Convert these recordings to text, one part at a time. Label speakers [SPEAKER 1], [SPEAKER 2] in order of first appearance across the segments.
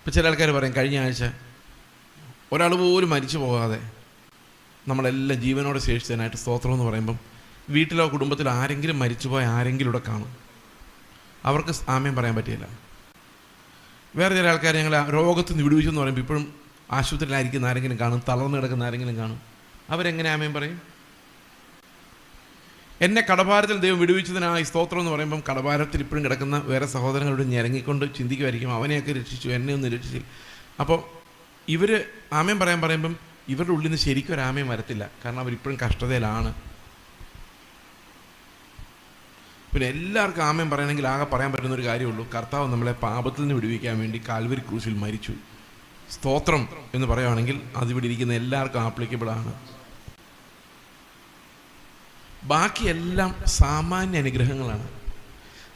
[SPEAKER 1] ഇപ്പം ചില ആൾക്കാർ പറയും, കഴിഞ്ഞ ആഴ്ച ഒരാൾ പോലും മരിച്ചു പോകാതെ നമ്മളെല്ലാം ജീവനോടെ ശേഷിച്ചതിനായിട്ട് സ്തോത്രം എന്ന് പറയുമ്പം വീട്ടിലോ കുടുംബത്തിലോ ആരെങ്കിലും മരിച്ചുപോയ ആരെങ്കിലും ഇവിടെ കാണും, അവർക്ക് ആമേൻ പറയാൻ പറ്റില്ല. വേറെ ചില ആൾക്കാർ ഞങ്ങൾ രോഗത്തിൽ നിന്ന് വിടുവിച്ചു എന്ന് പറയുമ്പോൾ ഇപ്പോഴും ആശുപത്രിയിലായിരിക്കുന്ന ആരെങ്കിലും കാണും, തളർന്നു കിടക്കുന്ന ആരെങ്കിലും കാണും, അവരെങ്ങനെ ആമേൻ പറയും? എന്നെ കടഭാരത്തിൽ ദൈവം വിടുവിച്ചതിനായി സ്തോത്രം എന്ന് പറയുമ്പം കടഭാരത്തിൽ ഇപ്പോഴും കിടക്കുന്ന വേറെ സഹോദരങ്ങളോട് ഞെരങ്ങിക്കൊണ്ട് ചിന്തിക്കുമായിരിക്കും, അവനെയൊക്കെ രക്ഷിച്ചു, എന്നെ ഒന്നും രക്ഷിച്ചില്ല. അപ്പോൾ ഇവർ ആമേൻ പറയാൻ പറയുമ്പം ഇവരുടെ ഉള്ളിൽ നിന്ന് ശരിക്കും ഒരു ആമേൻ വരത്തില്ല, കാരണം അവരിപ്പോഴും കഷ്ടതയിലാണ്. പിന്നെ എല്ലാവർക്കും ആമേൻ പറയണമെങ്കിൽ ആകെ പറയാൻ പറ്റുന്ന ഒരു കാര്യമുള്ളൂ, കർത്താവ് നമ്മളെ പാപത്തിൽ നിന്ന് വിടുവിക്കാൻ വേണ്ടി കാൽവരി ക്രൂശിൽ മരിച്ചു. സ്തോത്രം എന്ന് പറയുകയാണെങ്കിൽ അതിവിടെ ഇരിക്കുന്ന എല്ലാവർക്കും ആപ്ലിക്കബിൾ ആണ്. ബാക്കിയെല്ലാം സാമാന്യ അനുഗ്രഹങ്ങളാണ്.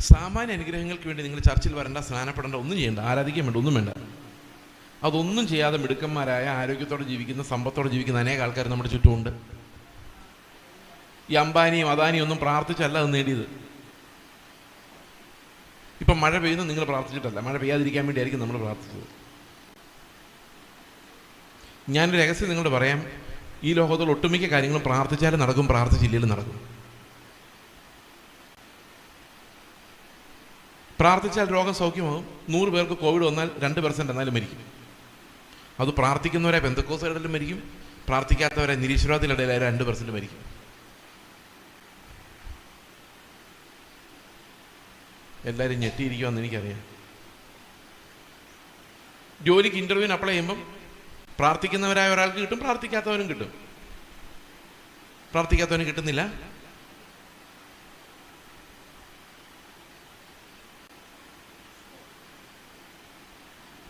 [SPEAKER 1] സാമാന്യ അനുഗ്രഹങ്ങൾക്ക് വേണ്ടി നിങ്ങൾ ചർച്ചിൽ വരേണ്ട, സ്നാനപ്പെടേണ്ട, ഒന്നും ചെയ്യേണ്ട, ആരാധിക്കാൻ വേണ്ട, ഒന്നും വേണ്ട. അതൊന്നും ചെയ്യാതെ മിടുക്കന്മാരായ ആരോഗ്യത്തോടെ ജീവിക്കുന്ന, സമ്പത്തോടെ ജീവിക്കുന്ന അനേക ആൾക്കാർ നമ്മുടെ ചുറ്റുമുണ്ട്. ഈ അംബാനിയും അദാനിയും ഒന്നും പ്രാർത്ഥിച്ചല്ല അത് നേടിയത്. ഇപ്പം മഴ പെയ്യുന്നു നിങ്ങൾ പ്രാർത്ഥിച്ചിട്ടല്ല, മഴ പെയ്യാതിരിക്കാൻ വേണ്ടിയായിരിക്കും നമ്മൾ പ്രാർത്ഥിച്ചത്. ഞാനൊരു രഹസ്യം നിങ്ങളോട് പറയാം, ഈ ലോകത്തിൽ ഒട്ടുമിക്ക കാര്യങ്ങളും പ്രാർത്ഥിച്ചാലും നടക്കും, പ്രാർത്ഥിച്ചില്ലെങ്കിലും നടക്കും. പ്രാർത്ഥിച്ചാൽ രോഗം സൗഖ്യമാകും. 100 പേർക്ക് കോവിഡ് വന്നാൽ 2% എന്നാലും മരിക്കും. അത് പ്രാർത്ഥിക്കുന്നവരെ പെന്തക്കോസ്തുകാരിലും മരിക്കും, പ്രാർത്ഥിക്കാത്തവരെ നിരീശ്വരവാദികളുടെ 2% മരിക്കും. എല്ലാവരും ഞെട്ടിയിരിക്കുമെന്ന് എനിക്കറിയാം. ജോലിക്ക് ഇൻ്റർവ്യൂവിന് അപ്ലൈ ചെയ്യുമ്പം പ്രാർത്ഥിക്കുന്നവരായ ഒരാൾക്ക് കിട്ടും, പ്രാർത്ഥിക്കാത്തവനും കിട്ടും. പ്രാർത്ഥിക്കാത്തവനും കിട്ടുന്നില്ല.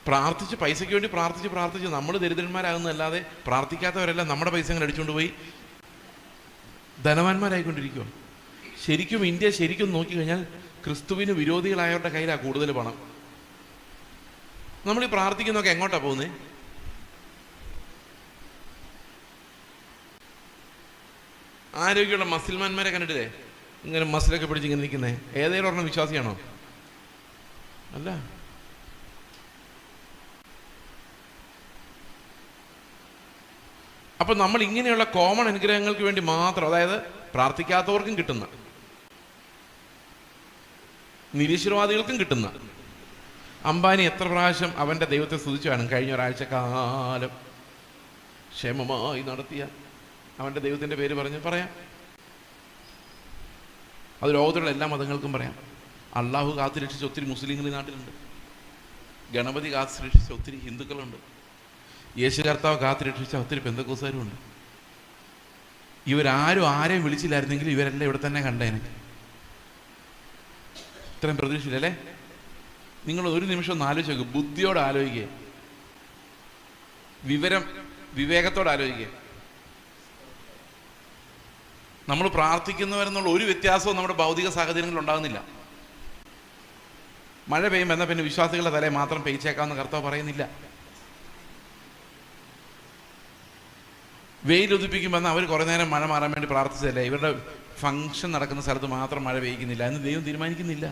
[SPEAKER 1] പ്രാർത്ഥിച്ച് പൈസയ്ക്ക് വേണ്ടി പ്രാർത്ഥിച്ച് നമ്മൾ ദരിദ്രന്മാരാകുന്നതല്ലാതെ പ്രാർത്ഥിക്കാത്തവരെല്ലാം നമ്മുടെ പൈസ അങ്ങനെ അടിച്ചുകൊണ്ട് പോയി ധനവാന്മാരായിക്കൊണ്ടിരിക്കുക. ശരിക്കും ഇന്ത്യ ശരിക്കും നോക്കിക്കഴിഞ്ഞാൽ ക്രിസ്തുവിന് വിരോധികളായവരുടെ കയ്യിലാണ് കൂടുതൽ പണം. നമ്മൾ ഈ പ്രാർത്ഥിക്കുന്നതൊക്കെ എങ്ങോട്ടാണ് പോകുന്നത്? ആരോഗ്യമുള്ള മസിൽമാന്മാരെ കണ്ടിട്ടില്ലേ, ഇങ്ങനെ മസിലൊക്കെ പിടിച്ച് ഇങ്ങനെ നിൽക്കുന്നത്? ഏതെങ്കിലും ഒരെണ്ണം വിശ്വാസിയാണോ? അല്ല. അപ്പം നമ്മൾ ഇങ്ങനെയുള്ള കോമൺ അനുഗ്രഹങ്ങൾക്ക് വേണ്ടി മാത്രം, അതായത് പ്രാർത്ഥിക്കാത്തവർക്കും കിട്ടുന്ന, നിരീശ്വരവാദികൾക്കും കിട്ടുന്ന, അംബാനി എത്ര പ്രാവശ്യം അവൻ്റെ ദൈവത്തെ സ്തുതിച്ചാണ് കഴിഞ്ഞ ഒരാഴ്ച കാലം ക്ഷേമമായി നടത്തിയ അവൻ്റെ ദൈവത്തിൻ്റെ പേര് പറയാം. അത് ലോകത്തിലുള്ള എല്ലാ മതങ്ങൾക്കും പറയാം. അള്ളാഹു കാത്തു രക്ഷിച്ച ഒത്തിരി മുസ്ലിങ്ങൾ ഈ നാട്ടിലുണ്ട്. ഗണപതി കാത്തു രക്ഷിച്ച ഒത്തിരി ഹിന്ദുക്കളുണ്ട്. യേശു കർത്താവ് കാത്തു രക്ഷിച്ച ഒത്തിരി പെന്തക്കോസ്തുകാരും ഉണ്ട്. ഇവരാരും ആരെയും വിളിച്ചില്ലായിരുന്നെങ്കിൽ ഇവരെല്ലാം ഇവിടെ തന്നെ കണ്ടേനെ. ഇത്രയും പ്രതീക്ഷയില്ലല്ലേ? നിങ്ങൾ ഒരു നിമിഷം ഒന്ന് ആലോചിച്ച് നോക്കുക, ബുദ്ധിയോടെ ആലോചിക്കുക, വിവേകത്തോടെ ആലോചിക്കുക. നമ്മൾ പ്രാർത്ഥിക്കുന്നവരെന്നുള്ള ഒരു വ്യത്യാസവും നമ്മുടെ ഭൗതിക സാഹചര്യങ്ങളിൽ ഉണ്ടാകുന്നില്ല. മഴ പെയ്യുമ്പോൾ എന്നാൽ പിന്നെ വിശ്വാസികളുടെ തലയെ മാത്രം പെയ്ച്ചേക്കാമെന്ന് കർത്താവ് പറയുന്നില്ല. വെയിലുദിപ്പിക്കുമ്പോൾ എന്നാൽ അവർ കുറേ നേരം മഴ മാറാൻ വേണ്ടി പ്രാർത്ഥിച്ചതല്ലേ? ഇവരുടെ ഫംഗ്ഷൻ നടക്കുന്ന സ്ഥലത്ത് മാത്രം മഴ പെയ്യുന്നില്ല എന്ന് ദൈവം തീരുമാനിക്കുന്നില്ല.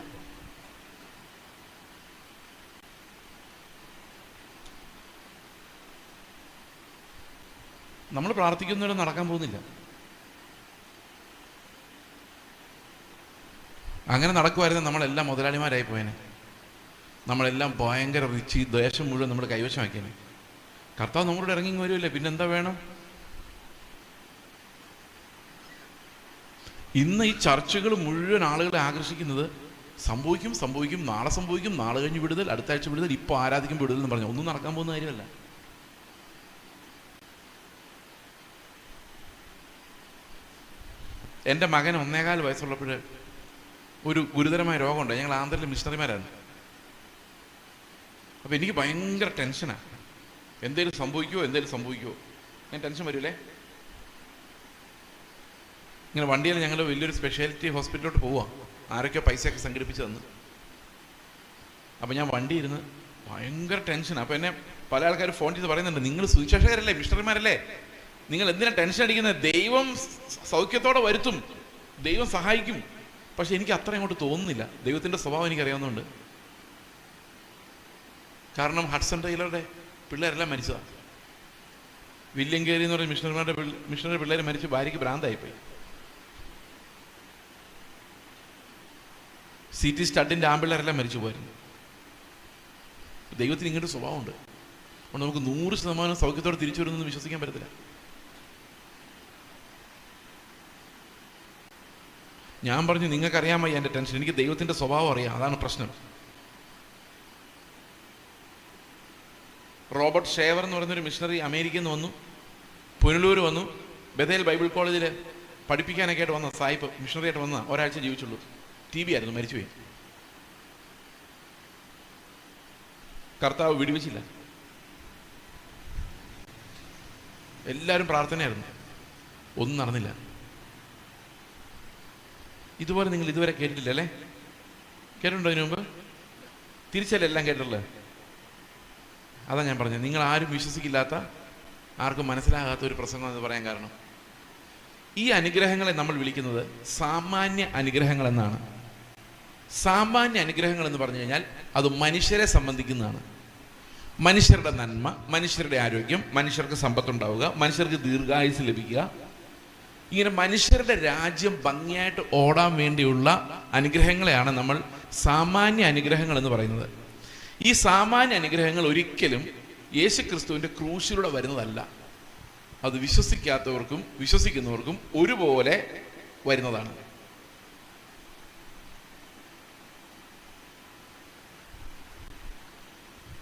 [SPEAKER 1] നമ്മൾ പ്രാർത്ഥിക്കുന്നവരും നടക്കാൻ പോകുന്നില്ല. അങ്ങനെ നടക്കുമായിരുന്നു നമ്മളെല്ലാം മുതലാളിമാരായി പോയേനെ. നമ്മളെല്ലാം ഭയങ്കര റിച്ച്, ദേശം മുഴുവൻ നമ്മൾ കൈവശമാക്കിയേനെ. കർത്താവ് നമ്മളോട് ഇറങ്ങി വരുമല്ലേ, പിന്നെന്താ വേണം? ഇന്ന് ഈ ചർച്ചകൾ മുഴുവൻ ആളുകളെ ആകർഷിക്കുന്നത് സംഭവിക്കും, നാളെ സംഭവിക്കും, നാളെ കഴിഞ്ഞ് വിടുതൽ, അടുത്ത ആഴ്ച വിടുതൽ, ഇപ്പോൾ ആരാധിക്കും വിടുതൽ എന്ന് പറഞ്ഞു. ഒന്നും നടക്കാൻ പോകുന്ന കാര്യമല്ല. എൻ്റെ മകൻ 1.25 വയസ്സുള്ളപ്പോൾ ഒരു ഗുരുതരമായ രോഗമുണ്ട്. ഞങ്ങൾ ആന്ധ്രയിലെ മിഷണറിമാരാണ്. അപ്പോൾ എനിക്ക് ഭയങ്കര ടെൻഷനാണ്. എന്തേലും സംഭവിക്കുമോ ഞാൻ ടെൻഷൻ വരൂലേ. ഇങ്ങനെ വണ്ടിയിൽ ഞങ്ങൾ വലിയൊരു സ്പെഷ്യാലിറ്റി ഹോസ്പിറ്റലിലോട്ട് പോവാം. ആരൊക്കെയോ പൈസയൊക്കെ സംഘടിപ്പിച്ച് തന്നു. അപ്പോൾ ഞാൻ വണ്ടി ഇരുന്ന് ഭയങ്കര ടെൻഷനാണ്. അപ്പോൾ എന്നെ പല ആൾക്കാർ ഫോൺ ചെയ്ത് പറയുന്നുണ്ട്, നിങ്ങൾ സുവിശേഷകരല്ലേ, മിഷണറിമാരല്ലേ, നിങ്ങൾ എന്തിനാ ടെൻഷൻ അടിക്കുന്നത്? ദൈവം സൗഖ്യത്തോടെ വരുത്തും, ദൈവം സഹായിക്കും. പക്ഷെ എനിക്ക് അത്ര അങ്ങോട്ട് തോന്നുന്നില്ല. ദൈവത്തിൻ്റെ സ്വഭാവം എനിക്കറിയാവുന്നതുകൊണ്ട് കാരണം ഹഡ്സൺ ടൈലറുടെ പിള്ളേരെല്ലാം മരിച്ചതാണ്. വില്യം കേരി എന്ന് പറഞ്ഞ മിഷണറി പിള്ളേർ മരിച്ച് ഭാര്യയ്ക്ക് ഭ്രാന്തായിപ്പോയി. CT സ്റ്റഡിൻ്റെ ആമ്പിള്ളേരെല്ലാം മരിച്ചു പോയിരുന്നു. ദൈവത്തിന് ഇങ്ങോട്ട് സ്വഭാവമുണ്ട്. അതുകൊണ്ട് നമുക്ക് 100% സൗഖ്യത്തോടെ തിരിച്ചു വരുന്നതെന്ന് വിശ്വസിക്കാൻ പറ്റത്തില്ല. ഞാൻ പറഞ്ഞു നിങ്ങൾക്കറിയാൻ വയ്യ എൻ്റെ ടെൻഷൻ, എനിക്ക് ദൈവത്തിൻ്റെ സ്വഭാവം അറിയാം, അതാണ് പ്രശ്നം. റോബർട്ട് ഷേവർ എന്ന് പറയുന്നൊരു മിഷണറി അമേരിക്കയിൽ നിന്ന് വന്നു, പുനലൂർ വന്നു, ബഥേൽ ബൈബിൾ കോളേജിൽ പഠിപ്പിക്കാനൊക്കെ ആയിട്ട് വന്ന സായിപ്പ് മിഷണറി ആയിട്ട് വന്ന ഒരാഴ്ച ജീവിച്ചുള്ളൂ. TB ആയിരുന്നു, മരിച്ചുപോയി. കർത്താവ് വിടുവിച്ചില്ല. എല്ലാവരും പ്രാർത്ഥനയായിരുന്നു, ഒന്നും നടന്നില്ല. ഇതുപോലെ നിങ്ങൾ ഇതുവരെ കേട്ടിട്ടില്ല അല്ലേ? കേട്ടിട്ടുണ്ടോ ഇതിനു മുമ്പ്? തിരിച്ചല്ലേ എല്ലാം കേട്ടിട്ടുള്ളത്? അതാ ഞാൻ പറഞ്ഞത്, നിങ്ങൾ ആരും വിശ്വസിക്കില്ലാത്ത, ആർക്കും മനസ്സിലാകാത്ത ഒരു പ്രസംഗം എന്ന് പറയാൻ കാരണം, ഈ അനുഗ്രഹങ്ങളെ നമ്മൾ വിളിക്കുന്നത് സാമാന്യ അനുഗ്രഹങ്ങൾ എന്നാണ്. സാമാന്യ അനുഗ്രഹങ്ങൾ എന്ന് പറഞ്ഞു കഴിഞ്ഞാൽ അത് മനുഷ്യരെ സംബന്ധിക്കുന്നതാണ്. മനുഷ്യരുടെ നന്മ, മനുഷ്യരുടെ ആരോഗ്യം, മനുഷ്യർക്ക് സമ്പത്തുണ്ടാവുക, മനുഷ്യർക്ക് ദീർഘായുസ് ലഭിക്കുക, ഇങ്ങനെ മനുഷ്യരുടെ രാജ്യം ഭംഗിയായിട്ട് ഓടാൻ വേണ്ടിയുള്ള അനുഗ്രഹങ്ങളെയാണ് നമ്മൾ സാമാന്യ അനുഗ്രഹങ്ങൾ എന്ന് പറയുന്നത്. ഈ സാമാന്യ അനുഗ്രഹങ്ങൾ ഒരിക്കലും യേശുക്രിസ്തുവിൻ്റെ ക്രൂശിലൂടെ വരുന്നതല്ല. അത് വിശ്വസിക്കാത്തവർക്കും വിശ്വസിക്കുന്നവർക്കും ഒരുപോലെ വരുന്നതാണ്.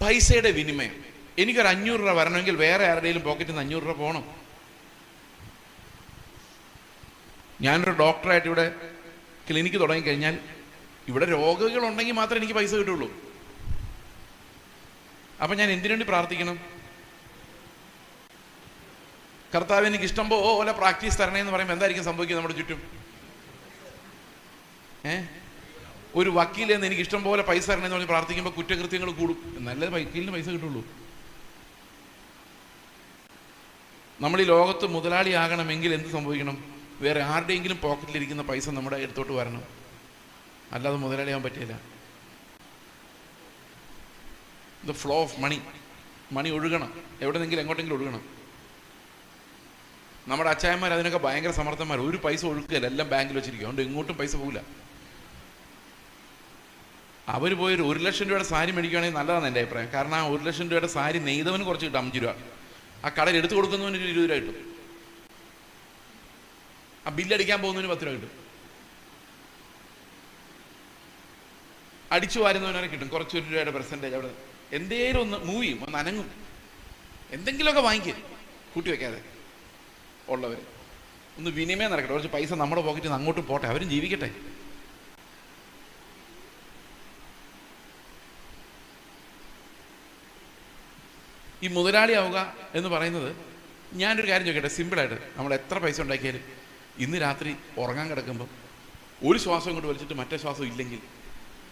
[SPEAKER 1] പൈസയുടെ വിനിമയം. എനിക്കൊരു 500 രൂപ വരണമെങ്കിൽ വേറെ ആരുടെയും പോക്കറ്റിൽ നിന്ന് 500 രൂപ പോകണം. ഞാനൊരു ഡോക്ടറായിട്ട് ഇവിടെ ക്ലിനിക്ക് തുടങ്ങിക്കഴിഞ്ഞാൽ ഇവിടെ രോഗികളുണ്ടെങ്കിൽ മാത്രമേ എനിക്ക് പൈസ കിട്ടുള്ളൂ. അപ്പം ഞാൻ എന്തിനു വേണ്ടി പ്രാർത്ഥിക്കണം? കർത്താവ് എനിക്ക് ഇഷ്ടം പോലെ പ്രാക്ടീസ് തരണേന്ന് പറയുമ്പോൾ എന്തായിരിക്കും സംഭവിക്കുക നമ്മുടെ ചുറ്റും? ഒരു വക്കീലെന്ന് എനിക്ക് ഇഷ്ടം പോലെ പൈസ തരണേന്ന് പറഞ്ഞ് പ്രാർത്ഥിക്കുമ്പോൾ കുറ്റകൃത്യങ്ങൾ കൂടും. നല്ല വക്കീലിന് പൈസ കിട്ടുള്ളൂ. നമ്മൾ ഈ ലോകത്ത് മുതലാളിയാകണമെങ്കിൽ എന്ത് സംഭവിക്കണം? വേറെ ആരുടെയെങ്കിലും പോക്കറ്റിലിരിക്കുന്ന പൈസ നമ്മുടെ അടുത്തോട്ട് വരണം, അല്ലാതെ മുതലാളിയാകാൻ പറ്റില്ല. ദ ഫ്ലോ ഓഫ് മണി ഒഴുകണം, എവിടെന്നെങ്കിലും എങ്ങോട്ടെങ്കിലും ഒഴുകണം. നമ്മുടെ അച്ചായന്മാർ അതിനൊക്കെ ഭയങ്കര സമർത്ഥന്മാർ. ഒരു പൈസ ഒഴുക്കുകയല്ല, എല്ലാം ബാങ്കിൽ വെച്ചിരിക്കും, അതുകൊണ്ട് എങ്ങോട്ടും പൈസ പോകില്ല. അവർ പോയൊരു 1 ലക്ഷം രൂപയുടെ സാരി മേടിക്കുകയാണെങ്കിൽ നല്ലതാണ് എൻ്റെ അഭിപ്രായം. കാരണം ആ 1 ലക്ഷം രൂപയുടെ സാരി നെയ്തവന് കുറച്ച് കിട്ടും, 5 രൂപ. ആ കടയിൽ എടുത്തു കൊടുക്കുന്നവന് 20 രൂപ കിട്ടും. ആ ബില്ലടിക്കാൻ പോകുന്നതിന് 10 രൂപ കിട്ടും. അടിച്ചു വാരുന്നവനെ കിട്ടും കുറച്ച് 1 രൂപയുടെ പെർസെൻറ്റേജ്. അവിടെ എന്തേലും ഒന്ന് മൂവ് ചെയ്യും, ഒന്ന് അനങ്ങും, എന്തെങ്കിലുമൊക്കെ വാങ്ങിക്കും കൂട്ടി വെക്കാതെ. ഉള്ളവർ ഒന്ന് വിനിമയം നടക്കട്ടെ, കുറച്ച് പൈസ നമ്മുടെ പോക്കറ്റിൽ നിന്ന് അങ്ങോട്ട് പോട്ടെ, അവരും ജീവിക്കട്ടെ. ഈ മുതലാളിയാവുക എന്ന് പറയുന്നത്, ഞാനൊരു കാര്യം ചോദിക്കട്ടെ, സിമ്പിളായിട്ട്, നമ്മൾ എത്ര പൈസ ഉണ്ടാക്കിയാലും ഇന്ന് രാത്രി ഉറങ്ങാൻ കിടക്കുമ്പോൾ ഒരു ശ്വാസം കൊണ്ട് വലിച്ചിട്ട് മറ്റേ ശ്വാസം ഇല്ലെങ്കിൽ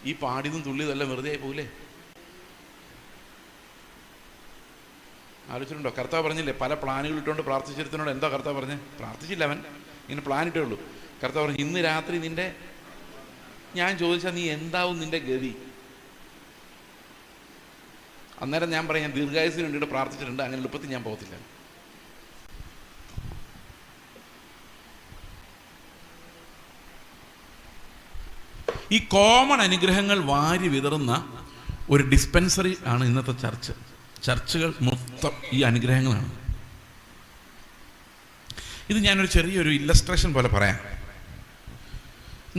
[SPEAKER 1] ഈ പാടിയതും തുള്ളിയതെല്ലാം വെറുതെ ആയി പോകില്ലേ? ആലോചിച്ചിട്ടുണ്ടോ? കർത്താവ് പറഞ്ഞില്ലേ, പല പ്ലാനുകൾ ഇട്ടുകൊണ്ട് പ്രാർത്ഥിച്ചിരുന്നതിനോട് എന്താ കർത്താവ് പറഞ്ഞേ? പ്രാർത്ഥിച്ചില്ല, അവൻ ഇങ്ങനെ പ്ലാൻ ഇട്ടേ ഉള്ളൂ. കർത്താവ് പറഞ്ഞു, ഇന്ന് രാത്രി നിന്റെ, ഞാൻ ചോദിച്ചാൽ നീ എന്താവും നിന്റെ ഗതി? അന്നേരം ഞാൻ പറയാം, ഞാൻ ദീർഘായുസിന് വേണ്ടിയിട്ട് പ്രാർത്ഥിച്ചിട്ടുണ്ട്, അങ്ങനെ എളുപ്പത്തിൽ ഞാൻ പോകത്തില്ല. ഈ കോമൺ അനുഗ്രഹങ്ങൾ വാരി വിതറുന്ന ഒരു ഡിസ്പെൻസറി ആണ് ഇന്നത്തെ ചർച്ചുകൾ മൊത്തം ഈ അനുഗ്രഹങ്ങളാണ്. ഇത് ഞാനൊരു ചെറിയൊരു ഇല്ലസ്ട്രേഷൻ പോലെ പറയാം.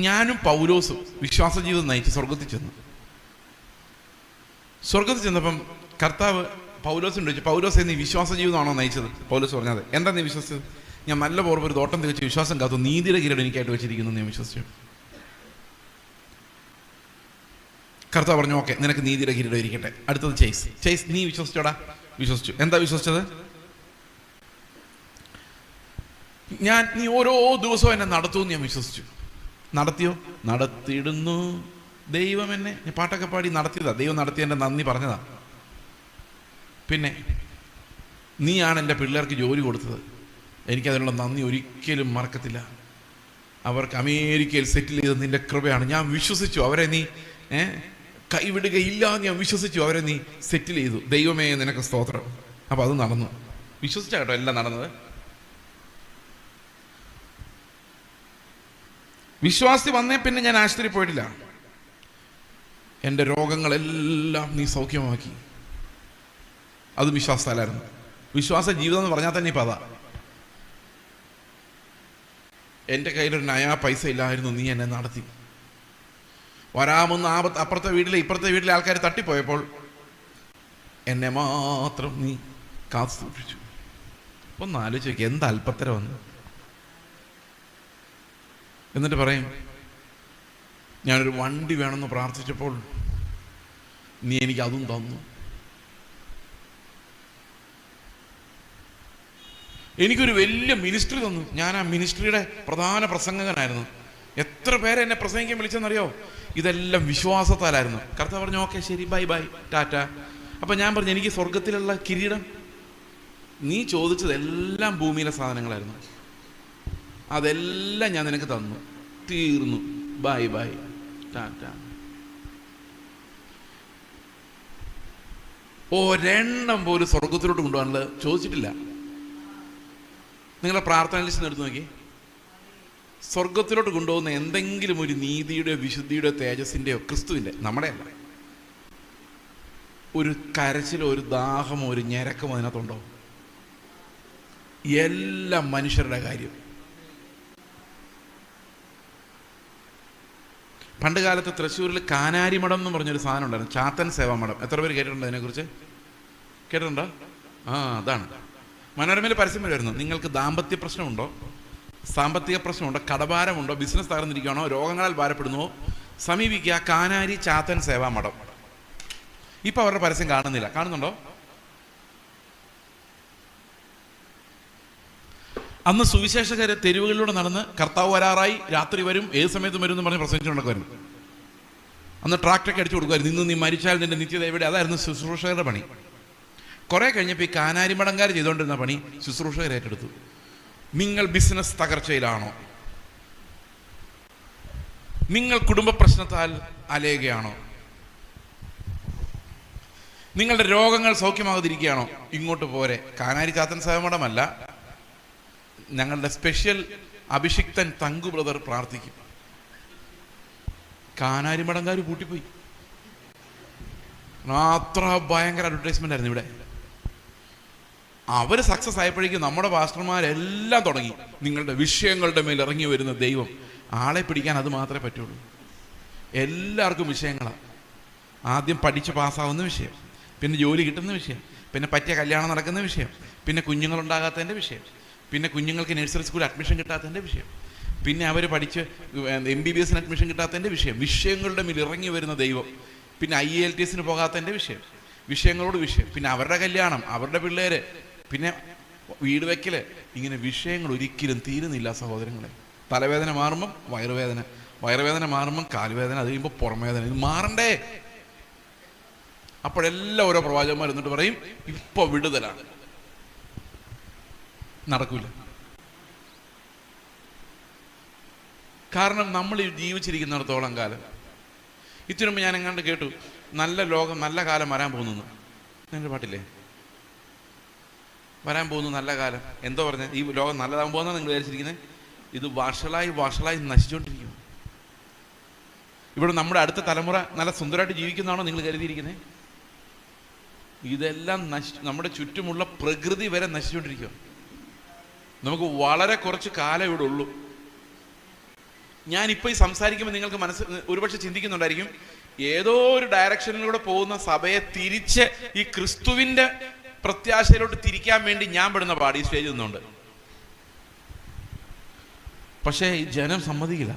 [SPEAKER 1] ഞാനും പൗലോസും വിശ്വാസ ജീവിതം നയിച്ച് സ്വർഗത്തിൽ ചെന്നപ്പം കർത്താവ് പൗലോസിനോട് ചോദിച്ചു, പൗലോസ് നീ വിശ്വാസ ജീവിതമാണോ നയിച്ചത്? പൗലോസ് പറഞ്ഞത്, എന്താ നീ വിശ്വസിച്ചത്? ഞാൻ നല്ല പൂർവ്വം ഒരു തോട്ടം തികച്ച് വിശ്വാസം കാത്തു, നീതിയുടെ കിരീടം എനിക്കായിട്ട് വെച്ചിരിക്കുന്നു ഞാൻ വിശ്വസിച്ചു. കർത്താവ് പറഞ്ഞു, ഓക്കെ, നിനക്ക് നീതിയുടെ കിരീടം ഇരിക്കട്ടെ. അടുത്തത് ചേസ്, നീ വിശ്വസിച്ചോടാ? വിശ്വസിച്ചു. എന്താ വിശ്വസിച്ചത്? നീ ഓരോ ദിവസവും എന്നെ നടത്തുമെന്ന് ഞാൻ വിശ്വസിച്ചു. നടത്തിയോ? നടത്തിയിടുന്നു ദൈവം എന്നെ. ഞാൻ പാട്ടൊക്കെ പാടി നടത്തിയതാ, ദൈവം നടത്തിയതിൻ്റെ നന്ദി പറഞ്ഞതാ. പിന്നെ നീയാണ് എൻ്റെ പിള്ളേർക്ക് ജോലി കൊടുത്തത്, എനിക്കതിനുള്ള നന്ദി ഒരിക്കലും മറക്കത്തില്ല. അവർക്ക് അമേരിക്കയിൽ സെറ്റിൽ ചെയ്ത് നിൻ്റെ കൃപയാണ്. ഞാൻ വിശ്വസിച്ചു, അവരെ നീ കൈവിടുകയില്ല എന്ന് ഞാൻ വിശ്വസിച്ചു. അവരെ നീ സെറ്റിൽ ചെയ്തു. ദൈവമേ നിനക്ക് സ്തോത്രം. അപ്പോൾ അത് നടന്നു. വിശ്വസിച്ചാ കേട്ടോ എല്ലാം നടന്നത്. വിശ്വാസി വന്നേ പിന്നെ ഞാൻ ആശുപത്രി പോയിട്ടില്ല. എൻ്റെ രോഗങ്ങളെല്ലാം നീ സൗഖ്യമാക്കി. അത് വിശ്വാസത്താലായിരുന്നു. വിശ്വാസ ജീവിതം എന്ന് പറഞ്ഞാൽ തന്നെ ഇപ്പം അതാ. എൻ്റെ കയ്യിലൊരു നയാ പൈസ ഇല്ലായിരുന്നു, നീ എന്നെ നടത്തി. വരാമെന്ന് അപ്പുറത്തെ വീട്ടിലെ ഇപ്പുറത്തെ വീട്ടിലെ ആൾക്കാർ തട്ടിപ്പോയപ്പോൾ എന്നെ മാത്രം നീ കാത്തു സൂക്ഷിച്ചു. ഒന്ന് ആലോചിച്ച് നോക്കി, എന്ത് അല്പത്തരം വന്നു. എന്നിട്ട് പറയും, ഞാനൊരു വണ്ടി വേണമെന്ന് പ്രാർത്ഥിച്ചപ്പോൾ നീ എനിക്ക് അതും തന്നു. എനിക്കൊരു വലിയ മിനിസ്ട്രി തന്നു. ഞാൻ ആ മിനിസ്ട്രിയുടെ പ്രധാന പ്രസംഗകനായിരുന്നു. എത്ര പേരെ എന്നെ പ്രസംഗിക്കാൻ വിളിച്ചെന്നറിയോ? ഇതെല്ലാം വിശ്വാസത്താലായിരുന്നു. കർത്താവ് പറഞ്ഞു, ഓക്കെ ശരി, ബൈ ബൈ, ടാറ്റ. അപ്പം ഞാൻ പറഞ്ഞു, എനിക്ക് സ്വർഗത്തിലുള്ള കിരീടം, നീ ചോദിച്ചതെല്ലാം ഭൂമിയിലെ സാധനങ്ങളായിരുന്നു, അതെല്ലാം ഞാൻ നിനക്ക് തന്നു, തീർന്നു, ബൈ ബൈ, ടാറ്റ. ഒരെണ്ണം പോലും സ്വർഗത്തിലോട്ട് കൊണ്ടുപോകാനുള്ളത് ചോദിച്ചിട്ടില്ല. നിങ്ങളെ പ്രാർത്ഥന ലിസ്റ്റ് എടുത്ത് നോക്കി. സ്വർഗത്തിലോട്ട് കൊണ്ടുപോകുന്ന എന്തെങ്കിലും ഒരു നീതിയുടെയോ വിശുദ്ധിയുടെയോ തേജസ്സിൻ്റെയോ, ക്രിസ്തുവിൻ്റെ, നമ്മുടെ അല്ല, ഒരു കരച്ചിലോ ഒരു ദാഹമോ ഒരു ഞരക്കമോ അതിനകത്തുണ്ടോ? എല്ലാം മനുഷ്യരുടെ കാര്യം. പണ്ട് കാലത്ത് തൃശ്ശൂരിൽ കാനാരി മഠം എന്ന് പറഞ്ഞൊരു സാധനം ഉണ്ടായിരുന്നു, ചാത്തൻ സേവാ മഠം. എത്ര പേര് കേട്ടിട്ടുണ്ട് അതിനെക്കുറിച്ച്? കേട്ടിട്ടുണ്ടോ? അതാണ്. മനോരമയിൽ പരസ്യം വരുമായിരുന്നു, നിങ്ങൾക്ക് ദാമ്പത്യ പ്രശ്നമുണ്ടോ, സാമ്പത്തിക പ്രശ്നമുണ്ടോ, കടഭാരമുണ്ടോ, ബിസിനസ് തകർന്നിരിക്കുകയാണോ, രോഗങ്ങളാൽ ഭാരപ്പെടുന്നുവോ, സമീപിക്കുക കാനാരി ചാത്തൻ സേവാ മഠം. ഇപ്പം അവരുടെ പരസ്യം കാണുന്നില്ല. കാണുന്നുണ്ടോ? അന്ന് സുവിശേഷകരെ തെരുവുകളിലൂടെ നടന്ന് കർത്താവ് വരാറായി, രാത്രി വരും, ഏത് സമയത്തും വരും എന്ന് പറഞ്ഞ് പ്രസംഗിച്ചു നടക്കുമായിരുന്നു. അന്ന് ട്രാക്ടറൊക്കെ അടിച്ചു കൊടുക്കുമായിരുന്നു. ഇന്ന് നീ മരിച്ചാൽ നിന്റെ നിത്യത എവിടെ? അതായിരുന്നു ശുശ്രൂഷകരുടെ പണി. കുറേ കഴിഞ്ഞപ്പോൾ ഈ കാനാരിമടങ്കാർ ചെയ്തുകൊണ്ടിരുന്ന പണി ശുശ്രൂഷകർ ഏറ്റെടുത്തു. നിങ്ങൾ ബിസിനസ് തകർച്ചയിലാണോ? നിങ്ങൾ കുടുംബ പ്രശ്നത്താൽ അലയുകയാണോ? നിങ്ങളുടെ രോഗങ്ങൾ സൗഖ്യമാകാതിരിക്കുകയാണോ? ഇങ്ങോട്ട് പോരെ. കാനാരി ചാത്തൻ സേവമഠമല്ല, ഞങ്ങളുടെ സ്പെഷ്യൽ അഭിഷിക്തൻ തങ്കു ബ്രദർ പ്രാർത്ഥിക്കും. കാനാരിമടങ്കാർ പൂട്ടിപ്പോയി. അത്ര ഭയങ്കര അഡ്വർടൈസ്മെന്റ് ആയിരുന്നു ഇവിടെ. അവർ സക്സസ് ആയപ്പോഴേക്കും നമ്മുടെ പാസ്റ്റർമാരെല്ലാം തുടങ്ങി, നിങ്ങളുടെ വിഷയങ്ങളുടെ മേൽ ഇറങ്ങി വരുന്ന ദൈവം. ആളെ പിടിക്കാൻ അത് മാത്രമേ പറ്റുള്ളൂ. എല്ലാവർക്കും വിഷയങ്ങളാണ്. ആദ്യം പഠിച്ച് പാസ്സാവുന്ന വിഷയം, പിന്നെ ജോലി കിട്ടുന്ന വിഷയം, പിന്നെ പറ്റിയ കല്യാണം നടക്കുന്ന വിഷയം, പിന്നെ കുഞ്ഞുങ്ങളുണ്ടാകാത്തതിൻ്റെ വിഷയം, പിന്നെ കുഞ്ഞുങ്ങൾക്ക് നഴ്സറി സ്കൂൾ അഡ്മിഷൻ കിട്ടാത്തതിൻ്റെ വിഷയം, പിന്നെ അവർ പഠിച്ച് MBBS അഡ്മിഷൻ കിട്ടാത്തതിൻ്റെ വിഷയം. വിഷയങ്ങളുടെ മേൽ ഇറങ്ങി വരുന്ന ദൈവം. പിന്നെ IELTS പോകാത്തതിൻ്റെ വിഷയം, വിഷയങ്ങളോട് വിഷയം, പിന്നെ അവരുടെ കല്യാണം, അവരുടെ പിള്ളേര്, പിന്നെ വീട് വയ്ക്കൽ. ഇങ്ങനെ വിഷയങ്ങൾ ഒരിക്കലും തീരുന്നില്ല സഹോദരങ്ങളെ. തലവേദന മാറുമ്പം വയറുവേദന, വയറുവേദന മാറുമ്പം കാലുവേദന, അത് കഴിയുമ്പോൾ പുറംവേദന. ഇത് മാറണ്ടേ? അപ്പോഴെല്ലാം ഓരോ പ്രവാചകന്മാർ എന്നിട്ട് പറയും, ഇപ്പൊ വിടുതലാണ്. നടക്കൂല. കാരണം നമ്മൾ ജീവിച്ചിരിക്കുന്നിടത്തോളം കാലം, ഇത്തിരി മുമ്പ് ഞാൻ എങ്ങാണ്ട് കേട്ടു, നല്ല ലോകം, നല്ല കാലം വരാൻ പോകുന്നു. എൻ്റെ പാട്ടില്ലേ, വരാൻ പോകുന്നു നല്ല കാലം. എന്തോ പറഞ്ഞത്? ഈ ലോകം നല്ലതാകാൻ പോകുന്നതാണ് നിങ്ങൾ വിചാരിച്ചിരിക്കുന്നത്? ഇത് വർഷങ്ങളായി നശിച്ചുകൊണ്ടിരിക്കും. ഇവിടെ നമ്മുടെ അടുത്ത തലമുറ നല്ല സുന്ദരമായിട്ട് ജീവിക്കുന്നതാണോ നിങ്ങൾ കരുതിയിരിക്കുന്നത്? ഇതെല്ലാം നമ്മുടെ ചുറ്റുമുള്ള പ്രകൃതി വരെ നശിച്ചുകൊണ്ടിരിക്കുക. നമുക്ക് വളരെ കുറച്ച് കാലം ഇവിടെ ഉള്ളൂ. ഞാനിപ്പോൾ ഈ സംസാരിക്കുമ്പോൾ നിങ്ങൾക്ക് ഒരുപക്ഷെ ചിന്തിക്കുന്നുണ്ടായിരിക്കും, ഏതോ ഒരു ഡയറക്ഷനിലൂടെ പോകുന്ന സഭയെ തിരിച്ച് ഈ ക്രിസ്തുവിൻ്റെ പ്രത്യാശയിലോട്ട് തിരിക്കാൻ വേണ്ടി ഞാൻ പെടുന്ന പാടി ഈ സ്റ്റേജിൽ നിന്നുണ്ട്. പക്ഷേ ഈ ജനം സമ്മതിക്കില്ല.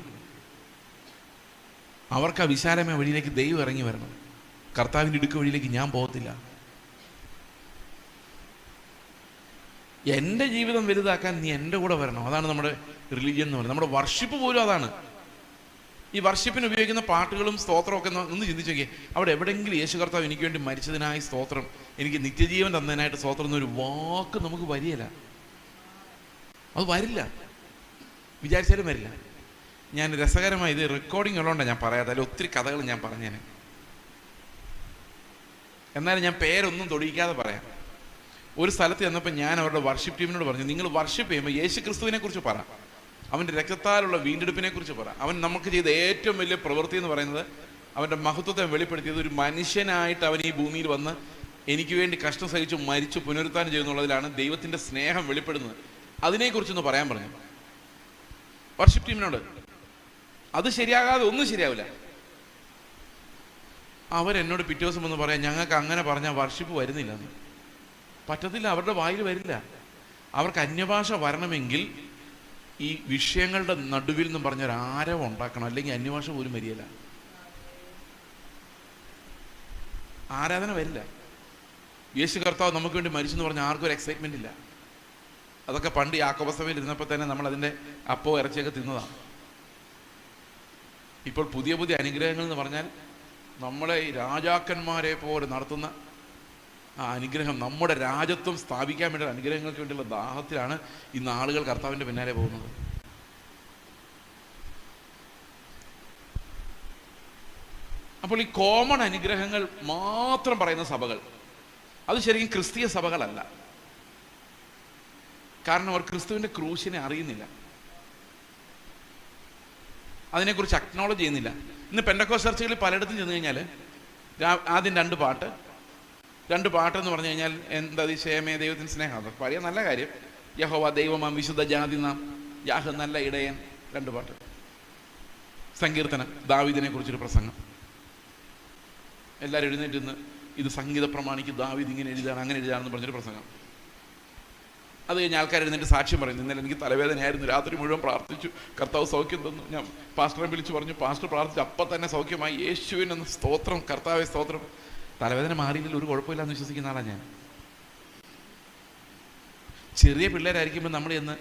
[SPEAKER 1] അവർക്ക് ആ വിശാലമായ വഴിയിലേക്ക് ദൈവം ഇറങ്ങി വരണം. കർത്താവിൻ്റെ ഇടുക്ക് വഴിയിലേക്ക് ഞാൻ പോകത്തില്ല. എൻ്റെ ജീവിതം വലുതാക്കാൻ നീ എൻ്റെ കൂടെ വരണം. അതാണ് നമ്മുടെ റിലീജിയൻ എന്ന് പറയുന്നത്. നമ്മുടെ വർഷിപ്പ് പോലും അതാണ്. ഈ വർഷിപ്പിന് ഉപയോഗിക്കുന്ന പാട്ടുകളും സ്തോത്രവും ഒക്കെ ഒന്ന് ചിന്തിച്ചു നോക്കിയേ. അവിടെ എവിടെയെങ്കിലും യേശു കർത്താവ് എനിക്ക് വേണ്ടി മരിച്ചതിനായി സ്തോത്രം, എനിക്ക് നിത്യജീവൻ തന്നതിനായിട്ട് സ്തോത്രം എന്നൊരു വാക്ക് നമുക്ക് വരികയില്ല. അത് വരില്ല, വിചാരിച്ചാലും വരില്ല. ഞാൻ രസകരമായി ഇത് റെക്കോർഡിംഗ് ഉള്ളതുകൊണ്ടാണ് ഞാൻ പറയാതെ, അതിൽ ഒത്തിരി കഥകൾ ഞാൻ പറഞ്ഞേനെ. എന്നാലും ഞാൻ പേരൊന്നും തൊടിയിക്കാതെ പറയാം. ഒരു സ്ഥലത്ത് ചെന്നപ്പോൾ ഞാൻ അവരുടെ വർഷിപ്പ് ടീമിനോട് പറഞ്ഞു, നിങ്ങൾ വർഷിപ്പ് ചെയ്യുമ്പോൾ യേശു ക്രിസ്തുവിനെ കുറിച്ച് പറ, അവൻ്റെ രക്തത്താലുള്ള വീണ്ടെടുപ്പിനെ കുറിച്ച് പറ. അവൻ നമുക്ക് ചെയ്ത ഏറ്റവും വലിയ പ്രവൃത്തി എന്ന് പറയുന്നത് അവൻ്റെ മഹത്വത്തെ വെളിപ്പെടുത്തിയത് ഒരു മനുഷ്യനായിട്ട് അവൻ ഈ ഭൂമിയിൽ വന്ന് എനിക്ക് വേണ്ടി കഷ്ടം സഹിച്ചു മരിച്ചു പുനരുത്ഥാനം ചെയ്യുന്നുള്ളതിലാണ് ദൈവത്തിൻ്റെ സ്നേഹം വെളിപ്പെടുന്നത്. അതിനെക്കുറിച്ചൊന്ന് പറയാൻ പറഞ്ഞു വർഷിപ്പ് ടീമിനോട്. അത് ശരിയാകാതെ ഒന്നും ശരിയാവില്ല. അവരെന്നോട് പിറ്റേ ദിവസം ഒന്ന് പറയാം, ഞങ്ങൾക്ക് അങ്ങനെ പറഞ്ഞാൽ വർഷിപ്പ് വരുന്നില്ല. പറ്റത്തില്ല, അവരുടെ വായിൽ വരില്ല. അവർക്ക് അന്യഭാഷ വരണമെങ്കിൽ ഈ വിഷയങ്ങളുടെ നടുവിൽ നിന്നും പറഞ്ഞൊരു ആരവം ഉണ്ടാക്കണം, അല്ലെങ്കിൽ അന്യഭാഷ പോലും വരികയില്ല, ആരാധന വരില്ല. യേശു കർത്താവ് നമുക്ക് വേണ്ടി മരിച്ചെന്ന് പറഞ്ഞാൽ ആർക്കും ഒരു എക്സൈറ്റ്മെന്റ് ഇല്ല. അതൊക്കെ പണ്ട് യാക്കോബ സഭയിൽ ഇരുന്നപ്പോൾ തന്നെ നമ്മൾ അതിൻ്റെ അപ്പോ ഇറച്ചിയൊക്കെ തിന്നതാണ്. ഇപ്പോൾ പുതിയ പുതിയ അനുഗ്രഹങ്ങൾ എന്ന് പറഞ്ഞാൽ നമ്മളെ ഈ രാജാക്കന്മാരെ പോലെ നടത്തുന്ന ആ അനുഗ്രഹം, നമ്മുടെ രാജ്യത്വം സ്ഥാപിക്കാൻ വേണ്ടി അനുഗ്രഹങ്ങൾക്ക് വേണ്ടിയുള്ള ദാഹത്തിലാണ് ഇന്ന് ആളുകൾ കർത്താവിൻ്റെ പിന്നാലെ പോകുന്നത്. അപ്പോൾ ഈ കോമൺ അനുഗ്രഹങ്ങൾ മാത്രം പറയുന്ന സഭകൾ അത് ശരിക്കും ക്രിസ്തീയ സഭകളല്ല. കാരണം അവർ ക്രിസ്തുവിൻ്റെ ക്രൂശിനെ അറിയുന്നില്ല, അതിനെക്കുറിച്ച് അക്നോളജ് ചെയ്യുന്നില്ല. ഇന്ന് പെന്തക്കോസ്ത് ചർച്ചുകളിൽ പലയിടത്തും ചെന്ന് കഴിഞ്ഞാൽ ആദ്യം രണ്ട് പാട്ടെന്ന് പറഞ്ഞു കഴിഞ്ഞാൽ എന്താ ക്ഷേമേ ദൈവത്തിന് സ്നേഹം, അതൊക്കെ പറയാൻ നല്ല കാര്യം. യഹോവ ദൈവമാം വിശുദ്ധ ജാതി നാം യാഹ് നല്ല ഇടയൻ, 2 പാട്ട്. സങ്കീർത്തനം, ദാവീദിനെ കുറിച്ചൊരു പ്രസംഗം. എല്ലാവരും എഴുന്നേറ്റ് നിന്ന് ഇത് സംഗീത പ്രമാണിക്ക് ദാവീദ് ഇങ്ങനെ എഴുതാണ് അങ്ങനെ എഴുതാണെന്ന് പറഞ്ഞൊരു പ്രസംഗം. അത് കഴിഞ്ഞ് ആൾക്കാർ എഴുന്നേറ്റ് സാക്ഷ്യം പറയുന്നു, ഇന്നലെ എനിക്ക് തലവേദനയായിരുന്നു, രാത്രി മുഴുവൻ പ്രാർത്ഥിച്ചു, കർത്താവ് സൗഖ്യം തന്നു. ഞാൻ പാസ്റ്ററെ വിളിച്ച് പറഞ്ഞു, പാസ്റ്റർ പ്രാർത്ഥിച്ചു, അപ്പം തന്നെ സൗഖ്യമായി, യേശുവിനൊന്ന് സ്തോത്രം, കർത്താവെ സ്തോത്രം. തലവേദന മാറിയില്ല, ഒരു കുഴപ്പമില്ലാന്ന് വിശ്വസിക്കുന്ന ആളാണ് ഞാൻ. ചെറിയ പിള്ളേരായിരിക്കുമ്പോൾ നമ്മൾ എന്ന്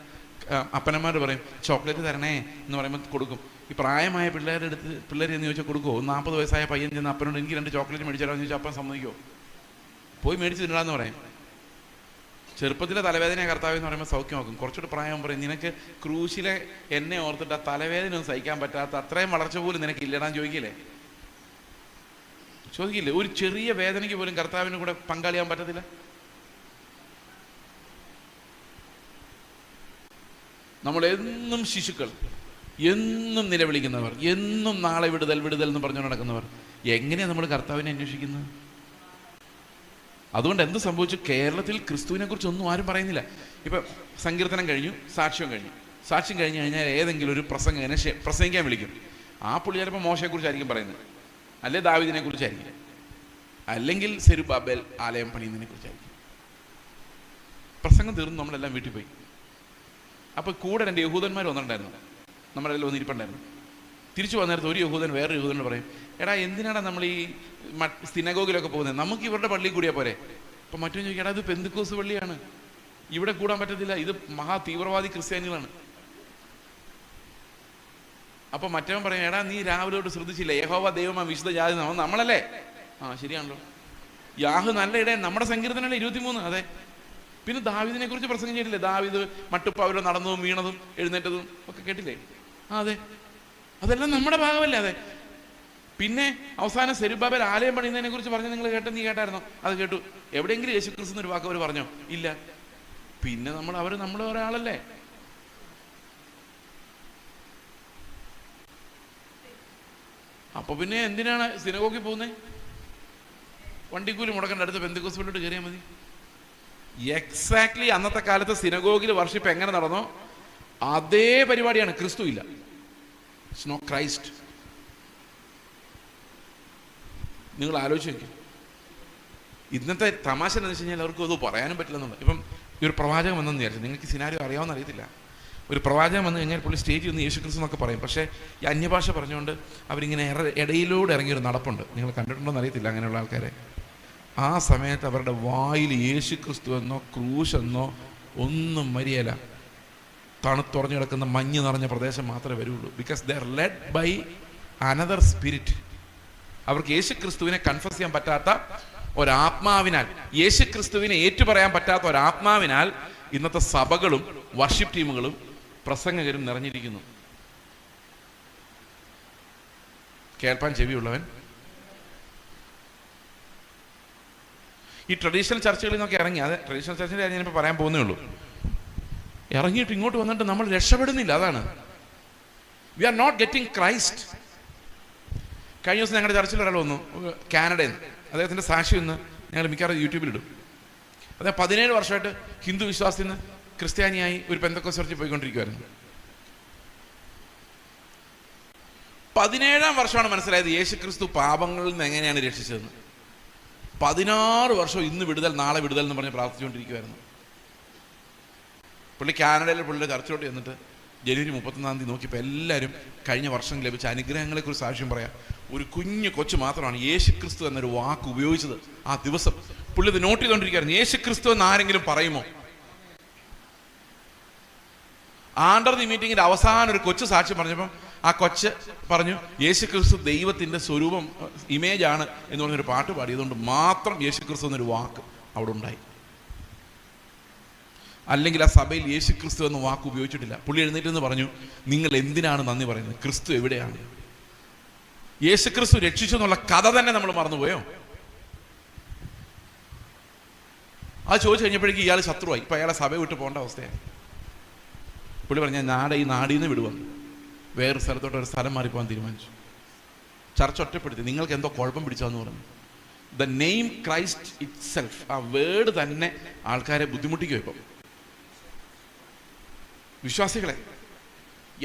[SPEAKER 1] അപ്പനന്മാർ പറയും ചോക്ലേറ്റ് തരണേ എന്ന് പറയുമ്പോൾ കൊടുക്കും. ഈ പ്രായമായ പിള്ളേർ എന്ന് ചോദിച്ചാൽ കൊടുക്കുമോ? 40 വയസ്സായ പയ്യൻ ചെന്ന് അപ്പനോട് എനിക്ക് 2 ചോക്ലേറ്റ് മേടിച്ചാലോന്ന് ചോദിച്ചാൽ അപ്പൻ സമ്മതിക്കുമോ? പോയി മേടിച്ച് തിന്നടാന്ന് പറയും. ചെറുപ്പത്തിലെ തലവേദന കർത്താവ് എന്ന് പറയുമ്പോൾ സൗഖ്യമാക്കും. കുറച്ചുകൂടെ പ്രായം പറയും, നിനക്ക് ക്രൂശിലെ എന്നെ ഓർത്തിട്ട് ആ തലവേദന ഒന്നും സഹിക്കാൻ പറ്റാത്ത അത്രയും വളർച്ച പോലും നിനക്ക് ഇല്ലടാന്ന് ചോദിക്കില്ലേ? ഒരു ചെറിയ വേദനയ്ക്ക് പോലും കർത്താവിന് കൂടെ പങ്കാളിയാൻ പറ്റത്തില്ല. നമ്മൾ എന്നും ശിശുക്കൾ, എന്നും നിലവിളിക്കുന്നവർ, എന്നും നാളെ വിടുതൽ വിടുതൽ എന്ന് പറഞ്ഞു നടക്കുന്നവർ, എങ്ങനെയാണ് നമ്മൾ കർത്താവിനെ അന്വേഷിക്കുന്നത്? അതുകൊണ്ട് എന്ത് സംഭവിച്ചു? കേരളത്തിൽ ക്രിസ്തുവിനെ കുറിച്ച് ഒന്നും ആരും പറയുന്നില്ല. ഇപ്പം സങ്കീർത്തനം കഴിഞ്ഞു, സാക്ഷ്യം കഴിഞ്ഞു കഴിഞ്ഞാൽ ഏതെങ്കിലും ഒരു പ്രസംഗിക്കാൻ വിളിക്കും. ആ പുള്ളി ചിലപ്പോൾ മോശയെക്കുറിച്ചായിരിക്കും പറയുന്നത്, അല്ലെ ദാവീദിനെ കുറിച്ചായിരിക്കും, അല്ലെങ്കിൽ സെരുബ്ബാബേൽ ആലയം പണിയുന്നതിനെ കുറിച്ചായിരിക്കും. പ്രസംഗം തീർന്നു, നമ്മളെല്ലാം വീട്ടിൽ പോയി. അപ്പോൾ കൂടെ 2 യഹൂദന്മാർ വന്നിട്ടുണ്ടായിരുന്നു, നമ്മളെല്ലാം ഒന്നിരിപ്പുണ്ടായിരുന്നു. തിരിച്ചു വന്നേരത്ത് ഒരു യഹൂദൻ വേറൊരു യഹൂദനോട് പറയും, എടാ എന്തിനാണ് നമ്മൾ ഈ സിനഗോഗിലൊക്കെ പോകുന്നത്, നമുക്ക് ഇവരുടെ പള്ളിയിൽ കൂടിയാൽ പോരെ. അപ്പം മറ്റൊരു ചോദിക്കും, എടാ ഇത് പെന്തക്കോസ്ത് പള്ളിയാണ്, ഇവിടെ കൂടാൻ പറ്റത്തില്ല, ഇത് മഹാ തീവ്രവാദി ക്രിസ്ത്യാനികളാണ്. അപ്പൊ മറ്റവൻ പറയും, എടാ നീ രാവിലെ തൊട്ട് ശ്രദ്ധിച്ചില്ല, യഹോവ ദൈവമാ വിശുദ്ധ ജാതി നമ്മളല്ലേ? ആ ശരിയാണല്ലോ. യാഹ് നല്ല ഇടയൻ, നമ്മുടെ സങ്കീർത്തനല്ലേ 23. അതെ. പിന്നെ ദാവീദിനെ കുറിച്ച് പ്രസംഗം ചെയ്തില്ലേ? ദാവീദ് മട്ടുപ്പ് അവരോ നടന്നതും വീണതും എഴുന്നേറ്റതും ഒക്കെ കേട്ടില്ലേ? അതെ, അതെല്ലാം നമ്മുടെ ഭാഗമല്ലേ? അതെ. പിന്നെ അവസാനം സെരുബ്ബാബേൽ ആലയം പണിയുന്നതിനെ കുറിച്ച് പറഞ്ഞ് നിങ്ങൾ നീ കേട്ടായിരുന്നോ? അത് കേട്ടു. എവിടെയെങ്കിലും യേശു ക്രിസ്തു ഒരു വാക്ക് അവർ പറഞ്ഞോ? ഇല്ല. പിന്നെ നമ്മൾ ഒരാളല്ലേ? അപ്പൊ പിന്നെ എന്തിനാണ് സിനഗോഗിൽ പോകുന്നത്? വണ്ടിക്കൂലി മുടക്കേണ്ട, അടുത്ത പെന്തക്കോസ്ത് പള്ളിയോട്ട് കയറിയാൽ മതി. എക്സാക്ട്ലി അന്നത്തെ കാലത്ത് സിനഗോഗിൽ വർഷിപ്പ് എങ്ങനെ നടന്നോ അതേ പരിപാടിയാണ്. ക്രിസ്തു ഇല്ല, ഇറ്റ്സ് നോ ക്രൈസ്റ്റ്. നിങ്ങൾ ആലോചിച്ച് നോക്കി. ഇന്നത്തെ തമാശ എന്ന് വെച്ച് കഴിഞ്ഞാൽ അവർക്ക് അത് പറയാനും പറ്റില്ലെന്നുള്ളത്. ഇപ്പം ഈ ഒരു പ്രവാചകൻ വന്നെന്ന് വിചാരിച്ചു, നിങ്ങൾക്ക് സിനാരിയോ അറിയാമെന്ന് അറിയത്തില്ല. ഒരു പ്രവാചകൻ വന്നു കഴിഞ്ഞാൽ പുള്ളി സ്റ്റേജിൽ ഒന്ന് യേശു ക്രിസ്തു എന്നൊക്കെ പറയും, പക്ഷേ ഈ അന്യഭാഷ പറഞ്ഞുകൊണ്ട് അവരിങ്ങനെ ഇടയിലൂടെ ഇറങ്ങിയൊരു നടപ്പുണ്ട്. നിങ്ങൾ കണ്ടിട്ടുണ്ടോന്ന് അറിയത്തില്ല അങ്ങനെയുള്ള ആൾക്കാരെ. ആ സമയത്ത് അവരുടെ വായിൽ യേശു ക്രിസ്തു എന്നോ ക്രൂശ് എന്നോ ഒന്നും വരികയില്ല. തണുത്തുറഞ്ഞു കിടക്കുന്ന മഞ്ഞ് നിറഞ്ഞ പ്രദേശം മാത്രമേ വരുള്ളൂ. Because they are led by another spirit. അവർക്ക് യേശു ക്രിസ്തുവിനെ കൺഫസ് ചെയ്യാൻ പറ്റാത്ത ഒരാത്മാവിനാൽ, യേശു ക്രിസ്തുവിനെ ഏറ്റുപറയാൻ പറ്റാത്ത ഒരാത്മാവിനാൽ ഇന്നത്തെ സഭകളും വർഷിപ്പ് ടീമുകളും പ്രസംഗകരും നിറഞ്ഞിരിക്കുന്നു. കേൾപ്പാൻ ചെവിയുള്ളവൻ ഈ ട്രഡീഷണൽ ചർച്ചുകളിൽ നിന്നൊക്കെ ഇറങ്ങി, അത് ട്രഡീഷണൽ ചർച്ചിൻ്റെ കാര്യം ഞാനിപ്പോൾ പറയാൻ പോകുന്നേ ഉള്ളൂ. ഇറങ്ങിയിട്ട് ഇങ്ങോട്ട് വന്നിട്ട് നമ്മൾ രക്ഷപ്പെടുന്നില്ല. അതാണ് we are not getting Christ. കഴിഞ്ഞ ദിവസം ഞങ്ങളുടെ ചർച്ചിൽ ഒരാൾ വന്നു, കാനഡയിൽ നിന്ന്. അദ്ദേഹത്തിൻ്റെ സാക്ഷി ഒന്ന് ഞങ്ങൾ മിക്കവാറും യൂട്യൂബിലിടും. അദ്ദേഹം 17 വർഷമായിട്ട് ഹിന്ദു വിശ്വാസത്തിൽ നിന്ന് ക്രിസ്ത്യാനിയായി ഒരു പെന്തക്കോസ്ത് ചർച്ചിൽ പോയിക്കൊണ്ടിരിക്കുമായിരുന്നു. 17-ാം വർഷമാണ് മനസ്സിലായത് യേശുക്രിസ്തു പാപങ്ങളിൽ നിന്ന് എങ്ങനെയാണ് രക്ഷിച്ചതെന്ന്. 16 വർഷം ഇന്ന് വിടുതൽ നാളെ വിടുതൽ എന്ന് പറഞ്ഞ് പ്രാർത്ഥിച്ചുകൊണ്ടിരിക്കുമായിരുന്നു. പുള്ളി കാനഡയിൽ പുള്ളിയുടെ ചർച്ചിലോട്ട് ചെന്നിട്ട് ജനുവരി 31-ാം തീയതി നോക്കിയപ്പോൾ എല്ലാവരും കഴിഞ്ഞ വർഷം ലഭിച്ച അനുഗ്രഹങ്ങളെക്കുറിച്ച് സാക്ഷ്യം പറയാം. ഒരു കുഞ്ഞു കൊച്ചു മാത്രമാണ് യേശുക്രിസ്തു എന്നൊരു വാക്ക് ഉപയോഗിച്ചത് ആ ദിവസം. പുള്ളി ഇത് നോട്ട് ചെയ്തുകൊണ്ടിരിക്കുകയായിരുന്നു. യേശുക്രിസ്തു എന്ന് ആരെങ്കിലും പറയുമോ? ആണ്ടർ ദി മീറ്റിങ്ങിന്റെ അവസാനം ഒരു കൊച്ചു സാക്ഷ്യം പറഞ്ഞപ്പം ആ കൊച്ച് പറഞ്ഞു, യേശുക്രിസ്തു ദൈവത്തിന്റെ സ്വരൂപം ഇമേജാണ് എന്ന് പറഞ്ഞൊരു പാട്ട് പാടിയതുകൊണ്ട് മാത്രം യേശുക്രിസ്തു എന്നൊരു വാക്ക് അവിടെ ഉണ്ടായി. അല്ലെങ്കിൽ ആ സഭയിൽ യേശുക്രിസ്തു എന്ന വാക്ക് ഉപയോഗിച്ചിട്ടില്ല. പുള്ളി എഴുന്നേറ്റെന്ന് പറഞ്ഞു, നിങ്ങൾ എന്തിനാണ് നന്ദി പറയുന്നത്? ക്രിസ്തു എവിടെയാണ്? യേശുക്രിസ്തു രക്ഷിച്ചു എന്നുള്ള കഥ തന്നെ നമ്മൾ മറന്നുപോയോ? അത് ചോദിച്ചു കഴിഞ്ഞപ്പോഴേക്കും ഇയാൾ ശത്രുവായി. ഇപ്പം അയാളെ സഭ വിട്ട് പോകേണ്ട അവസ്ഥയായി. പുള്ളി പറഞ്ഞു, ഞാൻ ഈ നാടിൽ നിന്ന് വിടുവന്നു, വേറൊരു സ്ഥലത്തോട്ട് ഒരു സ്ഥലം മാറിപ്പോകാൻ തീരുമാനിച്ചു. ചർച്ച ഒറ്റപ്പെടുത്തി. നിങ്ങൾക്ക് എന്തോ കുഴപ്പം പിടിച്ചാന്ന് പറഞ്ഞു. The name Christ it self, ആ വേർഡ് തന്നെ ആൾക്കാരെ ബുദ്ധിമുട്ടിക്കും. ഇപ്പം വിശ്വാസികളെ,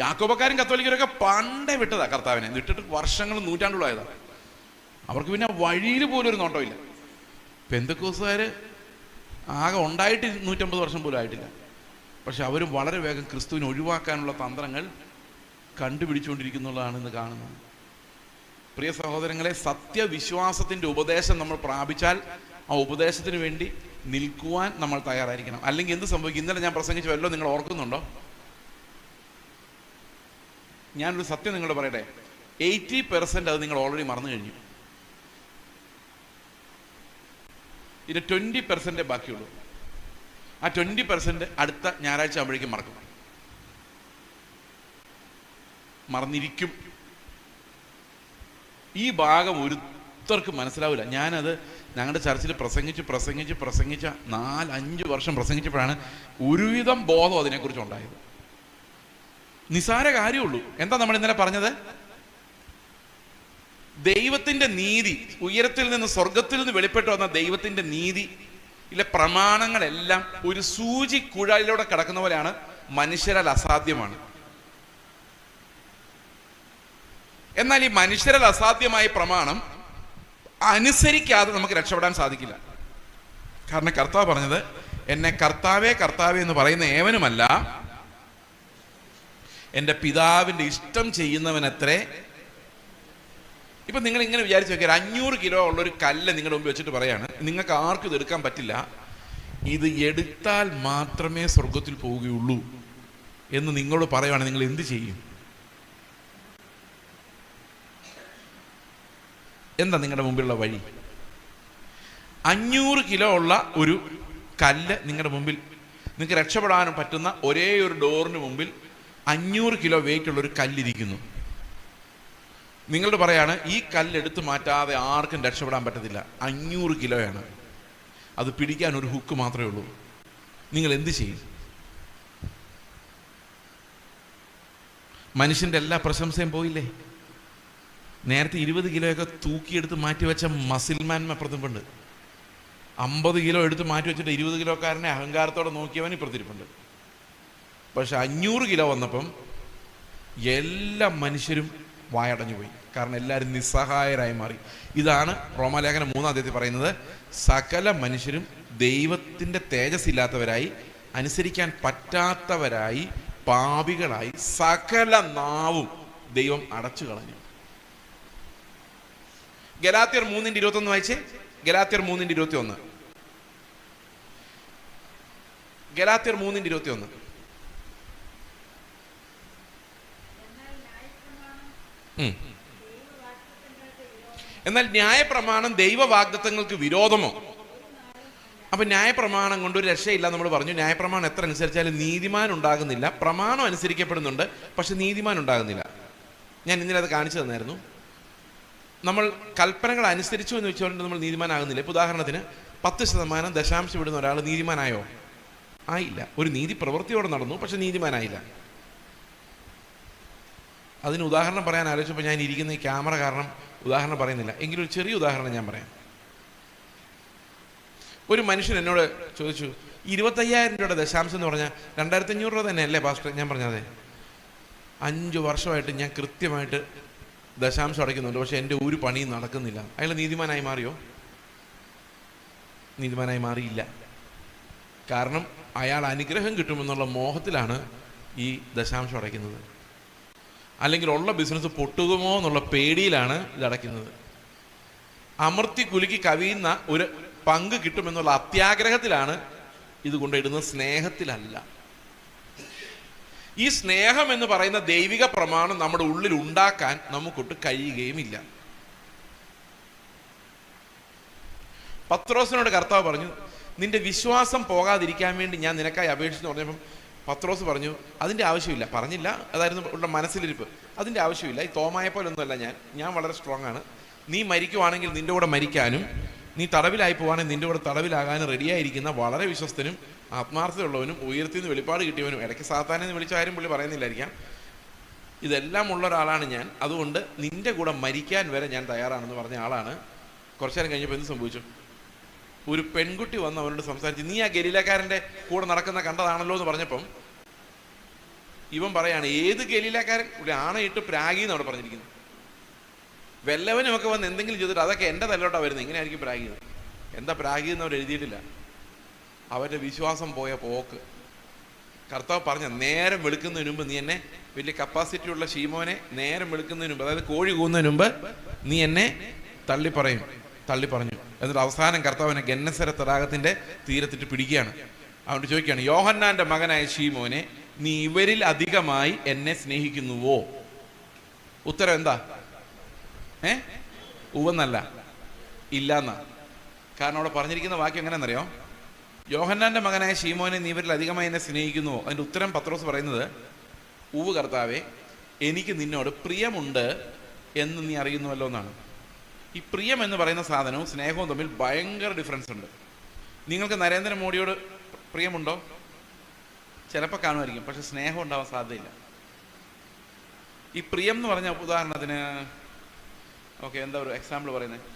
[SPEAKER 1] യാക്കോബക്കാരും കത്തോലിക്കരൊക്കെ പണ്ടേ വിട്ടതാ കർത്താവിനെ. വിട്ടിട്ട് വർഷങ്ങളും നൂറ്റാണ്ടുകളായതാണ്. അവർക്ക് പിന്നെ വഴിയിൽ പോലും ഒരു നോട്ടമില്ല. പെന്തക്കോസ്തുകാർ ആകെ ഉണ്ടായിട്ട് 150 വർഷം പോലും ആയിട്ടില്ല. പക്ഷെ അവരും വളരെ വേഗം ക്രിസ്തുവിനെ ഒഴിവാക്കാനുള്ള തന്ത്രങ്ങൾ കണ്ടുപിടിച്ചുകൊണ്ടിരിക്കുന്നുള്ളതാണ് ഇന്ന് കാണുന്നത്. പ്രിയ സഹോദരങ്ങളെ, സത്യവിശ്വാസത്തിൻ്റെ ഉപദേശം നമ്മൾ പ്രാപിച്ചാൽ ആ ഉപദേശത്തിന് വേണ്ടി നിൽക്കുവാൻ നമ്മൾ തയ്യാറായിരിക്കണം. അല്ലെങ്കിൽ എന്ത് സംഭവിക്കും? ഇന്നലെ ഞാൻ പ്രസംഗിച്ചു വല്ലോ, നിങ്ങൾ ഓർക്കുന്നുണ്ടോ? ഞാനൊരു സത്യം നിങ്ങളോട് പറയട്ടെ, 80% അത് നിങ്ങൾ ഓൾറെഡി മറന്നു കഴിഞ്ഞു. ഇത് 20% ബാക്കിയുള്ളൂ. ആ 20% അടുത്ത ഞായറാഴ്ച ആകുമ്പോഴേക്കും മറന്നിരിക്കും. ഈ ഭാഗം ഒരുത്തർക്ക് മനസ്സിലാവില്ല. ഞാനത് ഞങ്ങളുടെ ചർച്ചിൽ പ്രസംഗിച്ച 4-5 വർഷം പ്രസംഗിച്ചപ്പോഴാണ് ഒരുവിധം ബോധം അതിനെക്കുറിച്ച് ഉണ്ടായത്. നിസാര കാര്യമുള്ളൂ. എന്താ നമ്മൾ ഇന്നലെ പറഞ്ഞത്? ദൈവത്തിന്റെ നീതി, ഉയരത്തിൽ നിന്ന് സ്വർഗത്തിൽ നിന്ന് വെളിപ്പെട്ടു വന്ന ദൈവത്തിന്റെ നീതി ഇല്ല, പ്രമാണങ്ങളെല്ലാം ഒരു സൂചി കുഴലിലൂടെ കിടക്കുന്ന പോലെയാണ്, മനുഷ്യരാൽ അസാധ്യമാണ്. എന്നാൽ ഈ മനുഷ്യരാൽ അസാധ്യമായ പ്രമാണം അനുസരിക്കാതെ നമുക്ക് രക്ഷപ്പെടാൻ സാധിക്കില്ല. കാരണം കർത്താവ് പറഞ്ഞത്, എന്നെ കർത്താവേ കർത്താവേ എന്ന് പറയുന്ന ഏവനുമല്ല, എൻ്റെ പിതാവിൻ്റെ ഇഷ്ടം ചെയ്യുന്നവനത്രേ. ഇപ്പൊ നിങ്ങൾ ഇങ്ങനെ വിചാരിച്ചു നോക്കിയാൽ 500 കിലോ ഉള്ളൊരു കല്ല് നിങ്ങളുടെ മുമ്പ് വെച്ചിട്ട് പറയാണ്, നിങ്ങൾക്ക് ആർക്കും ഇത് എടുക്കാൻ പറ്റില്ല, ഇത് എടുത്താൽ മാത്രമേ സ്വർഗത്തിൽ പോവുകയുള്ളൂ എന്ന് നിങ്ങളോട് പറയുവാണെങ്കിൽ നിങ്ങൾ എന്ത് ചെയ്യും? എന്താ നിങ്ങളുടെ മുമ്പിലുള്ള വഴി? 500 കിലോ ഉള്ള ഒരു കല്ല് നിങ്ങളുടെ മുമ്പിൽ, നിങ്ങൾക്ക് രക്ഷപ്പെടാനും പറ്റുന്ന ഒരേ ഒരു ഡോറിന് മുമ്പിൽ 500 കിലോ വെയിറ്റ് ഉള്ളൊരു കല്ലിരിക്കുന്നു. നിങ്ങളോട് പറയാണ്, ഈ കല്ലെടുത്ത് മാറ്റാതെ ആർക്കും രക്ഷപ്പെടാൻ പറ്റത്തില്ല. 500 കിലോയാണ്, അത് പിടിക്കാൻ ഒരു ഹുക്ക് മാത്രമേ ഉള്ളൂ. നിങ്ങൾ എന്ത് ചെയ്യും? മനുഷ്യൻ്റെ എല്ലാ പ്രശംസയും പോയില്ലേ? നേരത്തെ 20 കിലോയൊക്കെ തൂക്കിയെടുത്ത് മാറ്റി വെച്ച മസിൽമാൻ അപ്പുറത്തുണ്ട്. 50 കിലോ എടുത്ത് മാറ്റി വെച്ചിട്ട് 20 കിലോക്കാരനെ അഹങ്കാരത്തോടെ നോക്കിയവൻ ഇപ്പുറത്തിരിപ്പുണ്ട്. പക്ഷെ 500 കിലോ വന്നപ്പം എല്ലാ മനുഷ്യരും വായടഞ്ഞു പോയി. കാരണം എല്ലാവരും നിസ്സഹായരായി മാറി. ഇതാണ് റോമാലേഖനം 3-ാം അധ്യായത്തിൽ പറയുന്നത്, സകല മനുഷ്യരും ദൈവത്തിൻ്റെ തേജസ് ഇല്ലാത്തവരായി, അനുസരിക്കാൻ പറ്റാത്തവരായി, പാപികളായി, സകല നാവും ദൈവം അടച്ചു കളഞ്ഞു. ഗലാത്യർ 3:21 വായിച്ചേ. ഗലാത്യർ 3:21. ഗലാത്യർ 3:21. എന്നാൽ ന്യായപ്രമാണം ദൈവവാഗ്ദത്തങ്ങൾക്ക് വിരോധമോ? അപ്പൊ ന്യായപ്രമാണം കൊണ്ട് ഒരു രക്ഷയില്ല നമ്മൾ പറഞ്ഞു. ന്യായപ്രമാണം എത്ര അനുസരിച്ചാലും നീതിമാൻ ഉണ്ടാകുന്നില്ല. പ്രമാണം അനുസരിക്കപ്പെടുന്നുണ്ട്, പക്ഷെ നീതിമാൻ ഉണ്ടാകുന്നില്ല. ഞാൻ ഇന്നലെ അത് കാണിച്ചു തന്നായിരുന്നു. നമ്മൾ കൽപ്പനകൾ അനുസരിച്ചു എന്ന് വെച്ചുകൊണ്ട് നമ്മൾ നീതിമാനാകുന്നില്ല. ഇപ്പോൾ ഉദാഹരണത്തിന് 10% ദശാംശം ഇടുന്ന ഒരാൾ നീതിമാനായോ? ആയില്ല. ഒരു നീതി പ്രവൃത്തിയോടെ നടന്നു, പക്ഷെ നീതിമാനായില്ല. അതിന് ഉദാഹരണം പറയാൻ ആലോചിച്ചപ്പോൾ ഞാൻ ഇരിക്കുന്ന ഈ ക്യാമറ കാരണം ഉദാഹരണം പറയുന്നില്ല, എങ്കിലും ഒരു ചെറിയ ഉദാഹരണം ഞാൻ പറയാം. ഒരു മനുഷ്യൻ എന്നോട് ചോദിച്ചു, 25,000 രൂപയുടെ ദശാംശം എന്ന് പറഞ്ഞാൽ 2,500 രൂപ തന്നെ അല്ലേ പാസ്റ്റർ? ഞാൻ പറഞ്ഞത് 5 വർഷമായിട്ട് ഞാൻ കൃത്യമായിട്ട് ദശാംശം അടയ്ക്കുന്നുണ്ട്, പക്ഷെ എൻ്റെ ഒരു പണിയും നടക്കുന്നില്ല. അയാൾ നീതിമാനായി മാറിയോ? നീതിമാനായി മാറിയില്ല. കാരണം അയാൾ അനുഗ്രഹം കിട്ടുമെന്നുള്ള മോഹത്തിലാണ് ഈ ദശാംശം അടയ്ക്കുന്നത്. അല്ലെങ്കിൽ ഉള്ള ബിസിനസ് പൊട്ടുകുമോ എന്നുള്ള പേടിയിലാണ് ഇത് അടയ്ക്കുന്നത്. അമർത്തി കുലുക്കി കവിയുന്ന ഒരു പങ്ക് കിട്ടുമെന്നുള്ള അത്യാഗ്രഹത്തിലാണ് ഇത് കൊണ്ടിടുന്നത്, സ്നേഹത്തിലല്ല. ഈ സ്നേഹം എന്ന് പറയുന്ന ദൈവിക പ്രമാണം നമ്മുടെ ഉള്ളിൽ ഉണ്ടാക്കാൻ നമുക്കൊട്ട് കഴിയുകയുമില്ല. പത്രോസിനോട് കർത്താവ് പറഞ്ഞു, നിന്റെ വിശ്വാസം പോകാതിരിക്കാൻ വേണ്ടി ഞാൻ നിനക്കായി അപേക്ഷിച്ചു പറഞ്ഞപ്പം പത്രോസ് പറഞ്ഞു, അതിൻ്റെ ആവശ്യമില്ല. പറഞ്ഞില്ല, അതായിരുന്നു ഉള്ള മനസ്സിലിരിപ്പ്. അതിൻ്റെ ആവശ്യമില്ല. ഈ തോമായ പോലൊന്നുമല്ല ഞാൻ വളരെ സ്ട്രോങ് ആണ്. നീ മരിക്കുവാണെങ്കിൽ നിന്റെ കൂടെ മരിക്കാനും, നീ തടവിലായി പോവാണെങ്കിൽ നിന്റെ കൂടെ തടവിലാകാനും റെഡിയായിരിക്കുന്ന വളരെ വിശ്വസ്തനും ആത്മാർത്ഥതയുള്ളവനും ഉയർത്തി നിന്ന് വെളിപ്പാട് കിട്ടിയവനും, ഇടയ്ക്ക് സാത്താനെന്ന് വിളിച്ച കാര്യം പുള്ളി പറയുന്നില്ലായിരിക്കാം, ഇതെല്ലാം ഉള്ള ഒരാളാണ് ഞാൻ. അതുകൊണ്ട് നിന്റെ കൂടെ മരിക്കാൻ വരെ ഞാൻ തയ്യാറാണെന്ന് പറഞ്ഞ ആളാണ്. കുറച്ചു നേരം കഴിഞ്ഞപ്പോൾ എന്ത് സംഭവിച്ചു? ഒരു പെൺകുട്ടി വന്ന് അവനോട് സംസാരിച്ച്, നീ ആ ഗലീലക്കാരൻ്റെ കൂടെ നടക്കുന്ന കണ്ടതാണല്ലോ എന്ന് പറഞ്ഞപ്പം ഇവൻ പറയാണ്, ഏത് ഗലീലക്കാരൻ? ഒരു ആണയിട്ട് പ്രാഗീന്ന് അവിടെ പറഞ്ഞിരിക്കുന്നു. വല്ലവനും ഒക്കെ വന്ന് എന്തെങ്കിലും ചെയ്തിട്ട് അതൊക്കെ എൻ്റെ തല്ലോട്ടാണ് വരുന്നത്. എങ്ങനെയായിരിക്കും പ്രാഗീന്ന്? എന്താ പ്രാഗീന്ന് അവർ എഴുതിയിട്ടില്ല. അവരുടെ വിശ്വാസം പോയ പോക്ക്. കർത്താവ് പറഞ്ഞ, നേരം വെളുക്കുന്നതിന് മുമ്പ് നീ എന്നെ, വലിയ കപ്പാസിറ്റി ഉള്ള ശീമോനെ, നേരം വെളുക്കുന്നതിന് മുമ്പ്, അതായത് കോഴി കൂന്നതിന് മുമ്പ് നീ എന്നെ തള്ളി പറഞ്ഞു. എന്നിട്ട് അവസാനം കർത്താവിനെ ഗന്നസര തടാകത്തിന്റെ തീരത്തിട്ട് പിടിക്കുകയാണ്. അതുകൊണ്ട് ചോദിക്കുകയാണ്, യോഹന്നാന്റെ മകനായ ശീമോനെ, നീ ഇവരിൽ അധികമായി എന്നെ സ്നേഹിക്കുന്നുവോ? ഉത്തരം എന്താ? ഉവെന്നല്ല, ഇല്ലാന്നാ. കാരണം അവിടെ പറഞ്ഞിരിക്കുന്ന വാക്യം എങ്ങനെയാണെന്നറിയോ? യോഹന്നാന്റെ മകനായ ശീമോനെ, നീ ഇവരിൽ അധികമായി എന്നെ സ്നേഹിക്കുന്നുവോ? അതിന്റെ ഉത്തരം പത്രോസ് പറയുന്നത്, ഉവ് കർത്താവേ, എനിക്ക് നിന്നോട് പ്രിയമുണ്ട് എന്ന് നീ അറിയുന്നുവല്ലോ എന്നാണ്. ഈ പ്രിയം എന്ന് പറയുന്ന സാധനവും സ്നേഹവും തമ്മിൽ ഭയങ്കര ഡിഫറൻസ് ഉണ്ട്. നിങ്ങൾക്ക് നരേന്ദ്രമോദിയോട് പ്രിയമുണ്ടോ? ചിലപ്പോൾ കാണുമായിരിക്കും, പക്ഷെ സ്നേഹം ഉണ്ടാവാൻ സാധ്യതയില്ല. ഈ പ്രിയം എന്ന് പറഞ്ഞ ഉദാഹരണത്തിന്, ഓക്കെ, എന്താ ഒരു എക്സാമ്പിൾ പറയുന്നത്?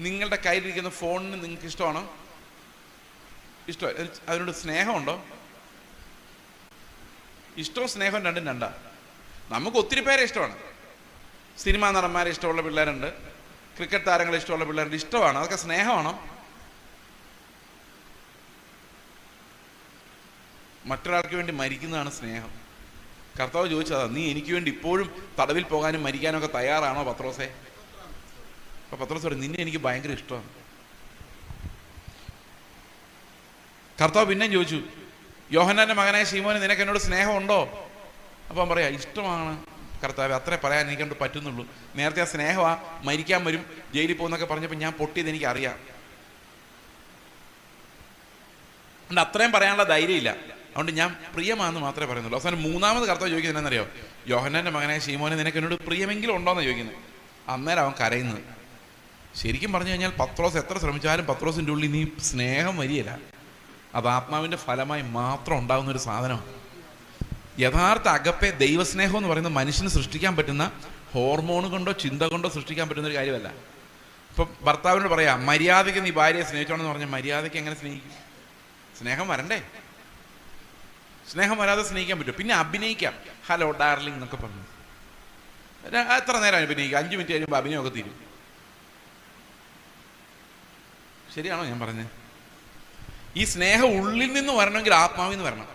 [SPEAKER 1] നിങ്ങളുടെ കയ്യിലിരിക്കുന്ന ഫോണിന് നിങ്ങൾക്ക് ഇഷ്ടമാണോ? ഇഷ്ടം. അതിനോട് സ്നേഹമുണ്ടോ? ഇഷ്ടവും സ്നേഹവും രണ്ടും രണ്ടാ. നമുക്ക് ഒത്തിരി പേരെ ഇഷ്ടമാണ്. സിനിമാ നടന്മാരെ ഇഷ്ടമുള്ള പിള്ളേരുണ്ട്, ക്രിക്കറ്റ് താരങ്ങളെ ഇഷ്ടമുള്ള പിള്ളേരുടെ ഇഷ്ടമാണ്. അതൊക്കെ സ്നേഹമാണോ? മറ്റൊരാൾക്ക് വേണ്ടി മരിക്കുന്നതാണ് സ്നേഹം. കർത്താവ് ചോദിച്ചതാ, നീ എനിക്ക് വേണ്ടി ഇപ്പോഴും തടവിൽ പോകാനും മരിക്കാനും ഒക്കെ തയ്യാറാണോ പത്രോസേ? അപ്പൊ പത്രോസ് പറയും, നിന്നെ എനിക്ക് ഭയങ്കര ഇഷ്ടമാണ്. കർത്താവ് പിന്നെയും ചോദിച്ചു, യോഹന്നാന്റെ മകനായ ശീമോനെ, നിനക്ക് എന്നോട് സ്നേഹമുണ്ടോ? അപ്പം പറയാ, ഇഷ്ടമാണ് കർത്താവ്, അത്രേ പറയാൻ എനിക്കൊണ്ട് പറ്റുന്നുള്ളൂ. നേരത്തെ ആ സ്നേഹമാ, മരിക്കാൻ വരും, ജയിലിൽ പോകുന്നൊക്കെ പറഞ്ഞപ്പോൾ ഞാൻ പൊട്ടിയത് എനിക്കറിയാം. അതുകൊണ്ട് അത്രയും പറയാനുള്ള ധൈര്യമില്ല. അതുകൊണ്ട് ഞാൻ പ്രിയമാണെന്ന് മാത്രമേ പറയുന്നുള്ളൂ. അവസാനം മൂന്നാമത് കർത്താവ് ചോദിക്കുന്നത് എന്നറിയോ? യോഹന്നാന്റെ മകനായ ശീമോനെ, നിനക്ക് എന്നോട് പ്രിയമെങ്കിലും ഉണ്ടോയെന്ന് ചോദിക്കുന്നത്. അന്നേരം അവൻ കരയുന്നത്. ശരിക്കും പറഞ്ഞു കഴിഞ്ഞാൽ പത്രോസ് എത്ര ശ്രമിച്ചാലും പത്രോസിൻ്റെ ഉള്ളിൽ നീ സ്നേഹം വരികയില്ല. അത് ആത്മാവിൻ്റെ ഫലമായി മാത്രം ഉണ്ടാകുന്നൊരു സാധനമാണ്. യഥാർത്ഥ അഗപ്പെ, ദൈവസ്നേഹം എന്ന് പറയുന്നത് മനുഷ്യന് സൃഷ്ടിക്കാൻ പറ്റുന്ന ഹോർമോൺ കൊണ്ടോ ചിന്ത കൊണ്ടോ സൃഷ്ടിക്കാൻ പറ്റുന്നൊരു കാര്യമല്ല. ഇപ്പം ഭർത്താവിനോട് പറയാം, മര്യാദയ്ക്ക് നീ ഭാര്യയെ സ്നേഹിച്ചോണെന്ന് പറഞ്ഞാൽ മര്യാദയ്ക്ക് എങ്ങനെ സ്നേഹിക്കും? സ്നേഹം വരണ്ടേ? സ്നേഹം വരാതെ സ്നേഹിക്കാൻ പറ്റും? പിന്നെ അഭിനയിക്കാം, ഹലോ ഡാർലിംഗ് എന്നൊക്കെ പറഞ്ഞു. എത്ര നേരം അഭിനയിക്കുക? 5 മിനിറ്റ് കഴിയുമ്പോൾ അഭിനയമൊക്കെ തീരും. ശരിയാണോ ഞാൻ പറഞ്ഞത്? ഈ സ്നേഹം ഉള്ളിൽ നിന്ന് വരണമെങ്കിൽ ആത്മാവിൽ നിന്ന് വരണം.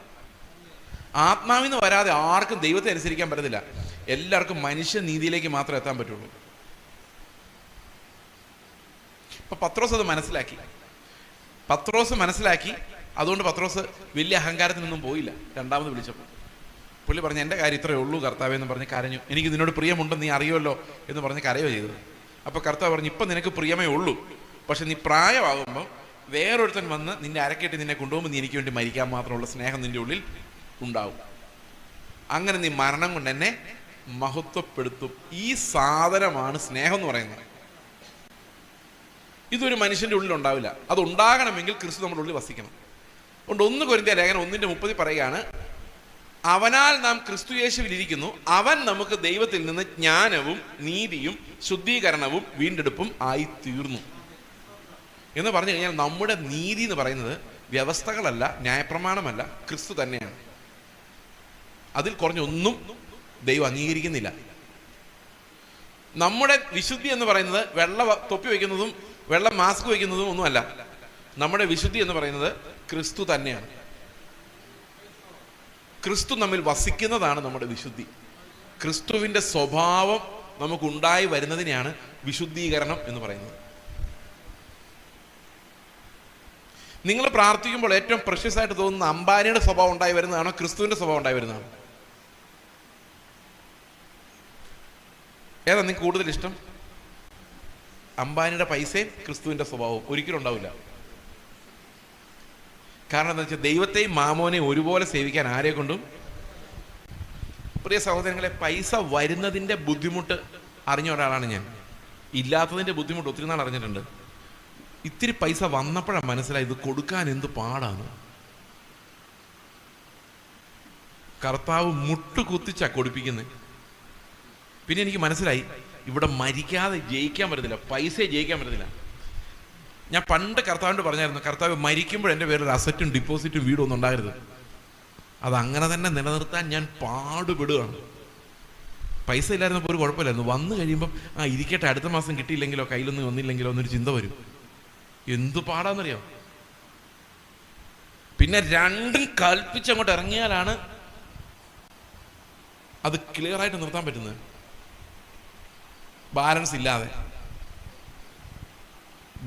[SPEAKER 1] ആത്മാവിൽ നിന്ന് വരാതെ ആർക്കും ദൈവത്തെ അനുസരിക്കാൻ പറ്റത്തില്ല. എല്ലാവർക്കും മനുഷ്യ നീതിയിലേക്ക് മാത്രമേ എത്താൻ പറ്റുള്ളൂ. അപ്പൊ പത്രോസ് അത് മനസ്സിലാക്കി. അതുകൊണ്ട് പത്രോസ് വലിയ അഹങ്കാരത്തിനൊന്നും പോയില്ല. രണ്ടാമത് വിളിച്ചപ്പോൾ പുള്ളി പറഞ്ഞു, എൻ്റെ കാര്യം ഇത്രയേ ഉള്ളൂ കർത്താവേ എന്ന് പറഞ്ഞ് കരഞ്ഞു. എനിക്ക് നിന്നോട് പ്രിയമുണ്ടെന്ന് നീ അറിയുമല്ലോ എന്ന് പറഞ്ഞ് കരയോ ചെയ്തത്. അപ്പോൾ കർത്താവ് പറഞ്ഞു, ഇപ്പം നിനക്ക് പ്രിയമേ ഉള്ളൂ, പക്ഷെ നീ പ്രായമാകുമ്പോൾ വേറൊരുത്തൻ വന്ന് നിന്നെ അരക്കെട്ടി നിന്നെ കൊണ്ടുപോകുമ്പോൾ നീ എനിക്ക് വേണ്ടി മരിക്കാൻ മാത്രമുള്ള സ്നേഹം നിന്റെ ഉള്ളിൽ ഉണ്ടാവും. അങ്ങനെ നീ മരണം കൊണ്ട് എന്നെ മഹത്വപ്പെടുത്തും. ഈ സാധനമാണ് സ്നേഹം എന്ന് പറയുന്നത്. ഇതൊരു മനുഷ്യൻ്റെ ഉള്ളിൽ ഉണ്ടാവില്ല. അത് ഉണ്ടാകണമെങ്കിൽ ക്രിസ്തു നമ്മുടെ ഉള്ളിൽ വസിക്കണം. അതുകൊണ്ട് 1 കൊരിന്ത്യർ ലേഖനം 1:30 പറയുകയാണ്, അവനാൽ നാം ക്രിസ്തു യേശുവിൽ ഇരിക്കുന്നു, അവൻ നമുക്ക് ദൈവത്തിൽ നിന്ന് ജ്ഞാനവും നീതിയും ശുദ്ധീകരണവും വീണ്ടെടുപ്പും ആയി തീർന്നു എന്ന് പറഞ്ഞു കഴിഞ്ഞാൽ നമ്മുടെ നീതി എന്ന് പറയുന്നത് വ്യവസ്ഥകളല്ല, ന്യായപ്രമാണമല്ല, ക്രിസ്തു തന്നെയാണ്. അതിൽ കുറഞ്ഞൊന്നും ദൈവം അംഗീകരിക്കുന്നില്ല. നമ്മുടെ വിശുദ്ധി എന്ന് പറയുന്നത് വെള്ള തൊപ്പി വയ്ക്കുന്നതും വെള്ള മാസ്ക് വയ്ക്കുന്നതും ഒന്നുമല്ല. നമ്മുടെ വിശുദ്ധി എന്ന് പറയുന്നത് ക്രിസ്തു തന്നെയാണ്. ക്രിസ്തു നമ്മിൽ വസിക്കുന്നതാണ് നമ്മുടെ വിശുദ്ധി. ക്രിസ്തുവിൻ്റെ സ്വഭാവം നമുക്കുണ്ടായി വരുന്നതിനെയാണ് വിശുദ്ധീകരണം എന്ന് പറയുന്നത്. നിങ്ങൾ പ്രാർത്ഥിക്കുമ്പോൾ ഏറ്റവും പ്രഷ്യസ് ആയിട്ട് തോന്നുന്ന അംബാനിയുടെ സ്വഭാവം ഉണ്ടായി വരുന്നതാണോ ക്രിസ്തുവിൻ്റെ സ്വഭാവം ഉണ്ടായി വരുന്നതാണോ? ഏതാ നിങ്ങൾക്ക് കൂടുതൽ ഇഷ്ടം? അംബാനിയുടെ പൈസയും ക്രിസ്തുവിൻ്റെ സ്വഭാവവും ഒരിക്കലും ഉണ്ടാവില്ല. കാരണം എന്താ വെച്ചാൽ ദൈവത്തെയും മാമോനെയും ഒരുപോലെ സേവിക്കാൻ ആരെ കൊണ്ടും. പ്രിയ സഹോദരങ്ങളെ, പൈസ വരുന്നതിൻ്റെ ബുദ്ധിമുട്ട് അറിഞ്ഞ ഒരാളാണ് ഞാൻ. ഇല്ലാത്തതിൻ്റെ ബുദ്ധിമുട്ട് ഒത്തിരി നാൾ അറിഞ്ഞിട്ടുണ്ട്. ഇത്തിരി പൈസ വന്നപ്പോഴാണ് മനസ്സിലായി ഇത് കൊടുക്കാൻ എന്ത് പാടാണ്. കർത്താവ് മുട്ടുകുത്തിച്ചാ കൊടുപ്പിക്കുന്നത്. പിന്നെ എനിക്ക് മനസ്സിലായി ഇവിടെ മരിക്കാതെ ജയിക്കാൻ പറ്റത്തില്ല, പൈസയെ ജയിക്കാൻ പറ്റത്തില്ല. ഞാൻ പണ്ട് കർത്താവിനോട് പറഞ്ഞായിരുന്നു, കർത്താവ് മരിക്കുമ്പോൾ എൻ്റെ പേരിൽ അസറ്റും ഡിപ്പോസിറ്റും വീടും ഒന്നും ഉണ്ടാകരുത്. അതങ്ങനെ തന്നെ നിലനിർത്താൻ ഞാൻ പാടുപെടുകയാണ്. പൈസ ഇല്ലായിരുന്നപ്പോൾ ഒരു കുഴപ്പമില്ലായിരുന്നു. വന്നു കഴിയുമ്പം ഇരിക്കട്ടെ, അടുത്ത മാസം കിട്ടിയില്ലെങ്കിലോ കയ്യിലൊന്നും വന്നില്ലെങ്കിലോ എന്നൊരു ചിന്ത വരും. എന്തു പാടാന്നറിയോ? പിന്നെ രണ്ടും കൽപ്പിച്ചങ്ങോട്ട് ഇറങ്ങിയാലാണ് അത് ക്ലിയറായിട്ട് നിർത്താൻ പറ്റുന്നത്. ബാലൻസ് ഇല്ലാതെ,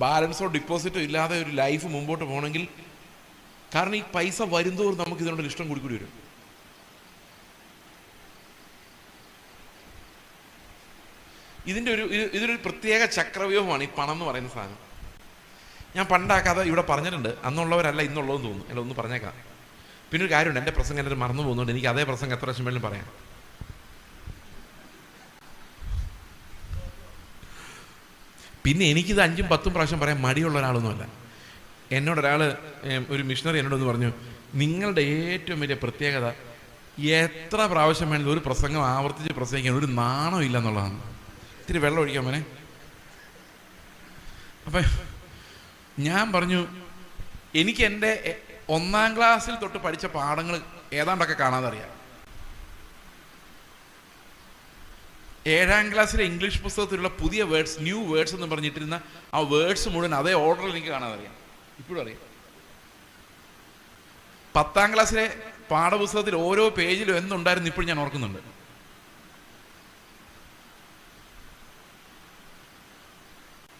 [SPEAKER 1] ബാലൻസോ ഡിപ്പോസിറ്റോ ഇല്ലാതെ ഒരു ലൈഫ് മുമ്പോട്ട് പോകണമെങ്കിൽ, കാരണം ഈ പൈസ വരുന്തോറും നമുക്ക് ഇതിനോട് ഇഷ്ടം കൂടി വരും. ഇതൊരു പ്രത്യേക ചക്രവ്യൂഹമാണ് ഈ പണം എന്ന് പറയുന്ന സാധനം. ഞാൻ പണ്ടാക്കാതെ ഇവിടെ പറഞ്ഞിട്ടുണ്ട്, അന്നുള്ളവരല്ല ഇന്നുള്ളതെന്ന് തോന്നുന്നു. അല്ല, ഒന്ന് പറഞ്ഞേക്കാം. പിന്നെ ഒരു കാര്യമുണ്ട്, എൻ്റെ പ്രസംഗം എൻ്റെ മറന്നു പോകുന്നുണ്ട്. എനിക്ക് അതേ പ്രസംഗം എത്ര വർഷം വേണമെങ്കിലും പറയാം. പിന്നെ എനിക്കിത് 5ഉം 10ഉം പ്രാവശ്യം പറയാൻ മടിയുള്ള ഒരാളൊന്നുമല്ല. എന്നോടൊരാൾ, ഒരു മിഷണറി എന്നോടൊന്ന് പറഞ്ഞു, നിങ്ങളുടെ ഏറ്റവും വലിയ പ്രത്യേകത എത്ര പ്രാവശ്യം വേണമെങ്കിലും ഒരു പ്രസംഗം ആവർത്തിച്ച് പ്രസംഗിക്കാൻ ഒരു നാണം ഇല്ല എന്നുള്ളതാണ്. ഇത്തിരി വെള്ളം ഒഴിക്കാൻ മോനെ. അപ്പം ഞാൻ പറഞ്ഞു, എനിക്ക് എൻ്റെ 1ാം ക്ലാസ്സിൽ തൊട്ട് പഠിച്ച പാഠങ്ങൾ ഏതാണ്ടൊക്കെ കാണാതെ അറിയാം. 7ാം ക്ലാസ്സിലെ ഇംഗ്ലീഷ് പുസ്തകത്തിലുള്ള പുതിയ വേർഡ്സ്, ന്യൂ വേർഡ്സ് എന്ന് പറഞ്ഞിട്ടിരുന്ന ആ വേർഡ്സ് മുഴുവൻ അതേ ഓർഡറിൽ എനിക്ക് കാണാതെ അറിയാം. ഇപ്പോഴും അറിയാം. 10ാം ക്ലാസ്സിലെ പാഠപുസ്തകത്തിൽ ഓരോ പേജിലും എന്തുണ്ടായിരുന്നു ഇപ്പോഴും ഞാൻ ഓർക്കുന്നുണ്ട്.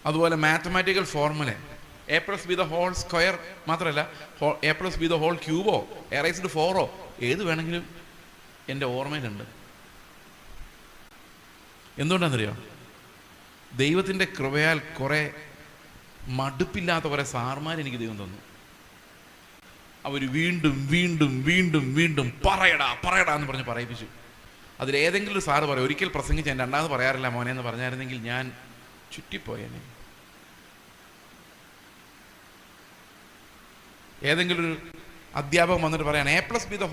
[SPEAKER 1] അതുപോലെ മാത്തമാറ്റിക്കൽ ഫോർമുല A+B² മാത്രമല്ല, A+B³ A⁻⁴ ഏത് വേണമെങ്കിലും എൻ്റെ ഓർമ്മയിലുണ്ട്. എന്തുകൊണ്ടാണെന്നറിയോ? ദൈവത്തിൻ്റെ കൃപയാൽ കുറേ മടുപ്പില്ലാത്ത കുറേ സാർമാർ എനിക്ക് ദൈവം തന്നു. അവർ വീണ്ടും വീണ്ടും വീണ്ടും വീണ്ടും പറയടാ എന്ന് പറഞ്ഞ് പറയിപ്പിച്ചു. അതിലേതെങ്കിലും ഒരു സാറ് പറയും, ഒരിക്കൽ പ്രസംഗിച്ച് ഞാൻ രണ്ടാമത് പറയാറില്ല മോനെ എന്ന് പറഞ്ഞായിരുന്നെങ്കിൽ ഞാൻ ചുറ്റിപ്പോയേനെ. ഏതെങ്കിലും ഒരു അധ്യാപകൻ വന്നിട്ട് പറയാണ് A+B² =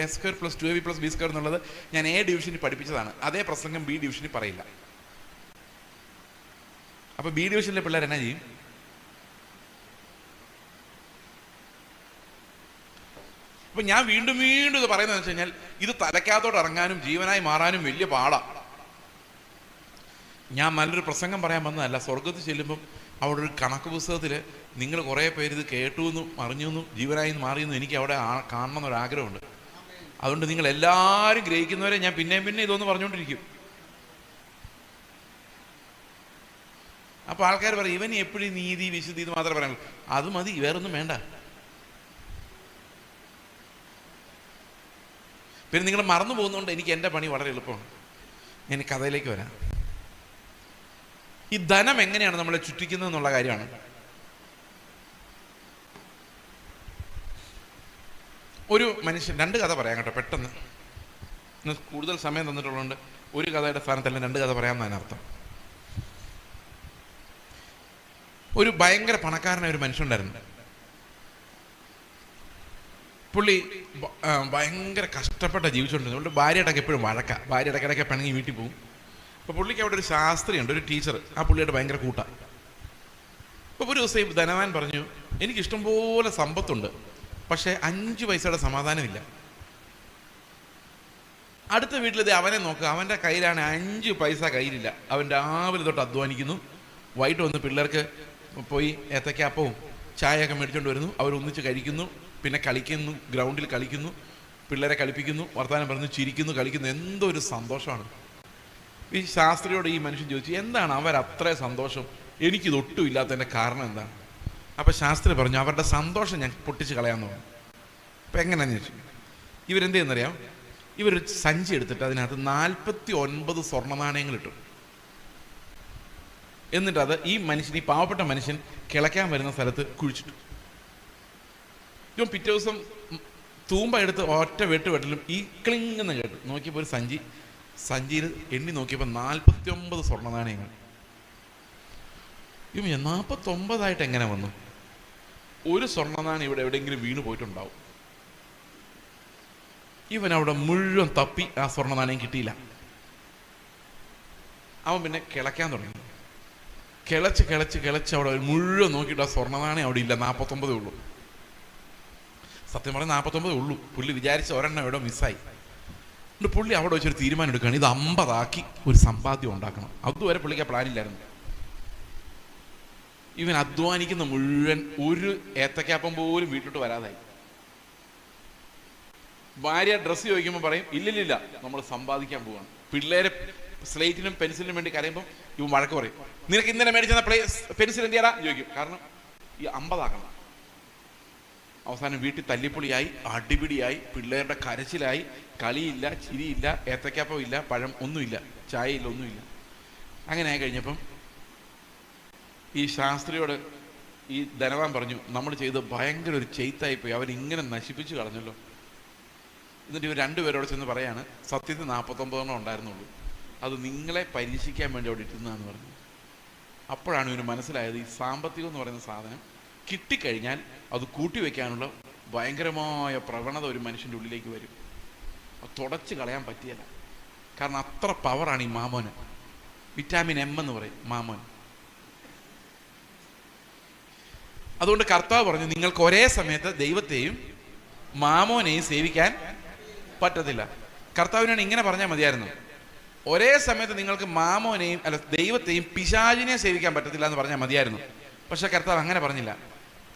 [SPEAKER 1] A² + 2AB + B² എന്നുള്ളത് ഞാൻ A ഡിവിഷനിൽ പഠിപ്പിച്ചതാണ്. അതേ പ്രസംഗം B ഡിവിഷനിൽ പറയില്ല. അപ്പൊ B ഡിവിഷനിലെ പിള്ളേർ എന്നാ ചെയ്യും? അപ്പൊ ഞാൻ വീണ്ടും വീണ്ടും ഇത് പറയുന്നത് വെച്ച് കഴിഞ്ഞാൽ, ഇത് തലയ്ക്കകത്തോട്ട് ഇറങ്ങാനും ജീവനായി മാറാനും വലിയ പാടാ. ഞാൻ നല്ലൊരു പ്രസംഗം പറയാൻ വന്നതല്ല. സ്വർഗത്തിൽ ചെല്ലുമ്പം അവിടെ ഒരു കണക്ക് പുസ്തകത്തിൽ നിങ്ങൾ കുറേ പേര് ഇത് കേട്ടു എന്നും അറിഞ്ഞു എന്നും ജീവനായി മാറിയെന്നും എനിക്ക് അവിടെ കാണണം എന്നൊരാഗ്രഹമുണ്ട്. അതുകൊണ്ട് നിങ്ങൾ എല്ലാവരും ഗ്രഹിക്കുന്നവരെ ഞാൻ പിന്നെയും പിന്നെ ഇതൊന്ന് പറഞ്ഞുകൊണ്ടിരിക്കും. അപ്പോൾ ആൾക്കാർ പറയും, ഇവൻ എപ്പോഴും നീതി വിശുദ്ധി ഇത് മാത്രമേ പറയാനുള്ളൂ. അത് മതി, വേറൊന്നും വേണ്ട. പിന്നെ നിങ്ങൾ മറന്നു പോകുന്നതുകൊണ്ട് എനിക്ക് എൻ്റെ പണി വളരെ എളുപ്പമാണ്. ഞാൻ കഥയിലേക്ക് വരാം. ഈ ധനം എങ്ങനെയാണ് നമ്മളെ ചുറ്റിക്കുന്നത് എന്നുള്ള കാര്യമാണ്. ഒരു മനുഷ്യൻ, 2 കഥ പറയാം കേട്ടോ, പെട്ടെന്ന്. കൂടുതൽ സമയം തന്നിട്ടുള്ളതുകൊണ്ട് ഒരു കഥയുടെ സ്ഥാനത്തല്ല 2 കഥ പറയാമെന്നാണ് അർത്ഥം. ഒരു ഭയങ്കര പണക്കാരനായ ഒരു മനുഷ്യനുണ്ടായിരുന്നു. പുള്ളി ഭയങ്കര കഷ്ടപ്പെട്ട ജീവിച്ചുകൊണ്ടിരുന്നത്. അതുകൊണ്ട് ഭാര്യയുടെയൊക്കെ എപ്പോഴും വഴക്കാം. ഭാര്യ ഇടയ്ക്കിടയ്ക്ക് പിണങ്ങി വീട്ടിൽ പോകും. അപ്പോൾ പുള്ളിക്ക് അവിടെ ഒരു ശാസ്ത്രിയുണ്ട്, ഒരു ടീച്ചർ. ആ പുള്ളിയുടെ ഭയങ്കര കൂട്ടാണ്. അപ്പോൾ ഒരു ദിവസം ധനവാൻ പറഞ്ഞു, എനിക്കിഷ്ടംപോലെ സമ്പത്തുണ്ട്, പക്ഷേ 5 പൈസയുടെ സമാധാനമില്ല. അടുത്ത വീട്ടിലത് അവനെ നോക്കുക, അവൻ്റെ കയ്യിലാണ് 5 പൈസ കയ്യിലില്ല. അവൻ രാവിലെ തൊട്ട് അധ്വാനിക്കുന്നു, വൈകിട്ട് വന്ന് പിള്ളേർക്ക് പോയി ഏത്തക്കാപ്പവും ചായയൊക്കെ മേടിച്ചുകൊണ്ട് വരുന്നു, അവരൊന്നിച്ച് കഴിക്കുന്നു, പിന്നെ കളിക്കുന്നു, ഗ്രൗണ്ടിൽ കളിക്കുന്നു, പിള്ളേരെ കളിപ്പിക്കുന്നു, വർത്തമാനം പറഞ്ഞു, ചിരിക്കുന്നു, കളിക്കുന്നു. എന്തോ ഒരു സന്തോഷമാണ്. ഈ ശാസ്ത്രിയോട് ഈ മനുഷ്യൻ ചോദിച്ചു, എന്താണ് അവരത്ര സന്തോഷം, എനിക്കിതൊട്ടും ഇല്ലാത്തതിൻ്റെ കാരണം എന്താണ്? അപ്പോൾ ശാസ്ത്രി പറഞ്ഞു, അവരുടെ സന്തോഷം ഞാൻ പൊട്ടിച്ച് കളയാമെന്ന് പറഞ്ഞു. അപ്പം എങ്ങനെയാണെന്ന് ചോദിച്ചു. ഇവരെന്ത് ചെയ്യുന്നറിയാം? ഇവരൊരു സഞ്ചി എടുത്തിട്ട് അതിനകത്ത് 49 സ്വർണ്ണ നാണയങ്ങൾ ഇട്ടു. എന്നിട്ട് അത് ഈ മനുഷ്യൻ, ഈ പാവപ്പെട്ട മനുഷ്യൻ കിളയ്ക്കാൻ വരുന്ന സ്ഥലത്ത് കുഴിച്ചിട്ടു. ഇവൻ പിറ്റേ ദിവസം തൂമ്പ എടുത്ത് ഒറ്റ വെട്ടിലും ഈ ക്ലിങ്ങെന്ന് കേട്ടു. നോക്കിയപ്പോൾ ഒരു സഞ്ചിയിൽ എണ്ണി നോക്കിയപ്പോൾ 49 സ്വർണ്ണ നാണയങ്ങൾ. ഇവൻ 49 എങ്ങനെ വന്നു? ഒരു സ്വർണ്ണ നാണയം ഇവിടെ എവിടെയെങ്കിലും വീണ് പോയിട്ടുണ്ടാവും. ഇവൻ അവിടെ മുഴുവൻ തപ്പി ആ സ്വർണ്ണ നാണയം കിട്ടിയില്ല. അവൻ പിന്നെ കിളയ്ക്കാൻ തുടങ്ങി. കിളച്ച് അവിടെ മുഴുവൻ നോക്കിയിട്ട് ആ സ്വർണ്ണ നാണയം അവിടെ ഇല്ല. 49 ഉള്ളൂ. സത്യം പറഞ്ഞാൽ 49 ഉള്ളൂ. പുള്ളി വിചാരിച്ച ഒരെണ്ണം എവിടെ മിസ്സായി. എന്നിട്ട് പുള്ളി അവിടെ വെച്ചൊരു തീരുമാനം എടുക്കുകയാണ്, ഇത് 50 ആക്കി ഒരു സമ്പാദ്യം ഉണ്ടാക്കണം. അതുവരെ പുള്ളിക്ക് ആ പ്ലാനില്ലായിരുന്നു. ഇവൻ അധ്വാനിക്കുന്ന മുഴുവൻ ഒരു ഏത്തക്കാപ്പം പോലും വീട്ടിലോട്ട് വരാതായി. ഭാര്യ ഡ്രസ്സ് ചോദിക്കുമ്പോൾ പറയും, ഇല്ലില്ല, നമ്മൾ സമ്പാദിക്കാൻ പോവാണ്. പിള്ളേരെ സ്ലേറ്റിനും പെൻസിലിനും വേണ്ടി കരയുമ്പോൾ ഇവൻ വഴക്ക് പറയും, നിനക്ക് ഇന്നലെ മേടിച്ചെന്ന പെൻസിൽ എന്ത് ചെയ്യാറാ ചോദിക്കും. കാരണം ഈ 50 ആക്കണം. അവസാനം വീട്ടിൽ തല്ലിപ്പൊളിയായി, അടിപിടിയായി, പിള്ളേരുടെ കരച്ചിലായി, കളിയില്ല, ചിരിയില്ല, ഏത്തക്കാപ്പം ഇല്ല, പഴം ഒന്നുമില്ല, ചായയില്ല, ഒന്നുമില്ല. അങ്ങനെ ആയി കഴിഞ്ഞപ്പം ഈ ശാസ്ത്രിയോട് ഈ ധനവാൻ പറഞ്ഞു, നമ്മൾ ചെയ്ത് ഭയങ്കര ഒരു ചെയ്ത്തായിപ്പോയി, അവരിങ്ങനെ നശിപ്പിച്ച് കളഞ്ഞല്ലോ. എന്നിട്ട് ഇവർ 2 പേരോട് ചെന്ന് പറയാണ്, സത്യത്തിൽ 49 ഉണ്ടായിരുന്നുള്ളൂ, അത് നിങ്ങളെ പരീക്ഷിക്കാൻ വേണ്ടി അവിടെ ഇട്ടുന്നതെന്ന് പറഞ്ഞു. അപ്പോഴാണ് ഇവന് മനസ്സിലായത്, ഈ സാമ്പത്തികം എന്ന് പറയുന്ന സാധനം കിട്ടിക്കഴിഞ്ഞാൽ അത് കൂട്ടിവെക്കാനുള്ള ഭയങ്കരമായ പ്രവണത ഒരു മനുഷ്യൻ്റെ ഉള്ളിലേക്ക് വരും. അത് തുടച്ച് കളയാൻ പറ്റിയല്ല. കാരണം അത്ര പവറാണ് ഈ മാമോന്. വിറ്റാമിൻ M എന്ന് പറയും മാമോൻ. അതുകൊണ്ട് കർത്താവ് പറഞ്ഞു, നിങ്ങൾക്ക് ഒരേ സമയത്ത് ദൈവത്തെയും മാമോനെയും സേവിക്കാൻ പറ്റത്തില്ല. കർത്താവിനാണ് ഇങ്ങനെ പറഞ്ഞാൽ മതിയായിരുന്നു, ഒരേ സമയത്ത് നിങ്ങൾക്ക് മാമോനെയും ദൈവത്തെയും പിശാചിനെയും സേവിക്കാൻ പറ്റത്തില്ല എന്ന് പറഞ്ഞാൽ മതിയായിരുന്നു. പക്ഷെ കർത്താവ് അങ്ങനെ പറഞ്ഞില്ല.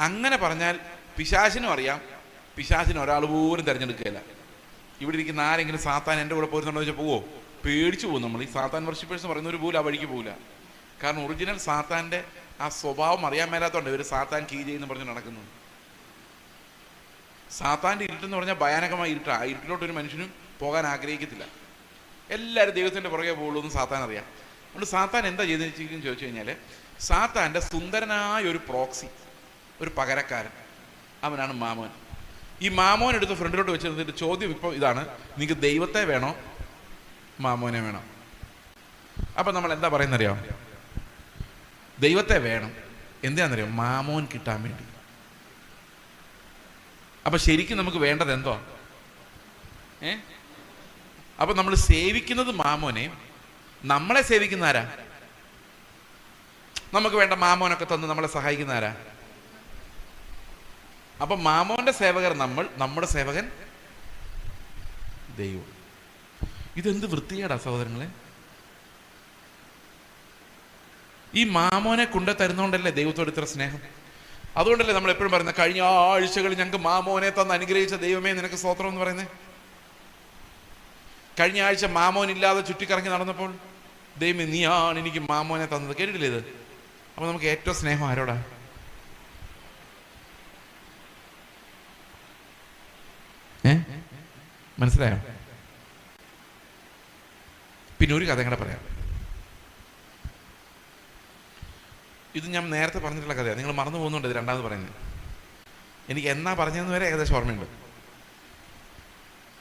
[SPEAKER 1] അങ്ങനെ പറഞ്ഞാൽ പിശാചിനും അറിയാം, പിശാചിന് ഒരാൾ പോലും തിരഞ്ഞെടുക്കുകയില്ല. ഇവിടെ ഇരിക്കുന്ന ആരെങ്കിലും സാത്താൻ എൻ്റെ കൂടെ പോരുന്നുണ്ടോ എന്ന് വെച്ചാൽ പോവോ? പേടിച്ചു പോകും. നമ്മൾ ഈ സാത്താൻ വർഷിപ്പേഴ്സ് പറയുന്നവർ പോലും ആ വഴിക്ക് പോകില്ല. കാരണം ഒറിജിനൽ സാത്താൻ്റെ ആ സ്വഭാവം അറിയാൻ മേലാത്തതുകൊണ്ട് ഇവർ സാത്താൻ കീ ചെയ്യുന്നു പറഞ്ഞ് നടക്കുന്നു. സാത്താൻ്റെ ഇരുട്ടെന്ന് പറഞ്ഞാൽ ഭയാനകമായ ഇരുട്ടാണ്. ആ ഇരുട്ടിലോട്ട് ഒരു മനുഷ്യനും പോകാൻ ആഗ്രഹിക്കത്തില്ല. എല്ലാവരും ദൈവത്തിൻ്റെ പുറകെ പോകുള്ളൂ എന്ന് സാത്താൻ അറിയാം. അതുകൊണ്ട് സാത്താൻ എന്താ ചെയ്തിരിക്കുന്നു ചോദിച്ചു കഴിഞ്ഞാൽ, സാത്താൻ്റെ സുന്ദരനായ ഒരു പ്രോക്സി, ഒരു പകരക്കാരൻ, അവനാണ് മാമോൻ. ഈ മാമോൻ എടുത്ത് ഫ്രണ്ടിലോട്ട് വെച്ചിരുന്നിട്ട് ചോദ്യം ഇപ്പോൾ ഇതാണ്, നിങ്ങൾക്ക് ദൈവത്തെ വേണോ മാമോനെ വേണോ? അപ്പം നമ്മൾ എന്താ പറയുന്നറിയോ? ദൈവത്തെ വേണം. എന്താണെന്നറിയോ? മാമോൻ കിട്ടാൻ വേണ്ടി. അപ്പം ശരിക്കും നമുക്ക് വേണ്ടത് എന്തോ? അപ്പം നമ്മൾ സേവിക്കുന്നത് മാമോനെ, നമ്മളെ സേവിക്കുന്ന ആരാ? നമുക്ക് വേണ്ട മാമോനൊക്കെ തന്ന് നമ്മളെ സഹായിക്കുന്ന ആരാ? അപ്പം മാമോന്റെ സേവകർ നമ്മൾ, നമ്മുടെ സേവകൻ ദൈവം. ഇതെന്ത് വൃത്തികേടാ സഹോദരങ്ങളെ! ഈ മാമോനെ കൊണ്ടു തരുന്നതുകൊണ്ടല്ലേ ദൈവത്തോട് ഇത്ര സ്നേഹം. അതുകൊണ്ടല്ലേ നമ്മൾ എപ്പോഴും പറയുന്നത്, കഴിഞ്ഞ ആഴ്ചകളിൽ ഞങ്ങൾക്ക് മാമോനെ തന്ന് അനുഗ്രഹിച്ച ദൈവമേ നിനക്ക് സ്തോത്രം എന്ന് പറയുന്നത്. കഴിഞ്ഞ ആഴ്ച മാമോൻ ഇല്ലാതെ ചുറ്റിക്കറങ്ങി നടന്നപ്പോൾ ദൈവമേ നീയാണ് എനിക്ക് മാമോനെ തന്നത്. കേട്ടിട്ടില്ലേ ഇത്? അപ്പൊ നമുക്ക് ഏറ്റവും സ്നേഹം ആരോടാ? മനസ്സിലായോ? പിന്നെ ഒരു കഥ കൂടെ പറയാം. ഇത് ഞാൻ നേരത്തെ പറഞ്ഞിട്ടുള്ള കഥയാണ്, നിങ്ങൾ മറന്നു പോകുന്നുണ്ട് ഇത് രണ്ടാമത് പറയുന്നത്. എനിക്ക് എന്നാ പറഞ്ഞതെന്ന് വരെ ഏകദേശം ഓർമ്മയുണ്ട്.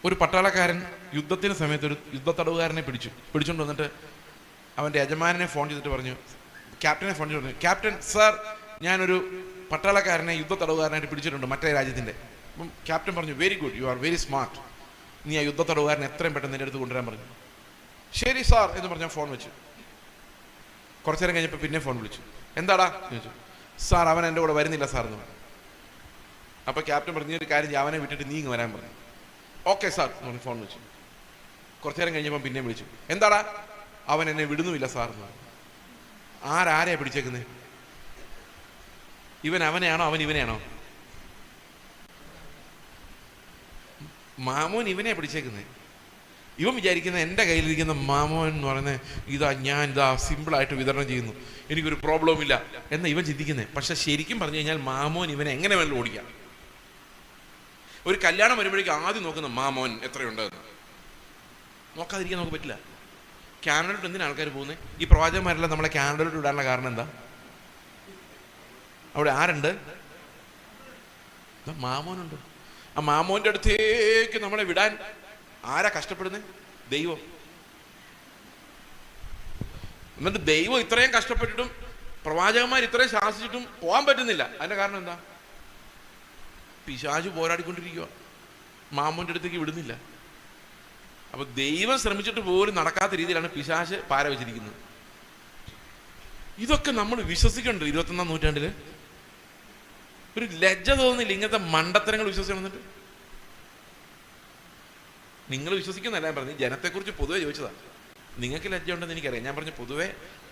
[SPEAKER 1] ഒരു പട്ടാളക്കാരൻ യുദ്ധത്തിന് സമയത്ത് ഒരു യുദ്ധത്തടവുകാരനെ പിടിച്ചുകൊണ്ട് വന്നിട്ട് അവൻ്റെ യജമാനെ ഫോൺ ചെയ്തിട്ട് പറഞ്ഞു, ക്യാപ്റ്റനെ ഫോൺ ചെയ്തിട്ട് പറഞ്ഞു, ക്യാപ്റ്റൻ സാർ ഞാനൊരു പട്ടാളക്കാരനെ യുദ്ധ തടവുകാരനായിട്ട് പിടിച്ചിട്ടുണ്ട് മറ്റേ രാജ്യത്തിൻ്റെ. അപ്പം ക്യാപ്റ്റൻ പറഞ്ഞു, very good, you are very smart, നീ ആ യുദ്ധ തടവുകാരനെ എത്രയും പെട്ടെന്ന് എൻ്റെ അടുത്ത് കൊണ്ടുവരാൻ പറഞ്ഞു. ശരി സാർ എന്ന് പറഞ്ഞാൽ ഫോൺ വെച്ചു. കുറച്ചു നേരം കഴിഞ്ഞപ്പോൾ പിന്നെ ഫോൺ വിളിച്ചു. എന്താടാ ചോദിച്ചു. സാർ അവൻ എൻ്റെ കൂടെ വരുന്നില്ല സാർ എന്ന് പറഞ്ഞു. അപ്പോൾ ക്യാപ്റ്റൻ പറഞ്ഞു, ഒരു കാര്യം അവനെ വിട്ടിട്ട് നീ ഇങ്ങ് വരാൻ പറഞ്ഞു. ഓക്കെ സാർ എന്ന് പറഞ്ഞു ഫോൺ വെച്ചു. കുറച്ചു നേരം കഴിഞ്ഞപ്പോൾ പിന്നെ വിളിച്ചു. എന്താടാ? അവൻ എന്നെ വിടുന്നുമില്ല സാർ എന്ന് പറഞ്ഞു. ആരാരെയാ പിടിച്ചേക്കുന്നത്? ഇവൻ അവനെയാണോ അവൻ ഇവനെയാണോ? മാമോൻ ഇവനെയാ പിടിച്ചേക്കുന്നത്. ഇവൻ വിചാരിക്കുന്ന എൻ്റെ കയ്യിലിരിക്കുന്ന മാമോൻ എന്ന് പറയുന്നത് ഞാൻ സിമ്പിളായിട്ട് വിതരണം ചെയ്യുന്നു, എനിക്കൊരു പ്രോബ്ലവും ഇല്ല എന്ന് ഇവൻ ചിന്തിക്കുന്നത്. പക്ഷെ ശരിക്കും പറഞ്ഞു കഴിഞ്ഞാൽ മാമോൻ ഇവനെ എങ്ങനെ വേണമെങ്കിലും ഓടിക്കാം. ഒരു കല്യാണം വരുമ്പോഴേക്കും ആദ്യം നോക്കുന്ന മാമോൻ എത്രയുണ്ട് എന്ന്. നോക്കാതിരിക്കാൻ നമുക്ക് പറ്റില്ല. കാനഡയിലോട്ട് എന്തിനാണ് ആൾക്കാർ പോകുന്നത്? ഈ പ്രവാചകന്മാരെല്ലാം നമ്മളെ കാനഡയിലോട്ട് വിടാനുള്ള കാരണം എന്താ? അവിടെ ആരുണ്ട്? മാമോനുണ്ട്. ആ മാമോന്റെ അടുത്തേക്ക് നമ്മളെ വിടാൻ ആരാ കഷ്ടപ്പെടുന്നത്? ദൈവം. എന്നിട്ട് ദൈവം ഇത്രയും കഷ്ടപ്പെട്ടിട്ടും പ്രവാചകന്മാർ ഇത്രയും ശാസിച്ചിട്ടും പോകാൻ പറ്റുന്നില്ല. അതിന്റെ കാരണം എന്താ? പിശാച് പോരാടിക്കൊണ്ടിരിക്കുക, മാമോന്റെ അടുത്തേക്ക് വിടുന്നില്ല. അപ്പൊ ദൈവം ശ്രമിച്ചിട്ട് പോലും നടക്കാത്ത രീതിയിലാണ് പിശാച് പാര വെച്ചിരിക്കുന്നത്. ഇതൊക്കെ നമ്മൾ വിശ്വസിക്കണ്ടോ? 21-ാം നൂറ്റാണ്ടില് ഒരു ലജ്ജ തോന്നുന്നില്ല ഇങ്ങനത്തെ മണ്ടത്തരങ്ങൾ വിശ്വസിക്കണമെന്നിട്ട്? നിങ്ങൾ വിശ്വസിക്കുന്നല്ല ഞാൻ പറഞ്ഞു, ജനത്തെക്കുറിച്ച് പൊതുവെ ചോദിച്ചതാണ്. നിങ്ങൾക്ക് ലജ്ജ ഉണ്ടെന്ന് എനിക്കറിയാം. ഞാൻ പറഞ്ഞു പൊതുവെ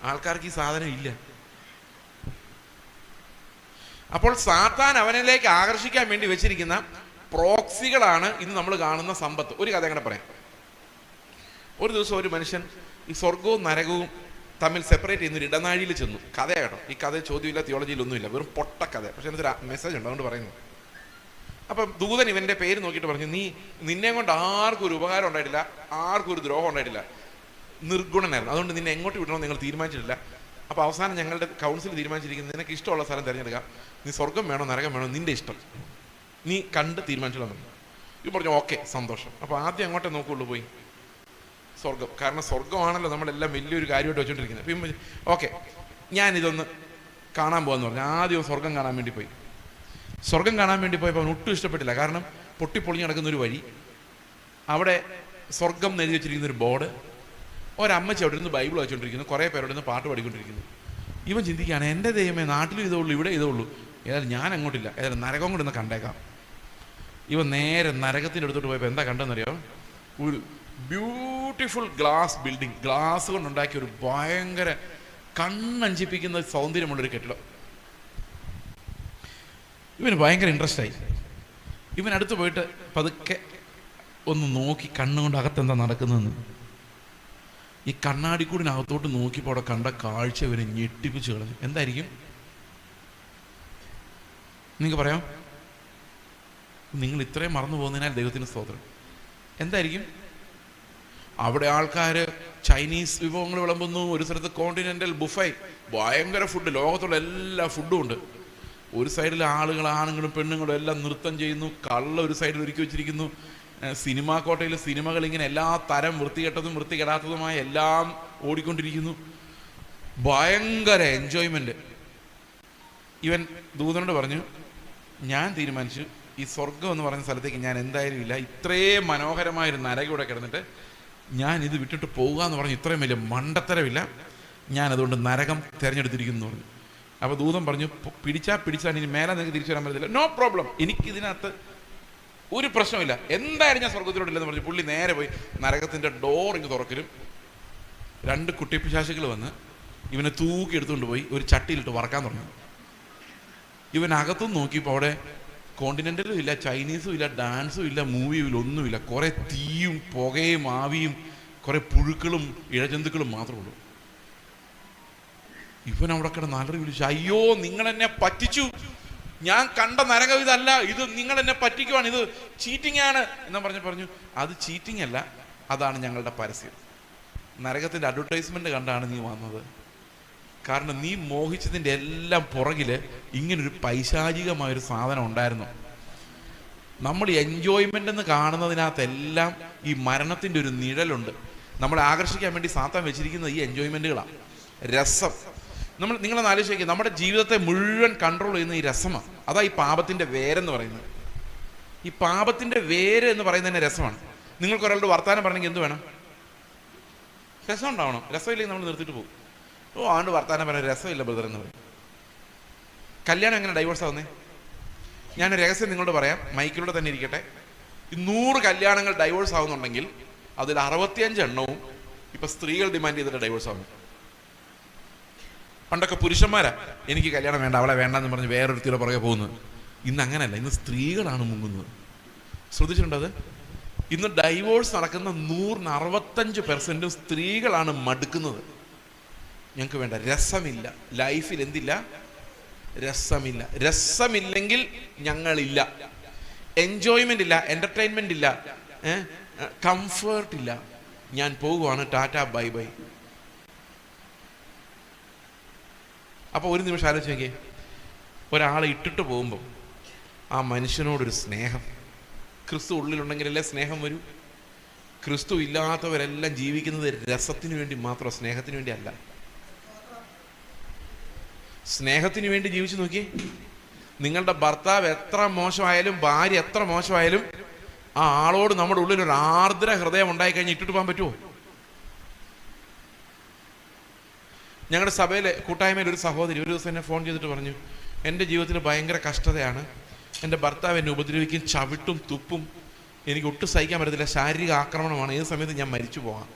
[SPEAKER 1] ആൾക്കാർക്ക് ഈ സാധനം ഇല്ല. അപ്പോൾ സാത്താൻ അവനിലേക്ക് ആകർഷിക്കാൻ വേണ്ടി വെച്ചിരിക്കുന്ന പ്രോക്സികളാണ് ഇന്ന് നമ്മൾ കാണുന്ന സമ്പത്ത്. ഒരു കഥ അങ്ങനെ പറയാം. ഒരു ദിവസം ഒരു മനുഷ്യൻ ഈ സ്വർഗവും നരകവും തമ്മിൽ സെപ്പറേറ്റ് ചെയ്യുന്ന ഒരു ഇടനാഴിയിൽ ചെന്നു. കഥയാട്ടോ, ഈ കഥ ചോദ്യമില്ല, തിയോളജിയിലൊന്നുമില്ല, വെറും പൊട്ട കഥ. പക്ഷെ അതിനൊരു മെസ്സേജ് ഉണ്ട്, അതുകൊണ്ട് പറയുന്നു. അപ്പം ദൂതൻ ഇവന്റെ പേര് നോക്കിയിട്ട് പറഞ്ഞു, നിന്നെ കൊണ്ട് ആർക്കും ഒരു ഉപകാരം ഉണ്ടായിട്ടില്ല, ആർക്കും ഒരു ദ്രോഹം ഉണ്ടായിട്ടില്ല, നിർഗുണനായിരുന്നു, അതുകൊണ്ട് നിന്നെ എങ്ങോട്ട് വിടണമെന്ന് നിങ്ങൾ തീരുമാനിച്ചിട്ടില്ല. അപ്പോൾ അവസാനം ഞങ്ങളുടെ കൗൺസിൽ തീരുമാനിച്ചിരിക്കുന്നത് നിനക്ക് ഇഷ്ടമുള്ള സ്ഥലം തിരഞ്ഞെടുക്കാം, നീ സ്വർഗം വേണോ നരകം വേണോ നിന്റെ ഇഷ്ടം, നീ കണ്ട് തീരുമാനിച്ചോളാം. ഇത് പറഞ്ഞു ഓക്കെ സന്തോഷം. അപ്പോൾ ആദ്യം അങ്ങോട്ടേ നോക്കുള്ളൂ പോയി സ്വർഗം, കാരണം സ്വർഗമാണല്ലോ നമ്മളെല്ലാം വലിയൊരു കാര്യമായിട്ട് വെച്ചോണ്ടിരിക്കുന്നത്. അപ്പം ഓക്കെ ഞാനിതൊന്ന് കാണാൻ പോകാമെന്ന് പറഞ്ഞു. ആദ്യം സ്വർഗം കാണാൻ വേണ്ടി പോയി. സ്വർഗം കാണാൻ വേണ്ടി പോയപ്പോൾ അവൻ ഒട്ടും ഇഷ്ടപ്പെട്ടില്ല. കാരണം പൊട്ടിപ്പൊളിഞ്ഞ് നടക്കുന്നൊരു വഴി, അവിടെ സ്വർഗം എഴുതി വെച്ചിരിക്കുന്നൊരു ബോർഡ്, ഒരമ്മച്ചി അവിടെ ഇരുന്ന് ബൈബിൾ വായിച്ചുകൊണ്ടിരിക്കുന്നു, കുറേ പേരോട് നിന്ന് പാട്ട് പാടിക്കൊണ്ടിരിക്കുന്നു. ഇവൻ ചിന്തിക്കുകയാണ്, എൻ്റെ ദൈവമേ നാട്ടിലും ഇതേ ഉള്ളൂ, ഇവിടെ ഇതേ ഉള്ളൂ, ഏതായാലും ഞാൻ അങ്ങോട്ടില്ല, ഏതായാലും നരകം കൂടെ ഒന്ന് കണ്ടേക്കാം. ഇവൻ നേരെ നരകത്തിൻ്റെ അടുത്തോട്ട് പോയപ്പോൾ എന്താ കണ്ടെന്നറിയോ? ഒരു ബ്യൂട്ടിഫുൾ ഗ്ലാസ് ബിൽഡിംഗ്, ഗ്ലാസ് കൊണ്ടുണ്ടാക്കിയ ഒരു ഭയങ്കര കണ്ണഞ്ചിപ്പിക്കുന്ന സൗന്ദര്യമുള്ളൊരു കെട്ടിടം. ഇവന് ഭയങ്കര ഇൻട്രസ്റ്റ് ആയി. ഇവൻ അടുത്ത് പോയിട്ട് പതുക്കെ ഒന്ന് നോക്കി കണ്ണുകൊണ്ട് അകത്തെന്താ നടക്കുന്നതെന്ന്. ഈ കണ്ണാടിക്കൂടിനകത്തോട്ട് നോക്കിയപ്പോൾ അവിടെ കണ്ട കാഴ്ച ഇവനെ ഞെട്ടിപ്പിച്ച് കളഞ്ഞു. എന്തായിരിക്കും നിങ്ങൾക്ക് പറയാം? നിങ്ങൾ ഇത്രയും മറന്നു പോകുന്നതിനാൽ ദൈവത്തിന് സ്തോത്രം. എന്തായിരിക്കും? അവിടെ ആൾക്കാർ ചൈനീസ് വിഭവങ്ങൾ വിളമ്പുന്നു, ഒരു സ്ഥലത്ത് കോണ്ടിനെൻ്റൽ ബുഫേ, ഭയങ്കര ഫുഡ്, ലോകത്തുള്ള എല്ലാ ഫുഡും ഉണ്ട്. ഒരു സൈഡിൽ ആണുങ്ങളും പെണ്ണുങ്ങളും എല്ലാം നൃത്തം ചെയ്യുന്നു, കള്ള ഒരു സൈഡിൽ ഒരുക്കി വെച്ചിരിക്കുന്നു. സിനിമാ കോട്ടയിൽ സിനിമകൾ ഇങ്ങനെ എല്ലാ തരം വൃത്തികെട്ടതും വൃത്തികെടാത്തതുമായ എല്ലാം ഓടിക്കൊണ്ടിരിക്കുന്നു. ഭയങ്കര എൻജോയ്മെന്റ്. ഇവൻ ദൂതനോട് പറഞ്ഞു, ഞാൻ തീരുമാനിച്ചു ഈ സ്വർഗം എന്ന് പറയുന്ന സ്ഥലത്തേക്ക് ഞാൻ എന്തായാലും ഇല്ല, ഇത്രയും മനോഹരമായൊരു നരകൂടെ കിടന്നിട്ട് ഞാൻ ഇത് വിട്ടിട്ട് പോകുക എന്ന് പറഞ്ഞു. ഇത്രയും വലിയ മണ്ടത്തരമില്ല, ഞാൻ അതുകൊണ്ട് നരകം തിരഞ്ഞെടുത്തിരിക്കുന്നു പറഞ്ഞു. അപ്പോൾ ദൂതൻ പറഞ്ഞു, പിടിച്ചാൽ ഇനി മേലെ നിങ്ങൾക്ക് തിരിച്ചു വരാൻ പറ്റത്തില്ല, നോ പ്രോബ്ലം, എനിക്കിതിനകത്ത് ഒരു പ്രശ്നമില്ല, എന്തായാലും ഞാൻ സ്വർഗത്തിലോട്ടില്ലെന്ന് പറഞ്ഞു. പുള്ളി നേരെ പോയി നരകത്തിൻ്റെ ഡോർ ഇങ്ങ് തുറക്കലും 2 കുട്ടിപ്പിശാചുക്കൾ വന്ന് ഇവനെ തൂക്കി എടുത്തുകൊണ്ട് പോയി ഒരു ചട്ടിയിലിട്ട് വറക്കാൻ തുടങ്ങി. ഇവനകത്തും നോക്കിയപ്പോൾ അവിടെ കോണ്ടിനെൻ്റലും ഇല്ല, ചൈനീസും ഇല്ല, ഡാൻസും ഇല്ല, മൂവിയും ഇല്ല, ഒന്നുമില്ല. കുറേ തീയും പുകയും ആവിയും കുറേ പുഴുക്കളും ഇഴജന്തുക്കളും മാത്രമേ ഉള്ളൂ. ഇവൻ അവിടെ കിടന്ന് അലറി വിളിച്ചു, അയ്യോ നിങ്ങളെന്നെ പറ്റിച്ചു, ഞാൻ കണ്ട നരകം ഇതല്ല, ഇത് നിങ്ങൾ എന്നെ പറ്റിക്കുവാണ്, ഇത് ചീറ്റിംഗ് ആണ് എന്ന് പറഞ്ഞു. അത് ചീറ്റിംഗ് അല്ല, അതാണ് ഞങ്ങളുടെ പരസ്യം. നരകത്തിൻ്റെ അഡ്വർടൈസ്മെന്റ് കണ്ടാണ് നീ വന്നത്. കാരണം നീ മോഹിച്ചതിൻ്റെ എല്ലാം പുറകിൽ ഇങ്ങനൊരു പൈശാചികമായൊരു സാധനം ഉണ്ടായിരുന്നു. നമ്മൾ എൻജോയ്മെന്റ് എന്ന് കാണുന്നതിനകത്തെല്ലാം ഈ മരണത്തിൻ്റെ ഒരു നിഴലുണ്ട്. നമ്മളെ ആകർഷിക്കാൻ വേണ്ടി സാത്താൻ വെച്ചിരിക്കുന്നത് ഈ എൻജോയ്മെന്റുകളാണ്, രസം. നിങ്ങളൊന്ന് ആലോചിക്കുക, നമ്മുടെ ജീവിതത്തെ മുഴുവൻ കൺട്രോൾ ചെയ്യുന്ന ഈ രസമാണ്. അതാ ഈ പാപത്തിൻ്റെ വേരെന്ന് പറയുന്നത്. ഈ പാപത്തിൻ്റെ വേര് എന്ന് പറയുന്നത് തന്നെ രസമാണ്. നിങ്ങൾക്ക് ഒരാളുടെ വർത്താനം പറഞ്ഞെങ്കിൽ എന്ത് വേണം? രസം ഉണ്ടാവണം. രസമില്ലെങ്കിൽ നമ്മൾ നിർത്തിയിട്ട് പോകും. ആണ്ട് വർത്താനം പറഞ്ഞ രസമില്ല ബ്രദർ എന്ന് പറയും. കല്യാണം എങ്ങനെ ഡൈവേഴ്സ് ആവുന്നേ? ഞാനൊരു രഹസ്യം നിങ്ങളോട് പറയാം, മൈക്കിലൂടെ തന്നെ ഇരിക്കട്ടെ. 100 കല്യാണങ്ങൾ ഡൈവേഴ്സ് ആവുന്നുണ്ടെങ്കിൽ അതിൽ 65 എണ്ണവും ഇപ്പൊ സ്ത്രീകൾ ഡിമാൻഡ് ചെയ്തിട്ട് ഡൈവേഴ്സ് ആവുന്നു. പണ്ടൊക്കെ പുരുഷന്മാരാ എനിക്ക് കല്യാണം വേണ്ട, അവളെ വേണ്ടെന്ന് പറഞ്ഞ് വേറൊരുത്തിയുടെ പുറകെ പോകുന്നത്. ഇന്ന് അങ്ങനെയല്ല, ഇന്ന് സ്ത്രീകളാണ് മുങ്ങുന്നത്. ശ്രദ്ധിച്ചിട്ടുണ്ടോ അത്? ഇന്ന് ഡൈവോഴ്സ് നടക്കുന്ന 165% സ്ത്രീകളാണ് മടുക്കുന്നത്. ഞങ്ങൾക്ക് വേണ്ട, രസമില്ല ലൈഫിൽ. എന്തില്ല? രസമില്ല. രസമില്ലെങ്കിൽ ഞങ്ങളില്ല. എൻജോയ്മെന്റ് ഇല്ല, എന്റർടൈൻമെന്റ് ഇല്ല, കംഫേർട്ട് ഇല്ല. ഞാൻ പോകുവാണ്, ടാറ്റ ബൈ ബൈ. അപ്പൊ ഒരു നിമിഷം ആലോചിച്ച് നോക്കിയേ, ഒരാളെ ഇട്ടിട്ട് പോകുമ്പോൾ ആ മനുഷ്യനോടൊരു സ്നേഹം. ക്രിസ്തു ഉള്ളിലുണ്ടെങ്കിലല്ലേ സ്നേഹം വരൂ. ക്രിസ്തു ഇല്ലാത്തവരെല്ലാം ജീവിക്കുന്നത് രസത്തിന് വേണ്ടി മാത്രം, സ്നേഹത്തിന് വേണ്ടി അല്ല. സ്നേഹത്തിന് വേണ്ടി ജീവിച്ചു നോക്കി. നിങ്ങളുടെ ഭർത്താവ് എത്ര മോശമായാലും, ഭാര്യ എത്ര മോശമായാലും, ആ ആളോട് നമ്മുടെ ഉള്ളിൽ ഒരു ആർദ്ര ഹൃദയം ഉണ്ടായിക്കഴിഞ്ഞാൽ ഇട്ടിട്ട് പോകാൻ പറ്റുമോ? ഞങ്ങളുടെ സഭയിലെ കൂട്ടായ്മയിൽ ഒരു സഹോദരി ഒരു ദിവസം എന്നെ ഫോൺ ചെയ്തിട്ട് പറഞ്ഞു, എൻ്റെ ജീവിതത്തിൽ ഭയങ്കര കഷ്ടതയാണ്, എൻ്റെ ഭർത്താവ് എന്നെ ഉപദ്രവിക്കും, ചവിട്ടും തുപ്പും, എനിക്ക് ഒട്ടും സഹിക്കാൻ പറ്റത്തില്ല, ശാരീരിക ആക്രമണമാണ്, ഏത് സമയത്ത് ഞാൻ മരിച്ചു പോകാം.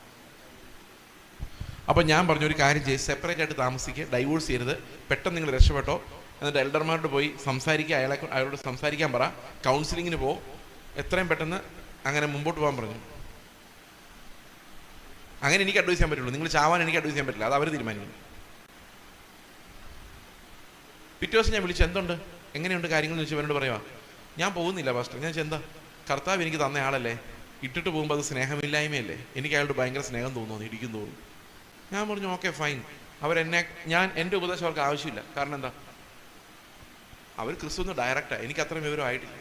[SPEAKER 1] അപ്പം ഞാൻ പറഞ്ഞു, ഒരു കാര്യം ചെയ്ത് സെപ്പറേറ്റ് ആയിട്ട് താമസിക്കുക, ഡൈവോഴ്സ് ചെയ്യരുത്, പെട്ടെന്ന് നിങ്ങൾ രക്ഷപ്പെട്ടോ, എന്നിട്ട് എൽഡർമാരോട് പോയി സംസാരിക്കുക, അയാളോട് സംസാരിക്കാൻ പറ, കൗൺസിലിങ്ങിന് പോ, എത്രയും പെട്ടെന്ന് അങ്ങനെ മുമ്പോട്ട് പോകാൻ പറഞ്ഞു. അങ്ങനെ എനിക്ക് അഡ്വൈസ് ചെയ്യാൻ പറ്റുള്ളൂ, നിങ്ങൾ ചാവാൻ എനിക്ക് അഡ്വൈസ് ചെയ്യാൻ പറ്റില്ല, അത് അവർ തീരുമാനിക്കും. പിറ്റേ ദിവസം ഞാൻ വിളിച്ചു, എന്തുണ്ട്, എങ്ങനെയുണ്ട് കാര്യങ്ങൾ എന്ന് ചോദിച്ചു. അവരോട് പറയുക, ഞാൻ പോകുന്നില്ല പാസ്റ്റർ. ഞാൻ എന്താ, കർത്താവ് എനിക്ക് തന്ന ആളല്ലേ, ഇട്ടിട്ട് പോകുമ്പോൾ അത് സ്നേഹമില്ലായ്മയല്ലേ, എനിക്ക് അയാളോട് ഭയങ്കര സ്നേഹം തോന്നുന്നു, ഇടിക്കും തോന്നുന്നു. ഞാൻ പറഞ്ഞു, ഓക്കെ ഫൈൻ. എൻ്റെ ഉപദേശം അവർക്ക് ആവശ്യമില്ല. കാരണം എന്താ, അവർ ക്രിസ്തുവിന് ഡയറക്റ്റാണ്, എനിക്ക് അത്രയും വിവരം ആയിട്ടില്ല.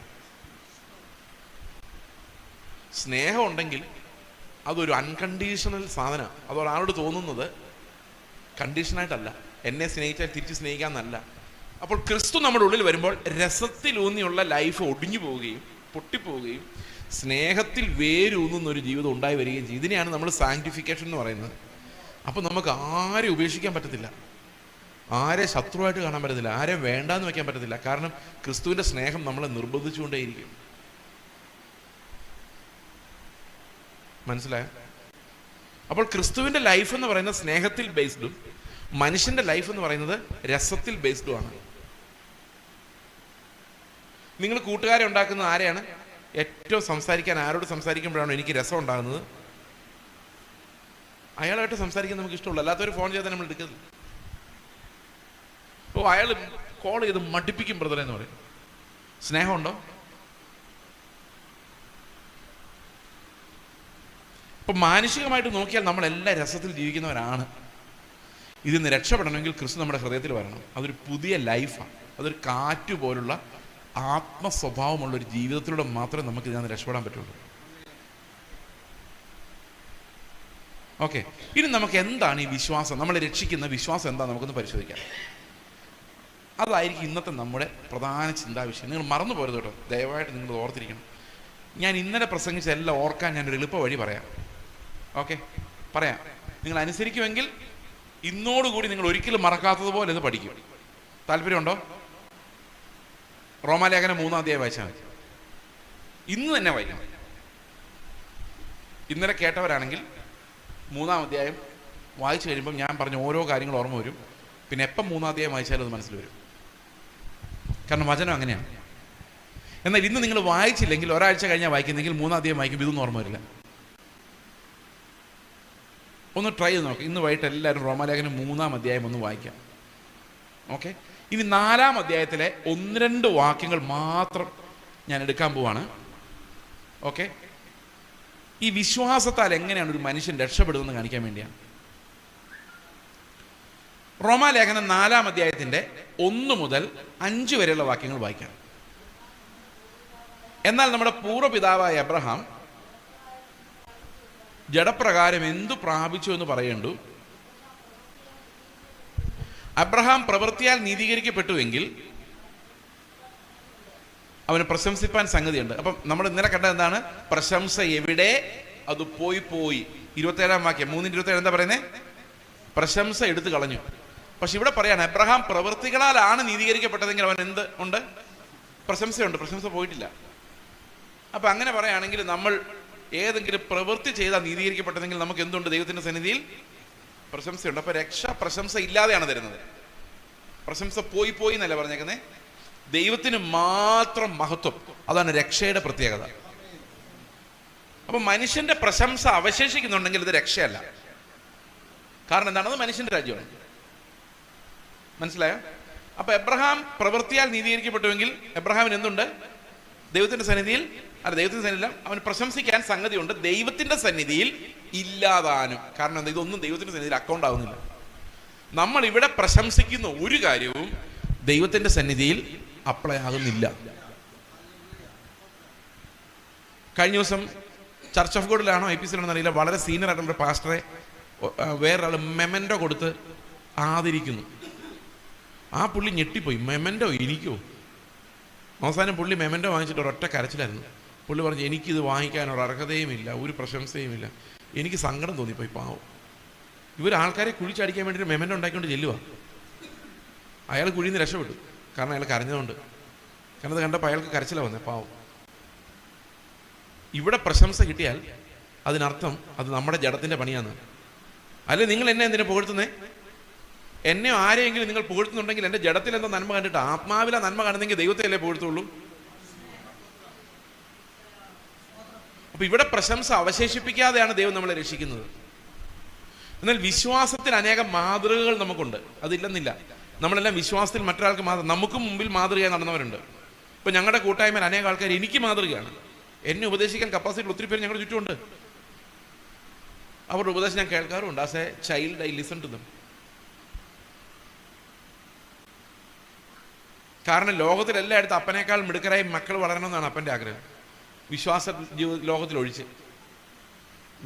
[SPEAKER 1] സ്നേഹം ഉണ്ടെങ്കിൽ അതൊരു അൺകണ്ടീഷണൽ സാധനമാണ്. അതൊരാളോട് തോന്നുന്നത് കണ്ടീഷനായിട്ടല്ല, എന്നെ സ്നേഹിച്ചാൽ തിരിച്ച് സ്നേഹിക്കാമെന്നല്ല. അപ്പോൾ ക്രിസ്തു നമ്മുടെ ഉള്ളിൽ വരുമ്പോൾ രസത്തിലൂന്നിയുള്ള ലൈഫ് ഒടിഞ്ഞു പോവുകയും പൊട്ടിപ്പോവുകയും സ്നേഹത്തിൽ വേരൂന്നുന്നൊരു ജീവിതം ഉണ്ടായി വരികയും ചെയ്യും. ഇതിനെയാണ് നമ്മൾ സാങ്ക്ടിഫിക്കേഷൻ എന്ന് പറയുന്നത്. അപ്പോൾ നമുക്ക് ആരെ ഉപേക്ഷിക്കാൻ പറ്റത്തില്ല, ആരെ ശത്രുവായിട്ട് കാണാൻ പറ്റത്തില്ല, ആരെ വേണ്ടാന്ന് വെക്കാൻ പറ്റത്തില്ല. കാരണം ക്രിസ്തുവിൻ്റെ സ്നേഹം നമ്മളെ നിർബന്ധിച്ചുകൊണ്ടേയിരിക്കും. മനസ്സിലായോ? അപ്പോൾ ക്രിസ്തുവിൻ്റെ ലൈഫ് എന്ന് പറയുന്നത് സ്നേഹത്തിൽ ബേസ്ഡും മനുഷ്യൻ്റെ ലൈഫ് എന്ന് പറയുന്നത് രസത്തിൽ ബേസ്ഡും ആണ്. നിങ്ങൾ കൂട്ടുകാരെ ഉണ്ടാക്കുന്നത് ആരെയാണ്? ഏറ്റവും സംസാരിക്കാൻ, ആരോട് സംസാരിക്കുമ്പോഴാണോ എനിക്ക് രസം ഉണ്ടാകുന്നത്, അയാളായിട്ട് സംസാരിക്കാൻ നമുക്ക് ഇഷ്ടമുള്ളൂ. അല്ലാത്തൊരു ഫോൺ ചെയ്താൽ നമ്മൾ എടുക്കുന്നത്, അയാൾ കോൾ ചെയ്ത് മടുപ്പിക്കും ബ്രദറെ എന്ന് പറയും. സ്നേഹമുണ്ടോ? ഇപ്പൊ മാനുഷികമായിട്ട് നോക്കിയാൽ നമ്മളെല്ലാം രസത്തിൽ ജീവിക്കുന്നവരാണ്. ഇതിൽ നിന്ന് രക്ഷപ്പെടണമെങ്കിൽ ക്രിസ്തു നമ്മുടെ ഹൃദയത്തിൽ വരണം. അതൊരു പുതിയ ലൈഫാണ്. അതൊരു കാറ്റ് പോലുള്ള ആത്മസ്വഭാവമുള്ളൊരു ജീവിതത്തിലൂടെ മാത്രമേ നമുക്ക് ഇതിൽ നിന്ന് രക്ഷപ്പെടാൻ പറ്റുള്ളൂ. ഓക്കെ, ഇനി നമുക്ക് എന്താണ് ഈ വിശ്വാസം, നമ്മളെ രക്ഷിക്കുന്ന വിശ്വാസം എന്താ നമുക്കൊന്ന് പരിശോധിക്കാം. അതായിരിക്കും ഇന്നത്തെ നമ്മുടെ പ്രധാന ചിന്താവിഷയം. നിങ്ങൾ മറന്നു പോരുത് കേട്ടോ, ദയവായിട്ട് നിങ്ങൾ ഓർത്തിരിക്കണം. ഞാൻ ഇന്നലെ പ്രസംഗിച്ച എല്ലാം ഓർക്കാൻ ഞാനൊരു എളുപ്പ വഴി പറയാം. ഓക്കെ, പറയാം. നിങ്ങൾ അനുസരിക്കുമെങ്കിൽ ഇന്നോടുകൂടി നിങ്ങൾ ഒരിക്കലും മറക്കാത്തതുപോലെ ഇത് പഠിക്കും. താല്പര്യമുണ്ടോ? റോമാലേഖനം 3-ാം അധ്യായം വായിച്ചാൽ മതി. ഇന്ന് തന്നെ വായിക്കണം. ഇന്നലെ കേട്ടവരാണെങ്കിൽ 3-ാം അധ്യായം വായിച്ചു കഴിയുമ്പം ഞാൻ പറഞ്ഞ ഓരോ കാര്യങ്ങൾ ഓർമ്മ വരും. പിന്നെ എപ്പം 3-ാം അധ്യായം വായിച്ചാലും അത് മനസ്സിൽ വരും. കാരണം വചനം അങ്ങനെയാണ്. എന്നാൽ ഇന്ന് നിങ്ങൾ വായിച്ചില്ലെങ്കിൽ, ഒരാഴ്ച കഴിഞ്ഞാൽ വായിക്കുന്നെങ്കിൽ 3-ാം അധ്യായം വായിക്കുമ്പോൾ ഇതൊന്നും ഓർമ്മ വരില്ല. ഒന്ന് ട്രൈ ചെയ്ത് നോക്കാം. ഇന്ന് വൈകിട്ട് എല്ലാവരും റോമാലേഖനം 3-ാം അധ്യായം ഒന്ന് വായിക്കാം. ഓക്കെ, ഇനി 4-ാം അധ്യായത്തിലെ 1-2 വാക്യങ്ങൾ മാത്രം ഞാൻ എടുക്കാൻ പോവാണ്. ഓക്കെ, ഈ വിശ്വാസത്താൽ എങ്ങനെയാണ് ഒരു മനുഷ്യൻ രക്ഷപ്പെടുന്നതെന്ന് കാണിക്കാൻ വേണ്ടിയാണ്. റോമാലേഖനം 4-ാം അധ്യായത്തിന്റെ 1 മുതൽ 5 വരെയുള്ള വാക്യങ്ങൾ വായിക്കാം. എന്നാൽ നമ്മുടെ പൂർവ്വപിതാവായ അബ്രഹാം ജഡപ്രകാരം എന്തു പ്രാപിച്ചു എന്ന് പറയേണ്ടു, അബ്രഹാം പ്രവൃത്തിയാൽ നീതീകരിക്കപ്പെട്ടുവെങ്കിൽ അവന് പ്രശംസിപ്പാൻ സംഗതിയുണ്ട്. അപ്പം നമ്മൾ ഇന്നലെ കണ്ടത് എന്താണ്? പ്രശംസ എവിടെ? അത് പോയി 27 വാക്യം 3:27 എന്താ പറയുന്നത്? പ്രശംസ എടുത്തു കളഞ്ഞു. പക്ഷെ ഇവിടെ പറയാണ് അബ്രഹാം പ്രവൃത്തികളാലാണ് നീതീകരിക്കപ്പെട്ടതെങ്കിൽ അവൻ എന്ത് ഉണ്ട്? പ്രശംസയുണ്ട്. പ്രശംസ പോയിട്ടില്ല. അപ്പൊ അങ്ങനെ പറയുകയാണെങ്കിൽ നമ്മൾ ഏതെങ്കിലും പ്രവൃത്തി ചെയ്താൽ നീതീകരിക്കപ്പെട്ടതെങ്കിൽ നമുക്ക് എന്തുണ്ട്? ദൈവത്തിന്റെ സന്നിധിയിൽ പ്രശംസയുണ്ട്. അപ്പൊ രക്ഷ പ്രശംസ ഇല്ലാതെയാണ് തരുന്നത്. പ്രശംസ പോയി എന്നല്ല പറഞ്ഞേക്കുന്നത്. ദൈവത്തിന് മാത്രം മഹത്വം. അതാണ് രക്ഷയുടെ പ്രത്യേകത. അപ്പൊ മനുഷ്യന്റെ പ്രശംസ അവശേഷിക്കുന്നുണ്ടെങ്കിൽ ഇത് രക്ഷയല്ല. കാരണം എന്താണ്? അത് മനുഷ്യന്റെ രാജ്യമാണ്. മനസ്സിലായോ? അപ്പൊ എബ്രഹാം പ്രവൃത്തിയാൽ നീതീകരിക്കപ്പെട്ടുവെങ്കിൽ എബ്രഹാമിന് എന്തുണ്ട്? ദൈവത്തിന്റെ സന്നിധിയിൽ ദൈവത്തിന്റെ സന്നിധിയിൽ അവന് പ്രശംസിക്കാൻ സംഗതിയുണ്ട്. ദൈവത്തിന്റെ സന്നിധിയിൽ ഇല്ലാതാനും. കാരണം എന്താ? ഇതൊന്നും ദൈവത്തിന്റെ സന്നിധിയിൽ അക്കൗണ്ട് ആവുന്നില്ല. നമ്മൾ ഇവിടെ പ്രശംസിക്കുന്ന ഒരു കാര്യവും ദൈവത്തിന്റെ സന്നിധിയിൽ അപ്ലൈ ആകുന്നില്ല. കഴിഞ്ഞ ദിവസം ചർച്ച് ഓഫ് ഗോഡിലാണോ IPCലാണോ അറിയില്ല, വളരെ സീനിയർ ആയിട്ടുള്ള പാസ്റ്ററെ വേറൊരാൾ മെമൻറ്റോ കൊടുത്ത് ആദരിക്കുന്നു. ആ പുള്ളി ഞെട്ടിപ്പോയി. മെമൻറ്റോ എനിക്കോ? അവസാനം പുള്ളി മെമൻറ്റോ വാങ്ങിച്ചിട്ട് ഒരൊറ്റ കരച്ചിലായിരുന്നു. പുള്ളി പറഞ്ഞു, എനിക്കിത് വാങ്ങിക്കാൻ ഒരു അർഹതയുമില്ല, ഒരു പ്രശംസയുമില്ല. എനിക്ക് സങ്കടം തോന്നിപ്പോയി. പാവം, ഇവർ ആൾക്കാരെ കുഴിച്ചടിക്കാൻ വേണ്ടിയിട്ട് മെമൻറ്റോ ഉണ്ടാക്കിക്കൊണ്ട് ചെല്ലുക. അയാൾ കുഴിയിൽ നിന്ന് രക്ഷപ്പെട്ടു. കാരണം അയാൾ കരഞ്ഞതുകൊണ്ട്. കാരണം അത് കണ്ടപ്പോൾ അയാൾക്ക് കരച്ചിലാണ് വന്നത്. പാവം. ഇവിടെ പ്രശംസ കിട്ടിയാൽ അതിനർത്ഥം അത് നമ്മുടെ ജഡത്തിൻ്റെ പണിയാണ്. അല്ലെ നിങ്ങൾ എന്നെ എന്തിനാ പുകഴ്ത്തുന്നേ? എന്നെ ആരെയെങ്കിലും നിങ്ങൾ പുകഴ്ത്തുന്നുണ്ടെങ്കിൽ എൻ്റെ ജഡത്തിൽ എന്തോ നന്മ കണ്ടിട്ട് ആത്മാവിലെ നന്മ കാണുന്നെങ്കിൽ ദൈവത്തെ അല്ലേ പുകഴ്ത്തുള്ളൂ? അപ്പൊ ഇവിടെ പ്രശംസ അവശേഷിപ്പിക്കാതെയാണ് ദൈവം നമ്മളെ രക്ഷിക്കുന്നത്. എന്നാൽ വിശ്വാസത്തിൽ അനേകം മാതൃകകൾ നമുക്കുണ്ട്. അതില്ലെന്നില്ല. നമ്മളെല്ലാം വിശ്വാസത്തിൽ മറ്റൊരാൾക്ക് നമുക്ക് മുമ്പിൽ മാതൃകയായി നടന്നവരുണ്ട്. ഇപ്പൊ ഞങ്ങളുടെ കൂട്ടായ്മയിൽ അനേകം ആൾക്കാർ എനിക്ക് മാതൃകയാണ്. എന്നെ ഉപദേശിക്കാൻ കപ്പാസിറ്റി ഒത്തിരി പേര് ഞങ്ങളുടെ ചുറ്റുമുണ്ട്. അവരുടെ ഉപദേശം ഞാൻ കേൾക്കാറുണ്ട്. As a child I listen to them. കാരണം ലോകത്തിലെല്ലായിടത്തും അപ്പനേക്കാൾ മിടുക്കരായി മക്കൾ വളരണമെന്നാണ് അപ്പൻ്റെ ആഗ്രഹം. വിശ്വാസ ലോകത്തിലൊഴിച്ച്.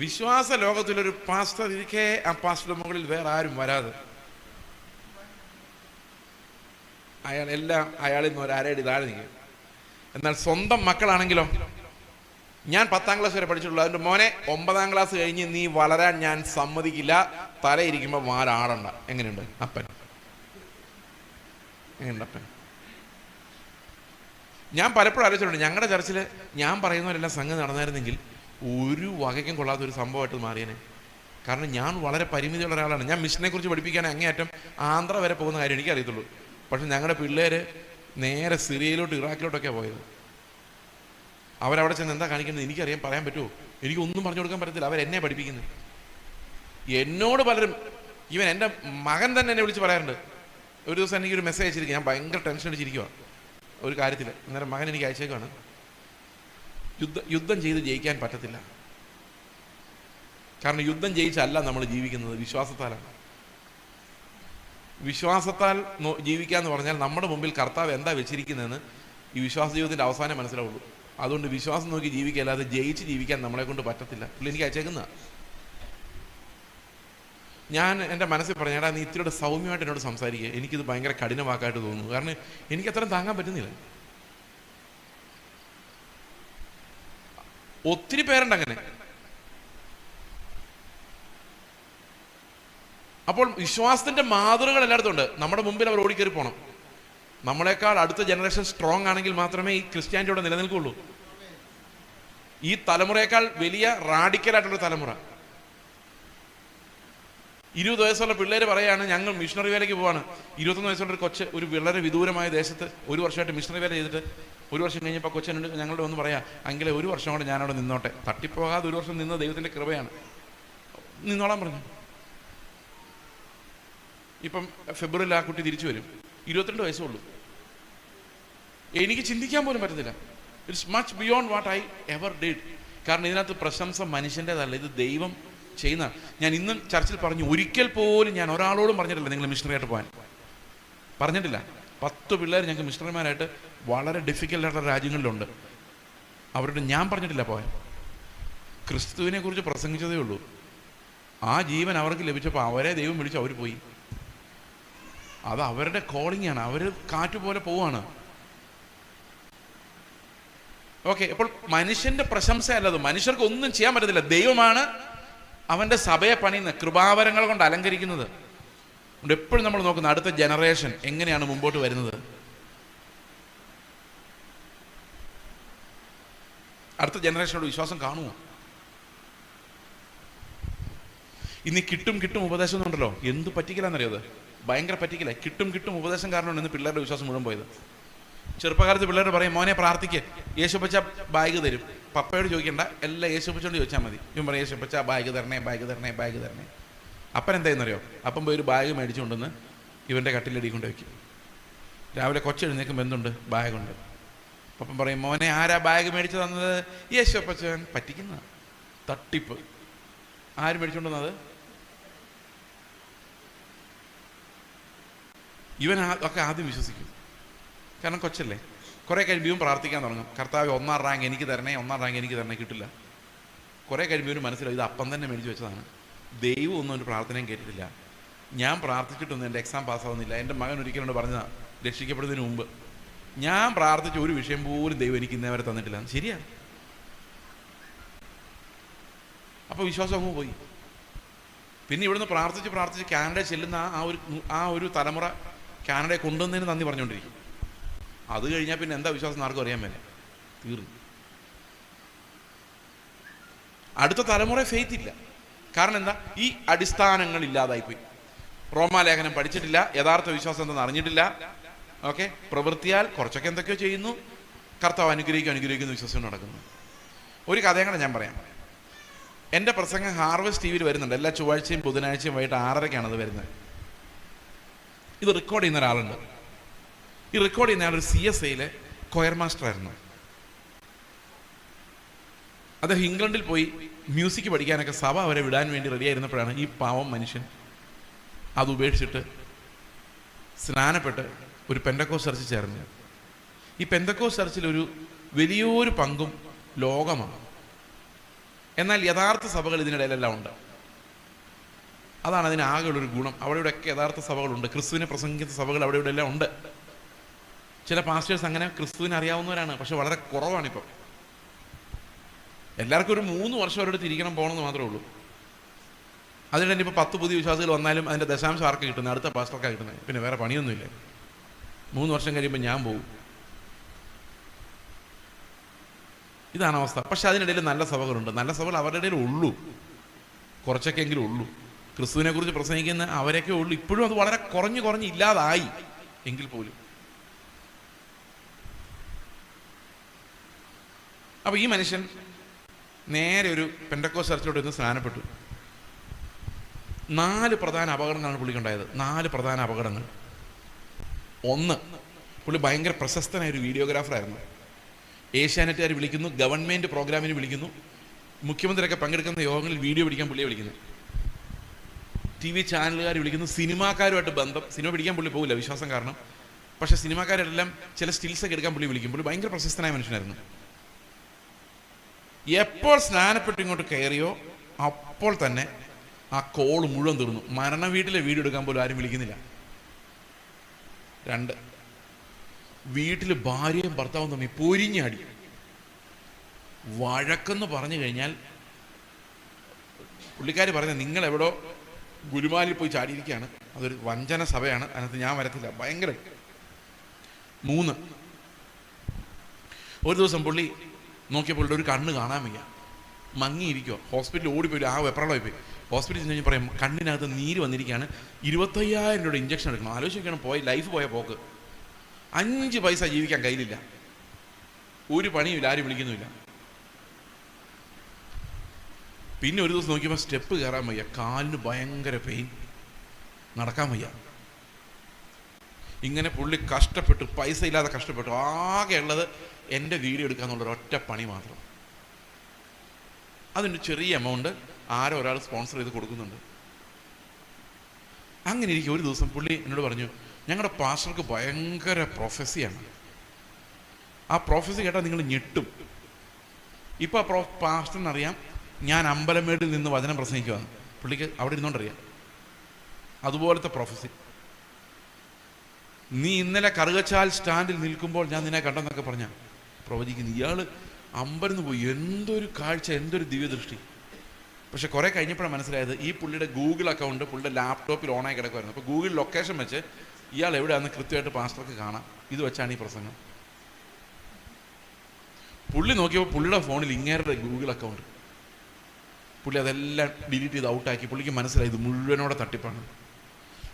[SPEAKER 1] വിശ്വാസ ലോകത്തിലൊരു പാസ്റ്റർ ഇരിക്കെ ആ പാസ്റ്ററുടെ മുകളിൽ വേറെ ആരും വരാതെ അയാളിൽ നിന്ന് ഒരടി താഴെ നിൽക്കും. എന്നാൽ സ്വന്തം മക്കളാണെങ്കിലോ, ഞാൻ 10ാം ക്ലാസ് വരെ പഠിച്ചിട്ടുള്ളൂ. അതിൻ്റെ മോനെ 9ാം ക്ലാസ് കഴിഞ്ഞ് നീ വളരാൻ ഞാൻ സമ്മതിക്കില്ല, തലയിരിക്കുമ്പോൾ മാലാടണ്ട. എങ്ങനെയുണ്ട് അപ്പൻ? എങ്ങനെയുണ്ട് അപ്പൻ? ഞാൻ പലപ്പോഴും ആലോചിച്ചിട്ടുണ്ട്, ഞങ്ങളുടെ ചർച്ചിൽ ഞാൻ പറയുന്നവരെല്ലാം സംഗതി നടന്നായിരുന്നെങ്കിൽ ഒരു വകയ്ക്കും കൊള്ളാത്തൊരു സംഭവമായിട്ട് മാറിയേനെ. കാരണം ഞാൻ വളരെ പരിമിതിയുള്ള ഒരാളാണ്. ഞാൻ മിഷനെ കുറിച്ച് പഠിപ്പിക്കാൻ അങ്ങേയറ്റം ആന്ധ്ര വരെ പോകുന്ന കാര്യം എനിക്കറിയത്തുള്ളൂ. പക്ഷെ ഞങ്ങളുടെ പിള്ളേർ നേരെ സിറിയയിലോട്ട് ഇറാഖിലോട്ടൊക്കെ പോയത്. അവരവിടെ ചെന്ന് എന്താ കാണിക്കുന്നത് എനിക്കറിയാൻ പറയാൻ പറ്റുമോ? എനിക്കൊന്നും പറഞ്ഞു കൊടുക്കാൻ പറ്റത്തില്ല. അവരെന്നെ പഠിപ്പിക്കുന്നത്. എന്നോട് പലരും, ഈവൻ എൻ്റെ മകൻ തന്നെ എന്നെ വിളിച്ച് പറയാറുണ്ട്. ഒരു ദിവസം എനിക്കൊരു മെസ്സേജ് അയച്ചിരിക്കുക. ഞാൻ ഭയങ്കര ടെൻഷൻ അടിച്ചിരിക്കുക ഒരു കാര്യത്തിൽ. അന്നേരം മകൻ എനിക്ക് അയച്ചേക്കാണ്, യുദ്ധം ചെയ്ത് ജയിക്കാൻ പറ്റത്തില്ല. കാരണം യുദ്ധം ജയിച്ചല്ല നമ്മൾ ജീവിക്കുന്നത്, വിശ്വാസത്താലാണ്. വിശ്വാസത്താൽ ജീവിക്കുക എന്ന് പറഞ്ഞാൽ നമ്മുടെ മുമ്പിൽ കർത്താവ് എന്താ വെച്ചിരിക്കുന്നതെന്ന് ഈ വിശ്വാസ ജീവിതത്തിൻ്റെ അവസാനം മനസ്സിലാവുള്ളൂ. അതുകൊണ്ട് വിശ്വാസം നോക്കി ജീവിക്കുക, അല്ലാതെ ജയിച്ച് ജീവിക്കാൻ നമ്മളെ കൊണ്ട് പറ്റത്തില്ല. പുള്ളി എനിക്ക് അയച്ചേക്കുന്ന. ഞാൻ എൻ്റെ മനസ്സിൽ പറഞ്ഞു, എടാ നീ ഇത്തിരിയുടെ സൗമ്യമായിട്ട് എന്നോട് സംസാരിക്കുക, എനിക്കിത് ഭയങ്കര കഠിനവാക്കായിട്ട് തോന്നുന്നു. കാരണം എനിക്ക് അത്രയും താങ്ങാൻ പറ്റുന്നില്ല. ഒത്തിരി പേരുണ്ട് അങ്ങനെ. അപ്പോൾ വിശ്വാസത്തിന്റെ മാതൃകകൾ എല്ലായിടത്തും ഉണ്ട്. നമ്മുടെ മുമ്പിൽ അവർ ഓടിക്കയറി പോകണം. നമ്മളെക്കാൾ അടുത്ത ജനറേഷൻ സ്ട്രോങ് ആണെങ്കിൽ മാത്രമേ ഈ ക്രിസ്ത്യാനിറ്റി ഇവിടെ നിലനിൽക്കുള്ളൂ. ഈ തലമുറയേക്കാൾ വലിയ റാഡിക്കലായിട്ടുള്ള തലമുറ. 20 വയസ്സുള്ള പിള്ളേർ പറയാണ് ഞങ്ങൾ മിഷണറി വേലയ്ക്ക് പോവാണ്. 21 വയസ്സുള്ള ഒരു കൊച്ച് ഒരു വളരെ വിദൂരമായ ദേശത്ത് 1 വർഷമായിട്ട് മിഷണറി വേല ചെയ്തിട്ട് 1 വർഷം കഴിഞ്ഞപ്പോൾ കൊച്ചനുണ്ട് ഞങ്ങളുടെ ഒന്ന് പറയാം, എങ്കിലേ 1 വർഷം കൂടെ ഞാനവിടെ നിന്നോട്ടെ. തട്ടിപ്പോകാതെ 1 വർഷം നിന്ന് ദൈവത്തിൻ്റെ കൃപയാണ്. നിന്നോളാൻ പറഞ്ഞു. ഇപ്പം ഫെബ്രുവരിയിൽ ആ കുട്ടി തിരിച്ചു വരും. 22 വയസ്സുള്ളൂ. എനിക്ക് ചിന്തിക്കാൻ പോലും പറ്റത്തില്ല. It's much beyond what I ever did. കാരണം ഇതിനകത്ത് പ്രശംസ മനുഷ്യൻ്റെതല്ല, ഇത് ദൈവം ചെയ്യുന്ന. ഞാൻ ഇന്നും ചർച്ചിൽ പറഞ്ഞു, ഒരിക്കൽ പോലും ഞാൻ ഒരാളോടും പറഞ്ഞിട്ടില്ല നിങ്ങൾ മിഷണറിയായിട്ട് പോകാൻ. പറഞ്ഞിട്ടില്ല. 10 പിള്ളേർ ഞങ്ങൾക്ക് മിഷണറിമാരായിട്ട് വളരെ ഡിഫിക്കൽട്ടായിട്ടുള്ള രാജ്യങ്ങളിലുണ്ട്. അവരോട് ഞാൻ പറഞ്ഞിട്ടില്ല പോകാൻ. ക്രിസ്തുവിനെ കുറിച്ച് പ്രസംഗിച്ചതേ ഉള്ളൂ. ആ ജീവൻ അവർക്ക് ലഭിച്ചപ്പോൾ അവരെ ദൈവം വിളിച്ചു, അവർ പോയി. അത് അവരുടെ കോളിംഗ് ആണ്, അവർ കാറ്റ് പോലെ പോവാണ്. ഓക്കെ, അപ്പോൾ മനുഷ്യന്റെ പ്രശംസ അല്ലത്, മനുഷ്യർക്ക് ഒന്നും ചെയ്യാൻ പറ്റത്തില്ല. ദൈവമാണ് അവന്റെ സഭയെ പണിയുന്നത്, കൃപാവരങ്ങൾ കൊണ്ട് അലങ്കരിക്കുന്നത്. അതുകൊണ്ട് എപ്പോഴും നമ്മൾ നോക്കുന്ന അടുത്ത ജനറേഷൻ എങ്ങനെയാണ് മുമ്പോട്ട് വരുന്നത്. അടുത്ത ജനറേഷനോട് വിശ്വാസം കാണുമോ? ഇനി കിട്ടും ഉപദേശം ഉണ്ടല്ലോ, എന്ത് പറ്റിക്കലാന്നറിയോ? അത് ഭയങ്കര പറ്റിക്കല. കിട്ടും ഉപദേശം കാരണമാണ് ഇന്ന് പിള്ളേരുടെ വിശ്വാസം മുഴുവൻ പോയത്. ചെറുപ്പകാലത്ത് പിള്ളേർ പറയും, മോനെ പ്രാർത്ഥിക്ക്, യേശുപ്പച്ച ബാഗ് തരും, പപ്പയോട് ചോദിക്കണ്ട, എല്ലാം യേശുപ്പച്ചോട് ചോദിച്ചാൽ മതി. ഇവൻ പറയും, യേശുപ്പച്ച ബാഗ് തരണേ. അപ്പൻ എന്തായെന്നറിയോ? അപ്പം പോയി ഒരു ബാഗ് മേടിച്ചുകൊണ്ടെന്ന് ഇവൻ്റെ കട്ടിലടി കൊണ്ട് വയ്ക്കും. രാവിലെ കൊച്ചെഴുന്നേക്കും, എന്തുണ്ട്? ബാഗുണ്ട്. അപ്പം പറയും, മോനെ ആരാ ബാഗ് മേടിച്ചു തന്നത്? യേശുപ്പച്ചൻ. പറ്റിക്കുന്ന തട്ടിപ്പ്. ആര് മേടിച്ചുകൊണ്ടുവന്നത്? ഇവൻ ഒക്കെ ആദ്യം വിശ്വസിക്കും, കാരണം കൊച്ചല്ലേ. കുറേ കഴിയുമ്പോൾ പ്രാർത്ഥിക്കാൻ തുടങ്ങും, കർത്താവ് 1ാം റാങ്ക് എനിക്ക് തരണേ, കിട്ടില്ല. കുറേ കഴിയുമ്പോൾ മനസ്സിലാവും ഇത് അപ്പം തന്നെ മേടിച്ച് വെച്ചതാണ്. ദൈവം ഒന്നും ഒരു പ്രാർത്ഥനയും കേട്ടിട്ടില്ല. ഞാൻ പ്രാർത്ഥിച്ചിട്ടൊന്നും എൻ്റെ എക്സാം പാസ്സാവുന്നില്ല. എൻ്റെ മകൻ ഒരിക്കലും പറഞ്ഞതാണ്, രക്ഷിക്കപ്പെടുന്നതിന് മുമ്പ്, ഞാൻ പ്രാർത്ഥിച്ച ഒരു വിഷയം പോലും ദൈവം എനിക്ക് ഇന്നേ വരെ തന്നിട്ടില്ല. ശരിയാണ്. അപ്പോൾ വിശ്വാസം അങ്ങ് പോയി. പിന്നെ ഇവിടുന്ന് പ്രാർത്ഥിച്ച് കാനഡ ചെല്ലുന്ന ആ ഒരു തലമുറ കാനഡയെ കൊണ്ടുവന്നതിന് നന്ദി പറഞ്ഞുകൊണ്ടിരിക്കും. അത് കഴിഞ്ഞാൽ പിന്നെ എന്താ വിശ്വാസം ആർക്കും അറിയാൻ മേലെ, തീർന്നു. അടുത്ത തലമുറ ഫെയ്ത്ത് ഇല്ല. കാരണം എന്താ? ഈ അടിസ്ഥാനങ്ങൾ ഇല്ലാതായിപ്പോയി. റോമാലേഖനം പഠിച്ചിട്ടില്ല, യഥാർത്ഥ വിശ്വാസം എന്തെന്ന് അറിഞ്ഞിട്ടില്ല. ഓക്കെ, പ്രവൃത്തിയാൽ കുറച്ചൊക്കെ എന്തൊക്കെയോ ചെയ്യുന്നു, കർത്താവ് അനുഗ്രഹിക്കുന്ന വിശ്വാസം നടക്കുന്നു. ഒരു കഥയും കൂടെ ഞാൻ പറയാം. എൻ്റെ പ്രസംഗം ഹാർവസ്റ്റ് ടി വിയിൽ വരുന്നുണ്ട്. എല്ലാ ചൊവ്വാഴ്ചയും ബുധനാഴ്ചയും വൈകിട്ട് 6:30 അത് വരുന്നത്. ഇത് റെക്കോർഡ് ചെയ്യുന്ന ഒരാളുണ്ട്. ഈ റെക്കോർഡ് ചെയ്യുന്ന ആൾ ഒരു CSIയിലെ കൊയർ മാസ്റ്റർ ആയിരുന്നു. അദ്ദേഹം ഇംഗ്ലണ്ടിൽ പോയി മ്യൂസിക് പഠിക്കാനൊക്കെ സഭ അവരെ വിടാൻ വേണ്ടി റെഡിയായിരുന്നപ്പോഴാണ് ഈ പാവം മനുഷ്യൻ അത് ഉപേക്ഷിച്ചിട്ട് സ്നാനപ്പെട്ട് ഒരു പെന്തക്കോസ്റ്റ് ചർച്ചിൽ ചേർന്നു. ഈ പെന്തക്കോസ്റ്റ് ചർച്ചിൽ ഒരു വലിയൊരു പങ്കും ലോകമാണ്. എന്നാൽ യഥാർത്ഥ സഭകൾ ഇതിനിടയിലെല്ലാം ഉണ്ട്. അതാണ് അതിന് ആകെയുള്ളൊരു ഗുണം. അവിടെയൊക്കെ യഥാർത്ഥ സഭകളുണ്ട്, ക്രിസ്തുവിനെ പ്രസംഗിക്കുന്ന സഭകൾ അവിടെ ഇവിടെ എല്ലാം ഉണ്ട്. ചില പാസ്റ്റേഴ്സ് അങ്ങനെ ക്രിസ്തുവിനെ അറിയാവുന്നവരാണ്, പക്ഷെ വളരെ കുറവാണിപ്പം. എല്ലാവർക്കും ഒരു 3 വർഷം അവരുടെ തിരിക്കണം പോകണമെന്ന് മാത്രമേ ഉള്ളൂ. അതിന് തന്നെ ഇപ്പോൾ 10 പുതിയ വിശ്വാസികൾ വന്നാലും അതിൻ്റെ ദശാംശം ആർക്ക് കിട്ടുന്നത്? അടുത്ത പാസ്റ്റർക്കാണ് കിട്ടുന്നത്. പിന്നെ വേറെ പണിയൊന്നുമില്ല. 3 വർഷം കഴിയുമ്പോൾ ഞാൻ പോകും. ഇതാണ് അവസ്ഥ. പക്ഷെ അതിനിടയിൽ നല്ല സഭകളുണ്ട്. നല്ല സഭകൾ അവരുടെ ഇടയിൽ ഉള്ളൂ, കുറച്ചൊക്കെ എങ്കിലും ഉള്ളൂ. ക്രിസ്തുവിനെ കുറിച്ച് പ്രസംഗിക്കുന്ന അവരൊക്കെ ഉള്ളൂ. ഇപ്പോഴും അത് വളരെ കുറഞ്ഞ് ഇല്ലാതായി എങ്കിൽ പോലും. അപ്പോൾ ഈ മനുഷ്യൻ നേരെ ഒരു പെന്തക്കോസ്റ്റ് ചർച്ചിലോട്ട് ഇന്ന് സ്നാനപ്പെട്ടു. 4 പ്രധാന അപകടങ്ങളാണ് പുള്ളിക്കുണ്ടായത്. 4 പ്രധാന അപകടങ്ങൾ. ഒന്ന്, പുള്ളി ഭയങ്കര പ്രശസ്തനായ ഒരു വീഡിയോഗ്രാഫറായിരുന്നു. ഏഷ്യാനെറ്റുകാർ വിളിക്കുന്നു, ഗവൺമെൻറ് പ്രോഗ്രാമിന് വിളിക്കുന്നു, മുഖ്യമന്ത്രിയൊക്കെ പങ്കെടുക്കുന്ന യോഗങ്ങളിൽ വീഡിയോ പിടിക്കാൻ പുള്ളിയെ വിളിക്കുന്നു, TV ചാനലുകാർ വിളിക്കുന്നു, സിനിമാക്കാരുമായിട്ട് ബന്ധം. സിനിമ പിടിക്കാൻ പുള്ളി പോകില്ല, വിശ്വാസം കാരണം. പക്ഷേ സിനിമാക്കാരെല്ലാം ചില സ്റ്റിൽസൊക്കെ എടുക്കാൻ പുള്ളി വിളിക്കും. പുള്ളി ഭയങ്കര പ്രശസ്തനായ മനുഷ്യനായിരുന്നു. എപ്പോൾ സ്നാനപ്പെട്ട് ഇങ്ങോട്ട് കയറിയോ അപ്പോൾ തന്നെ ആ കോള് മുഴുവൻ തീർന്നു. മരണ വീട്ടിലെ വീഡിയോ എടുക്കാൻ പോലും ആരും വിളിക്കുന്നില്ല. 2, വീട്ടിൽ ഭാര്യയും ഭർത്താവും തമ്മിൽ പൊരിഞ്ഞാടി. വഴക്കെന്ന് പറഞ്ഞു കഴിഞ്ഞാൽ പുള്ളിക്കാർ പറഞ്ഞത്, നിങ്ങളെവിടോ ഗുരുമാലിൽ പോയി ചാടിയിരിക്കുകയാണ്, അതൊരു വഞ്ചന സഭയാണ്, അതിനകത്ത് ഞാൻ വരത്തില്ല. ഭയങ്കര. 3, ഒരു ദിവസം പുള്ളി നോക്കിയപ്പോൾ ഒരു കണ്ണ് കാണാൻ വയ്യ, മങ്ങിയിരിക്കുമോ. ഹോസ്പിറ്റലിൽ ഓടിപ്പോയി, ആ വെപ്രാളമായി പോയി. ഹോസ്പിറ്റലിൽ ചെന്ന് കഴിഞ്ഞ് പറയും, കണ്ണിനകത്ത് നീര് വന്നിരിക്കുകയാണ്, 25,000 രൂപയുടെ ഇഞ്ചക്ഷൻ എടുക്കണം. ആലോചിക്കണം, ലൈഫ് പോയ പോക്ക്. 5 പൈസ ജീവിക്കാൻ കയ്യിലില്ല, ഒരു പണിയുമില്ല, ആരും വിളിക്കുന്നുമില്ല. പിന്നെ ഒരു ദിവസം നോക്കിയപ്പോൾ സ്റ്റെപ്പ് കയറാൻ വയ്യ, കാലിന് ഭയങ്കര പെയിൻ, നടക്കാൻ വയ്യ. ഇങ്ങനെ പുള്ളി കഷ്ടപ്പെട്ടു, പൈസ ഇല്ലാതെ കഷ്ടപ്പെട്ടു. ആകെ ഉള്ളത് എൻ്റെ വീഡിയോ എടുക്കാന്നുള്ളൊരു ഒറ്റ പണി മാത്രം. അതിൻ്റെ ചെറിയ എമൗണ്ട് ആരോ ഒരാൾ സ്പോൺസർ ചെയ്ത് കൊടുക്കുന്നുണ്ട്. അങ്ങനെ ഇരിക്കും. ഒരു ദിവസം പുള്ളി എന്നോട് പറഞ്ഞു, ഞങ്ങളുടെ പാസ്റ്റർക്ക് ഭയങ്കര പ്രൊഫസിയാണ്. ആ പ്രൊഫസി കേട്ടാൽ നിങ്ങൾ ഞെട്ടും. ഇപ്പോൾ ആ പാസ്റ്ററിനറിയാം ഞാൻ അമ്പലമേടിൽ നിന്ന് വചനം പ്രസംഗിക്കുവാന്ന്. പുള്ളിക്ക് അവിടെ ഇരുന്നോണ്ടറിയാം. അതുപോലത്തെ പ്രൊഫസി. നീ ഇന്നലെ കറുകച്ചാൽ സ്റ്റാൻഡിൽ നിൽക്കുമ്പോൾ ഞാൻ നിന്നെ കണ്ടെന്നൊക്കെ പറഞ്ഞ പ്രവചിക്കുന്നു. ഇയാൾ അമ്പരന്ന് പോയി. എന്തൊരു കാഴ്ച, എന്തൊരു ദിവ്യദൃഷ്ടി. പക്ഷെ കുറെ കഴിഞ്ഞപ്പോഴാണ് മനസ്സിലായത് ഈ പുള്ളിയുടെ ഗൂഗിൾ അക്കൗണ്ട് പുള്ളിയുടെ ലാപ്ടോപ്പിൽ ഓണായി കിടക്കുമായിരുന്നു. അപ്പോൾ ഗൂഗിൾ ലൊക്കേഷൻ വെച്ച് ഇയാൾ എവിടെയാണെന്ന് കൃത്യമായിട്ട് പാസ്റ്റർക്ക് കാണാം. ഇത് വെച്ചാണ് ഈ പ്രസംഗം. പുള്ളി നോക്കിയപ്പോൾ പുള്ളിയുടെ ഫോണിൽ ഇങ്ങേരുടെ ഗൂഗിൾ അക്കൗണ്ട്. പുള്ളി അതെല്ലാം ഡിലീറ്റ് ചെയ്ത് ഔട്ടാക്കി. പുള്ളിക്ക് മനസ്സിലായി ഇത് മുഴുവനോടെ തട്ടിപ്പാണ്.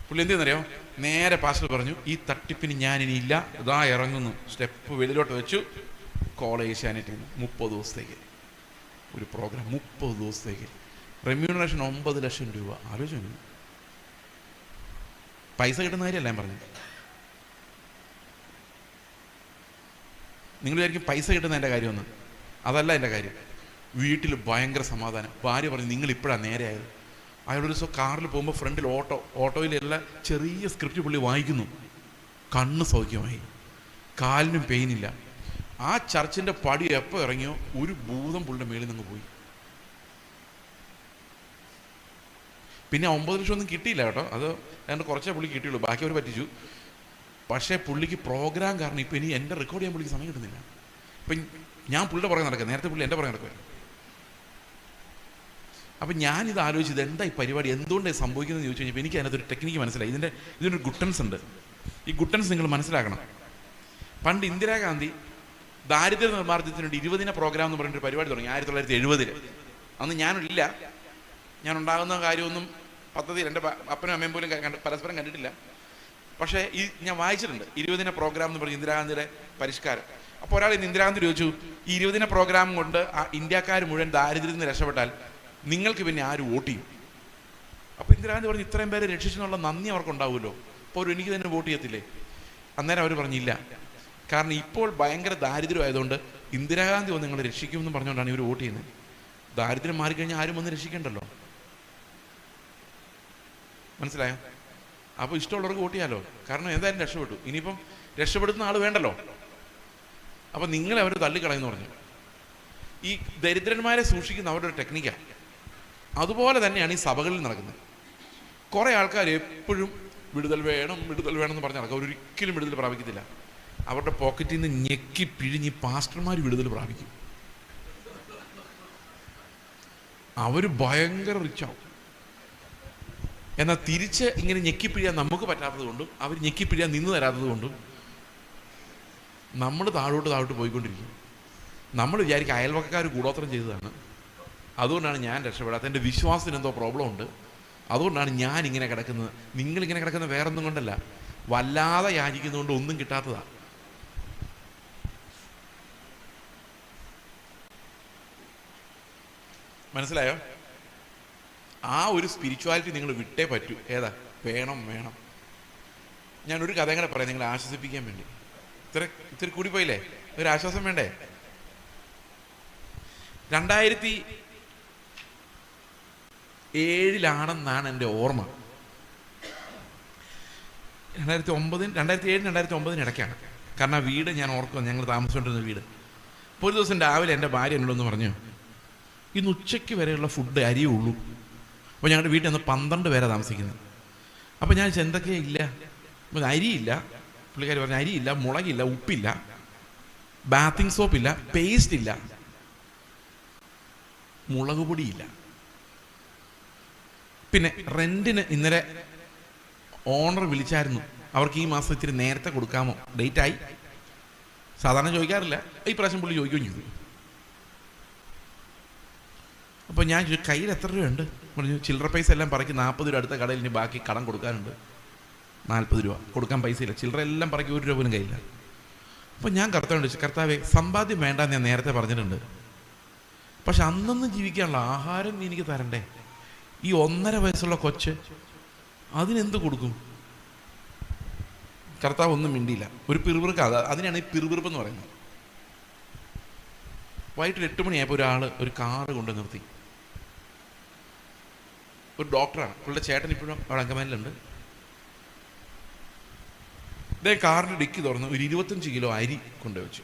[SPEAKER 1] പുള്ളി എന്ത് ചെയ്യുന്നറിയോ, നേരെ പാസ്റ്റർ പറഞ്ഞു ഈ തട്ടിപ്പിന് ഞാനിനിയില്ല, ഇതാ ഇറങ്ങുന്നു. സ്റ്റെപ്പ് വെളിയിലോട്ട് വെച്ചു. കോളേജ് ഏഷ്യാനെറ്റിൽ 30 ദിവസത്തേക്ക് ഒരു പ്രോഗ്രാം. 30 ദിവസത്തേക്ക് റെമ്യൂണറേഷൻ 9 ലക്ഷം രൂപ. ആലോചിച്ചു. പൈസ കിട്ടുന്ന കാര്യമല്ല ഞാൻ പറഞ്ഞു. നിങ്ങൾ വിചാരിക്കും പൈസ കിട്ടുന്ന എൻ്റെ കാര്യമൊന്നും. അതല്ല എൻ്റെ കാര്യം. വീട്ടിൽ ഭയങ്കര സമാധാനം. ഭാര്യ പറഞ്ഞു നിങ്ങൾ ഇപ്പോഴാണ് നേരെയായത്. അയാളൊരു ദിവസം കാറിൽ പോകുമ്പോൾ ഫ്രണ്ടിൽ ഓട്ടോയിലെല്ലാം ചെറിയ സ്ക്രിപ്റ്റ് പുള്ളി വായിക്കുന്നു. കണ്ണ് സൗഖ്യമായി, കാലിനും പെയിനില്ല. ആ ചർച്ചിൻ്റെ പടി എപ്പോൾ ഇറങ്ങിയോ ഒരു ഭൂതം പുള്ളിയുടെ മേളിൽ നിന്ന് പോയി. പിന്നെ 9 ലക്ഷം ഒന്നും കിട്ടിയില്ല കേട്ടോ. അത് അതുകൊണ്ട് കുറച്ചേ പുള്ളി കിട്ടിയുള്ളൂ, ബാക്കി അവർ പറ്റിച്ചു. പക്ഷേ പുള്ളിക്ക് പ്രോഗ്രാം കാരണം ഇപ്പം ഇനി എൻ്റെ റെക്കോർഡ് ചെയ്യാൻ പുള്ളിക്ക് സമയം കിട്ടുന്നില്ല. ഇപ്പം ഞാൻ പുള്ളിയുടെ പുറകെ നടക്കുക, നേരത്തെ പുള്ളി എൻ്റെ പുറകെ നടക്കുക. അപ്പം ഞാനിത് ആലോചിച്ചത് എന്താ ഈ പരിപാടി എന്തുകൊണ്ടാണ് സംഭവിക്കുന്നതെന്ന് ചോദിച്ചു കഴിഞ്ഞപ്പോൾ എനിക്ക് അതിനകത്തൊരു ടെക്നിക്ക് മനസ്സിലായി. ഇതിനൊരു ഗുട്ടൻസ് ഉണ്ട്. ഈ ഗുട്ടൻസ് നിങ്ങൾ മനസ്സിലാക്കണം. പണ്ട് ഇന്ദിരാഗാന്ധി ദാരിദ്ര്യ നിർമ്മാർജ്ജനത്തിന് വേണ്ടി 20 ദിന പ്രോഗ്രാം എന്ന് പറഞ്ഞൊരു പരിപാടി തുടങ്ങി 1970. അന്ന് ഞാനില്ല, ഞാൻ ഉണ്ടാകുന്ന കാര്യമൊന്നും പദ്ധതിയിൽ എൻ്റെ അപ്പനും അമ്മയും പോലും പരസ്പരം കണ്ടിട്ടില്ല. പക്ഷേ ഞാൻ വായിച്ചിട്ടുണ്ട് 20 ദിന പ്രോഗ്രാം എന്ന് പറഞ്ഞ് ഇന്ദിരാഗാന്ധിയുടെ പരിഷ്കാരം. അപ്പോൾ ഒരാൾ ഇന്ന് ഇന്ദിരാഗാന്ധി ചോദിച്ചു ഈ 20 ദിന പ്രോഗ്രാം കൊണ്ട് ഇന്ത്യക്കാർ മുഴുവൻ ദാരിദ്ര്യത്തിൽ നിന്ന് രക്ഷപ്പെട്ടാൽ നിങ്ങൾക്ക് പിന്നെ ആര് വോട്ട് ചെയ്യും? അപ്പോൾ ഇന്ദിരാഗാന്ധി പറഞ്ഞു ഇത്രയും പേരെ രക്ഷിച്ചെന്നുള്ള നന്ദി അവർക്കുണ്ടാവുമല്ലോ, അപ്പോൾ എനിക്ക് തന്നെ വോട്ട് ചെയ്യത്തില്ലേ? അന്നേരം അവർ പറഞ്ഞില്ല, കാരണം ഇപ്പോൾ ഭയങ്കര ദാരിദ്ര്യമായതുകൊണ്ട് ഇന്ദിരാഗാന്ധി വന്ന് നിങ്ങളെ രക്ഷിക്കുമെന്ന് പറഞ്ഞുകൊണ്ടാണ് ഇവർ വോട്ട് ചെയ്യുന്നത്. ദാരിദ്ര്യം മാറിക്കഴിഞ്ഞാൽ ആരും വന്ന് രക്ഷിക്കണ്ടല്ലോ. മനസ്സിലായോ? അപ്പോൾ ഇഷ്ടമുള്ളവർക്ക് വോട്ട് ചെയ്യാമല്ലോ, കാരണം എന്തായാലും രക്ഷപ്പെട്ടു. ഇനിയിപ്പം രക്ഷപ്പെടുത്തുന്ന ആൾ വേണ്ടല്ലോ. അപ്പം നിങ്ങളെ അവർ തള്ളിക്കളയെന്ന് പറഞ്ഞു. ഈ ദരിദ്രന്മാരെ സൂക്ഷിക്കുന്ന അവരുടെ ഒരു ടെക്നിക്കാണ്. അതുപോലെ തന്നെയാണ് ഈ സഭകളിൽ നടക്കുന്നത്. കുറേ ആൾക്കാർ എപ്പോഴും വിടുതൽ വേണം എന്ന് പറഞ്ഞ് നടക്കുക. അവരൊരിക്കലും വിടുതൽ പ്രാപിക്കത്തില്ല. അവരുടെ പോക്കറ്റിൽ നിന്ന് ഞെക്കി പിഴിഞ്ഞ് പാസ്റ്റർമാർ വിടുതൽ പ്രാപിക്കും. അവർ ഭയങ്കര റിച്ചാവും. എന്നാൽ തിരിച്ച് ഇങ്ങനെ ഞെക്കിപ്പിഴിയാൻ നമുക്ക് പറ്റാത്തത് കൊണ്ടും അവർ ഞെക്കിപ്പിഴിയാൻ നിന്ന് തരാത്തത് കൊണ്ടും നമ്മൾ താഴോട്ട് പോയിക്കൊണ്ടിരിക്കും. നമ്മൾ വിചാരിക്കും അയൽവക്കക്കാർ കൂടോത്രം ചെയ്തതാണ്, അതുകൊണ്ടാണ് ഞാൻ രക്ഷപ്പെടാത്ത, എൻ്റെ വിശ്വാസത്തിന് എന്തോ പ്രോബ്ലം ഉണ്ട്, അതുകൊണ്ടാണ് ഞാൻ ഇങ്ങനെ കിടക്കുന്നത്. നിങ്ങളിങ്ങനെ കിടക്കുന്നത് വേറൊന്നും കൊണ്ടല്ല, വല്ലാതെ യാചിക്കുന്നതുകൊണ്ട് ഒന്നും കിട്ടാത്തതാണ്. മനസ്സിലായോ? ആ ഒരു സ്പിരിച്വാലിറ്റി നിങ്ങൾ വിട്ടേ പറ്റൂ. ഏതാ? വേണം. ഞാനൊരു കഥ കൂടെ പറയാം നിങ്ങളെ ആശ്വസിപ്പിക്കാൻ വേണ്ടി. ഇത്തിരി കൂടിപ്പോയില്ലേ? ഒരു ആശ്വാസം വേണ്ടേ? 2007 എൻ്റെ ഓർമ്മ. 2007-2009 ഇടയ്ക്കാണ്. കാരണം ആ വീട് ഞാൻ ഓർക്കുക, ഞങ്ങൾ താമസിച്ചുകൊണ്ടിരുന്ന വീട്. അപ്പോൾ ഒരു ദിവസം രാവിലെ എൻ്റെ ഭാര്യ എന്നോടൊന്ന് പറഞ്ഞു ഇന്ന് ഉച്ചയ്ക്ക് വരെയുള്ള ഫുഡ് അരിയേ ഉള്ളൂ. അപ്പോൾ ഞങ്ങളുടെ വീട്ടിൽ നിന്ന് 12 പേരെ താമസിക്കുന്നത്. അപ്പോൾ ഞാൻ എന്തൊക്കെയാ ഇല്ല, അരിയില്ല. പുള്ളിക്കാർ പറഞ്ഞു അരിയില്ല, മുളകില്ല, ഉപ്പില്ല, ബാത്തിങ് സോപ്പില്ല, പേസ്റ്റ് ഇല്ല, മുളക് പൊടിയില്ല. പിന്നെ റെന്റിന് ഇന്നലെ ഓണർ വിളിച്ചായിരുന്നു, അവർക്ക് ഈ മാസം ഇത്തിരി നേരത്തെ കൊടുക്കാമോ, ഡേറ്റ് ആയി. സാധാരണ ചോദിക്കാറില്ല, ഈ പ്രാവശ്യം പുള്ളി ചോദിക്കുകയും ചെയ്തു. അപ്പോൾ ഞാൻ ചോദിച്ചു കയ്യിൽ എത്ര രൂപയുണ്ട്? പറഞ്ഞു ചില്ലറ പൈസ എല്ലാം പറക്കി 40 രൂപ, അടുത്ത കടയിൽ ഇനി ബാക്കി കടം കൊടുക്കാനുണ്ട് 40 രൂപ, കൊടുക്കാൻ പൈസയില്ല. ചില്ലറ എല്ലാം പറക്കി 1 രൂപ പോലും കയ്യില്ല. അപ്പോൾ ഞാൻ കർത്താവിനോട് ചോദിച്ചു, കർത്താവേ സമ്പാദ്യം വേണ്ടാന്ന് ഞാൻ നേരത്തെ പറഞ്ഞിട്ടുണ്ട്, പക്ഷെ അന്നൊന്നും ജീവിക്കാനുള്ള ആഹാരം എനിക്ക് തരണ്ടേ? ഈ 1.5 വയസ്സുള്ള കൊച്ച് അതിനെന്ത് കൊടുക്കും? കർത്താവ് ഒന്നും മിണ്ടിയില്ല. ഒരു പിറുപിറുക്ക, അതിനാണ് ഈ പിറുപിറുപ്പ് എന്ന് പറയുന്നത്. വൈകിട്ട് 8 മണിയായപ്പോൾ ഒരു കാറ് കൊണ്ട് നിർത്തി. ഒരു ഡോക്ടറാണ്, പുള്ളിയുടെ ചേട്ടൻ ഇപ്പോഴും അവിടെ അങ്കമാലിലുണ്ട്. ഇതേ കാറിൻ്റെ ഡിക്കി തുറന്ന് ഒരു 25 കിലോ അരി കൊണ്ടുവച്ചു.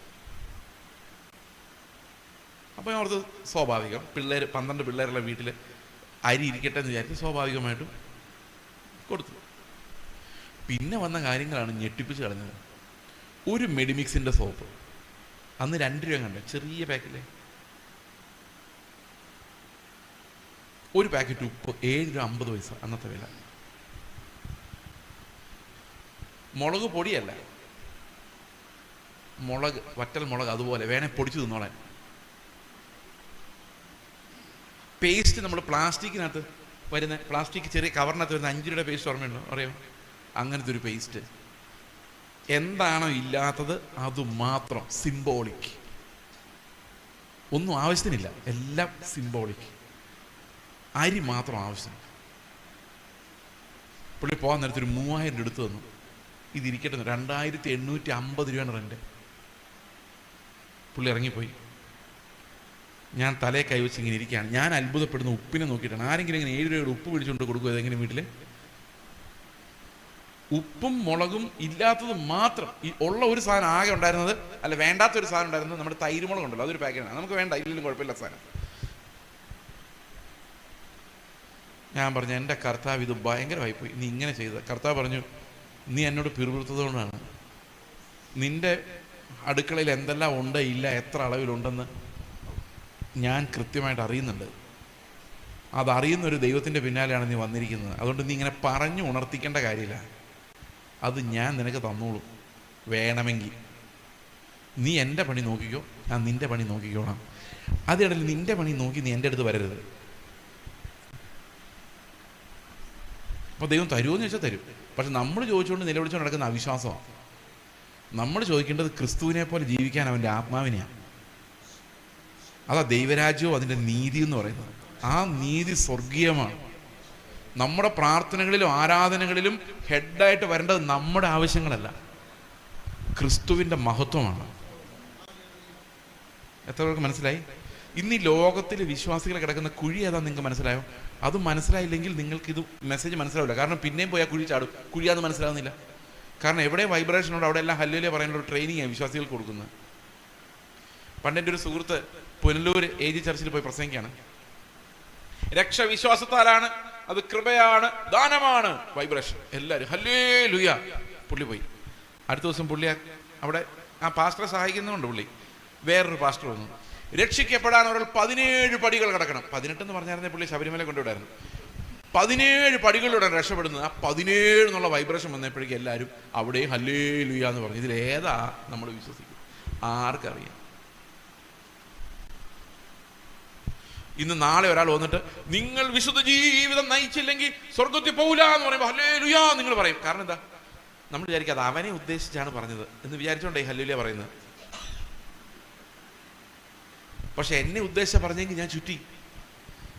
[SPEAKER 1] അപ്പോൾ ഞാൻ ഓർത്ത് സ്വാഭാവികം, 12 പിള്ളേരുള്ള വീട്ടിൽ അരി ഇരിക്കട്ടെ എന്ന് വിചാരിച്ച് സ്വാഭാവികമായിട്ടും കൊടുത്തു. പിന്നെ വന്ന കാര്യങ്ങളാണ് ഞെട്ടിപ്പിച്ച് കളഞ്ഞത്. ഒരു മെഡിമിക്സിൻ്റെ സോപ്പ് അന്ന് 2 രൂപ കണ്ടേ, ചെറിയ പാക്കിലെ. ഒരു പാക്കറ്റ് ഉപ്പ് 7 രൂപ 50 പൈസ അന്നത്തെ വില. മുളക് പൊടിയല്ല, മുളക്, വറ്റൽ മുളക്, അതുപോലെ വേണേ പൊടിച്ച് തിന്നോളാൻ. പേസ്റ്റ് നമ്മൾ പ്ലാസ്റ്റിക്കിനകത്ത് വരുന്ന, പ്ലാസ്റ്റിക് ചെറിയ കവറിനകത്ത് വരുന്ന 5 രൂപയുടെ പേസ്റ്റ് ഓർമ്മയുണ്ടോ? അറിയാം, അങ്ങനത്തെ ഒരു പേസ്റ്റ്. എന്താണോ ഇല്ലാത്തത് അത് മാത്രം സിംബോളിക്, ഒന്നും ആവശ്യത്തിനില്ല, എല്ലാം സിംബോളിക്. അരി മാത്രം ആവശ്യം. പുള്ളി പോകാൻ നേരത്തെ ഒരു 3000 രൂപ എടുത്തു തന്നു. ഇതിരിക്കട്ടെ, 2850 രൂപയാണ് റെൻ്റ്. പുള്ളി ഇറങ്ങിപ്പോയി. ഞാൻ തലയെ കൈവച്ച് ഇങ്ങനെ ഇരിക്കുകയാണ്. ഞാൻ അത്ഭുതപ്പെടുന്ന ഉപ്പിനെ നോക്കിയിട്ടാണ്. ആരെങ്കിലും ഇങ്ങനെ 7 രൂപയുടെ ഉപ്പ് പിടിച്ചുകൊണ്ട് കൊടുക്കും ഏതെങ്കിലും വീട്ടിൽ? ഉപ്പും മുളകും ഇല്ലാത്തത് മാത്രം. ഈ ഉള്ള ഒരു സാധനം ആകെ ഉണ്ടായിരുന്നത്, അല്ല വേണ്ടാത്തൊരു സാധനം ഉണ്ടായിരുന്നത് നമ്മുടെ തൈരുമുളക് ഉണ്ടല്ലോ, അതൊരു പാക്കറ്റാണ്. നമുക്ക് വേണ്ട, ഇല്ലെങ്കിലും കുഴപ്പമില്ല സാധനം. ഞാൻ പറഞ്ഞു, എൻ്റെ കർത്താവ് ഇത് ഭയങ്കരമായിപ്പോയി, നീ ഇങ്ങനെ ചെയ്തത്. കർത്താവ് പറഞ്ഞു, നീ എന്നോട് പിറുപിറുത്തത് കൊണ്ടാണ്. നിൻ്റെ അടുക്കളയിൽ എന്തെല്ലാം ഉണ്ട്, ഇല്ല, എത്ര അളവിലുണ്ടെന്ന് ഞാൻ കൃത്യമായിട്ട് അറിയുന്നുണ്ട്. അതറിയുന്നൊരു ദൈവത്തിൻ്റെ പിന്നാലെയാണ് നീ വന്നിരിക്കുന്നത്. അതുകൊണ്ട് നീ ഇങ്ങനെ പറഞ്ഞു ഉണർത്തിക്കേണ്ട കാര്യമില്ല. അത് ഞാൻ നിനക്ക് തന്നോളൂ. വേണമെങ്കിൽ നീ എൻ്റെ പണി നോക്കിക്കോ, ഞാൻ നിൻ്റെ പണി നോക്കിക്കോളാം. അതിനിടയിൽ നിൻ്റെ പണി നോക്കി നീ എൻ്റെ അടുത്ത് വരരുത്. അപ്പോൾ ദൈവം തരുമോയെന്ന് ചോദിച്ചാൽ തരും. പക്ഷെ നമ്മൾ ചോദിച്ചുകൊണ്ട് നിലവിളിച്ചുകൊണ്ട് നടക്കുന്ന അവിശ്വാസമാണ്. നമ്മൾ ചോദിക്കേണ്ടത് ക്രിസ്തുവിനെ പോലെ ജീവിക്കാൻ അവൻ്റെ ആത്മാവിനെയാണ്. അതാ ദൈവരാജ്യവും അതിൻ്റെ നീതി എന്ന് പറയുന്നത്. ആ നീതി സ്വർഗീയമാണ്. നമ്മുടെ പ്രാർത്ഥനകളിലും ആരാധനകളിലും ഹെഡായിട്ട് വരേണ്ടത് നമ്മുടെ ആവശ്യങ്ങളല്ല, ക്രിസ്തുവിൻ്റെ മഹത്വമാണ്. എത്ര പേർക്ക് മനസ്സിലായി? ഇന്ന് ഈ ലോകത്തിൽ വിശ്വാസികൾ കിടക്കുന്ന കുഴി ഏതാ നിങ്ങൾക്ക് മനസ്സിലായോ? അത് മനസ്സിലായില്ലെങ്കിൽ നിങ്ങൾക്കിത് മെസ്സേജ് മനസ്സിലാവില്ല. കാരണം പിന്നെയും പോയാൽ കുഴി ചാടും. കുഴിയാന്ന് മനസ്സിലാവുന്നില്ല. കാരണം എവിടെ വൈബ്രേഷൻ ഉണ്ട് അവിടെ എല്ലാം ഹല്ലേലൂയ പറയാനുള്ള ഒരു ട്രെയിനിങ്ങാണ് വിശ്വാസികൾക്ക് കൊടുക്കുന്നത്. പണ്ടെൻ്റെ ഒരു സുഹൃത്ത് പുനലൂർ AG ചർച്ചിൽ പോയി പ്രസംഗിക്കുകയാണ്. രക്ഷ വിശ്വാസത്താലാണ്, അത് കൃപയാണ്, ദാനമാണ്. വൈബ്രേഷൻ, എല്ലാവരും ഹല്ലേലൂയ. പുള്ളി പോയി. അടുത്ത ദിവസം പുള്ളി അവിടെ ആ പാസ്റ്ററെ സഹായിക്കുന്നുണ്ട്. പുള്ളി വേറൊരു പാസ്റ്റർ വന്നു. രക്ഷിക്കപ്പെടാൻ ഒരാൾ 17 പടികൾ കിടക്കണം. 18 എന്ന് പറഞ്ഞായിരുന്നേ പുള്ളി ശബരിമല കൊണ്ടുവിടായിരുന്നു. 17 പടികളിലൂടെ രക്ഷപ്പെടുന്നത്. ആ 17 എന്നുള്ള വൈബ്രേഷൻ വന്നപ്പോഴേക്കും എല്ലാവരും അവിടെ ഹല്ലേലൂയ എന്ന് പറഞ്ഞു. ഇതിലേതാ നമ്മൾ വിശ്വസിക്കും? ആർക്കറിയാം? ഇന്ന് നാളെ ഒരാൾ വന്നിട്ട് നിങ്ങൾ വിശുദ്ധ ജീവിതം നയിച്ചില്ലെങ്കിൽ സ്വർഗത്തിൽ പോകില്ല എന്ന് പറയുമ്പോൾ ഹല്ലേലൂയ നിങ്ങൾ പറയും. കാരണം എന്താ? നമ്മൾ വിചാരിക്കുക അത് അവനെ ഉദ്ദേശിച്ചാണ് പറഞ്ഞത് എന്ന് വിചാരിച്ചോണ്ടേ ഹല്ലേലൂയ പറയുന്നത്. പക്ഷെ എന്നെ ഉദ്ദേശിച്ച പറഞ്ഞെങ്കിൽ ഞാൻ ചുറ്റി.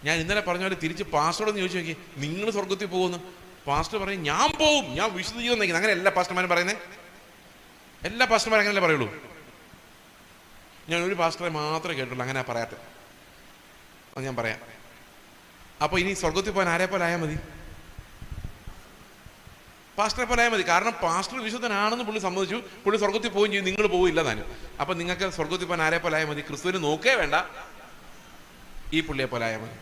[SPEAKER 1] ഞാൻ ഇന്നലെ പറഞ്ഞ പോലെ തിരിച്ച് പാസ്റ്ററോടൊന്ന് ചോദിച്ചു നോക്കി, നിങ്ങൾ സ്വർഗത്തിൽ പോകുന്നു? പാസ്റ്റർ പറയും ഞാൻ പോവും, ഞാൻ വിശുദ്ധ ജീവിതം നയിക്കുന്നത്. അങ്ങനെ എല്ലാ പാസ്റ്റർമാരും പറയുന്നത്? എല്ലാ പാസ്റ്റർമാരും അങ്ങനെയല്ലേ പറയുള്ളൂ. ഞാൻ ഒരു പാസ്റ്ററെ മാത്രമേ കേട്ടുള്ളൂ അങ്ങനെ പറയാത്ത. അത് ഞാൻ പറയാം. അപ്പോൾ ഇനി സ്വർഗത്തിൽ പോകാൻ ആരെ പോലെ ആയാൽ മതി? പാസ്റ്ററെ പോലെ ആയാൽ മതി. കാരണം പാസ്റ്റർ വിശുദ്ധനാണെന്ന് പുള്ളി സമ്മതിച്ചു, പുള്ളി സ്വർഗത്തിൽ പോവുകയും ചെയ്യും. നിങ്ങൾ പോവില്ല താനും. അപ്പം നിങ്ങൾക്ക് സ്വർഗത്തിൽ പോകാൻ ആരെ പോലെ ആയാൽ മതി? ക്രിസ്തുവിന് നോക്കേ വേണ്ട, ഈ പുള്ളിയെ പോലെ ആയാൽ മതി.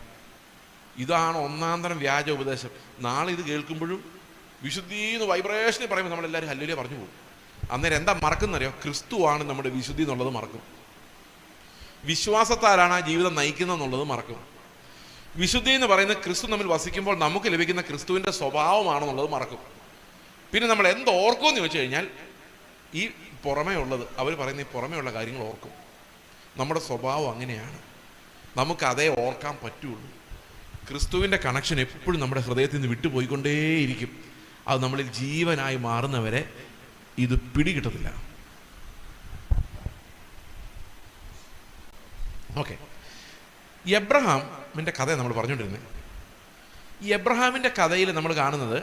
[SPEAKER 1] ഇതാണ് ഒന്നാം തരം വ്യാജ ഉപദേശം. നാളെ ഇത് കേൾക്കുമ്പോഴും വിശുദ്ധി എന്ന് വൈബ്രേഷനിൽ പറയുമ്പോൾ നമ്മളെല്ലാവരും ഹല്ലേലൂയ പറഞ്ഞു പോകും. അന്നേരം എന്താ മറക്കുന്നറിയോ? ക്രിസ്തുവാണ് നമ്മുടെ വിശുദ്ധി എന്നുള്ളത് മറക്കും. വിശ്വാസത്താലാണ് ആ ജീവിതം നയിക്കുന്നത് എന്നുള്ളത് മറക്കും. വിശുദ്ധി എന്ന് പറയുന്നത് ക്രിസ്തു നമ്മിൽ വസിക്കുമ്പോൾ നമുക്ക് ലഭിക്കുന്ന ക്രിസ്തുവിൻ്റെ സ്വഭാവമാണെന്നുള്ളത് മറക്കും. പിന്നെ നമ്മൾ എന്തോർക്കുമെന്ന് ചോദിച്ചു കഴിഞ്ഞാൽ ഈ പുറമേ ഉള്ളത്, അവർ പറയുന്ന ഈ പുറമേ ഉള്ള കാര്യങ്ങൾ ഓർക്കും. നമ്മുടെ സ്വഭാവം അങ്ങനെയാണ്, നമുക്ക് അതേ ഓർക്കാൻ പറ്റുള്ളൂ. ക്രിസ്തുവിൻ്റെ കണക്ഷൻ എപ്പോഴും നമ്മുടെ ഹൃദയത്തിൽ നിന്ന് വിട്ടുപോയിക്കൊണ്ടേയിരിക്കും. അത് നമ്മളിൽ ജീവനായി മാറുന്നവരെ ഇത് പിടികിട്ടത്തില്ല. ഓക്കെ, എബ്രഹാമിൻ്റെ കഥ നമ്മൾ പറഞ്ഞുകൊണ്ടിരുന്നത്. ഈ എബ്രഹാമിൻ്റെ കഥയിൽ നമ്മൾ കാണുന്നത്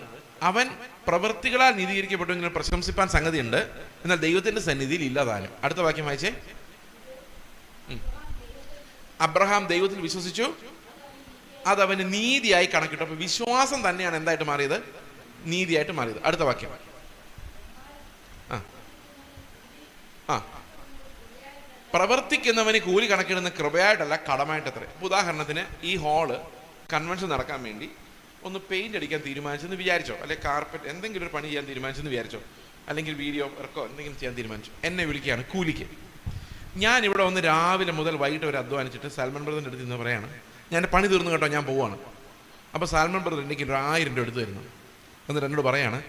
[SPEAKER 1] അവൻ പ്രവൃത്തികളാൽ നീതീകരിക്കപ്പെട്ടു എങ്കിലും പ്രശംസിപ്പാൻ സംഗതിയുണ്ട്, എന്നാൽ ദൈവത്തിൻ്റെ സന്നിധിയിൽ ഇല്ലാതാനും. അടുത്ത വാക്യം വായിച്ചേ. അബ്രഹാം ദൈവത്തിൽ വിശ്വസിച്ചു, അത് അവന് നീതിയായി കണക്കിട്ടു. അപ്പൊ വിശ്വാസം തന്നെയാണ് എന്തായിട്ട് മാറിയത്? നീതിയായിട്ട് മാറിയത്. അടുത്ത വാക്യം. പ്രവർത്തിക്കുന്നവന് കൂലി കണക്കിടുന്ന കൃപയായിട്ടല്ല, കടമായിട്ടത്രേ. ഉദാഹരണത്തിന് ഈ ഹാള് കൺവെൻഷൻ നടക്കാൻ വേണ്ടി ഒന്ന് പെയിന്റ് അടിക്കാൻ തീരുമാനിച്ചെന്ന് വിചാരിച്ചോ, അല്ലെങ്കിൽ കാർപ്പറ്റ് എന്തെങ്കിലും ഒരു പണി ചെയ്യാൻ തീരുമാനിച്ചെന്ന് വിചാരിച്ചോ, അല്ലെങ്കിൽ വീഡിയോ വർക്കോ എന്തെങ്കിലും ചെയ്യാൻ തീരുമാനിച്ചു. എന്നെ വിളിക്കുകയാണ് കൂലിക്ക്. ഞാൻ ഇവിടെ വന്ന് രാവിലെ മുതൽ വൈകിട്ട് വരെ അധ്വാനിച്ചിട്ട് സാൽമൺ ബ്രദറിൻ്റെ അടുത്ത് നിന്ന് പറയാണ്, ഞാൻ പണി തീർന്നു കേട്ടോ, ഞാൻ പോവാണ്. അപ്പോൾ സാൽമൺ ബ്രദർ എനിക്ക് 1000 രൂപ എടുത്തു തരുന്നു. എന്നിട്ട് എന്നോട് പറയാണ്,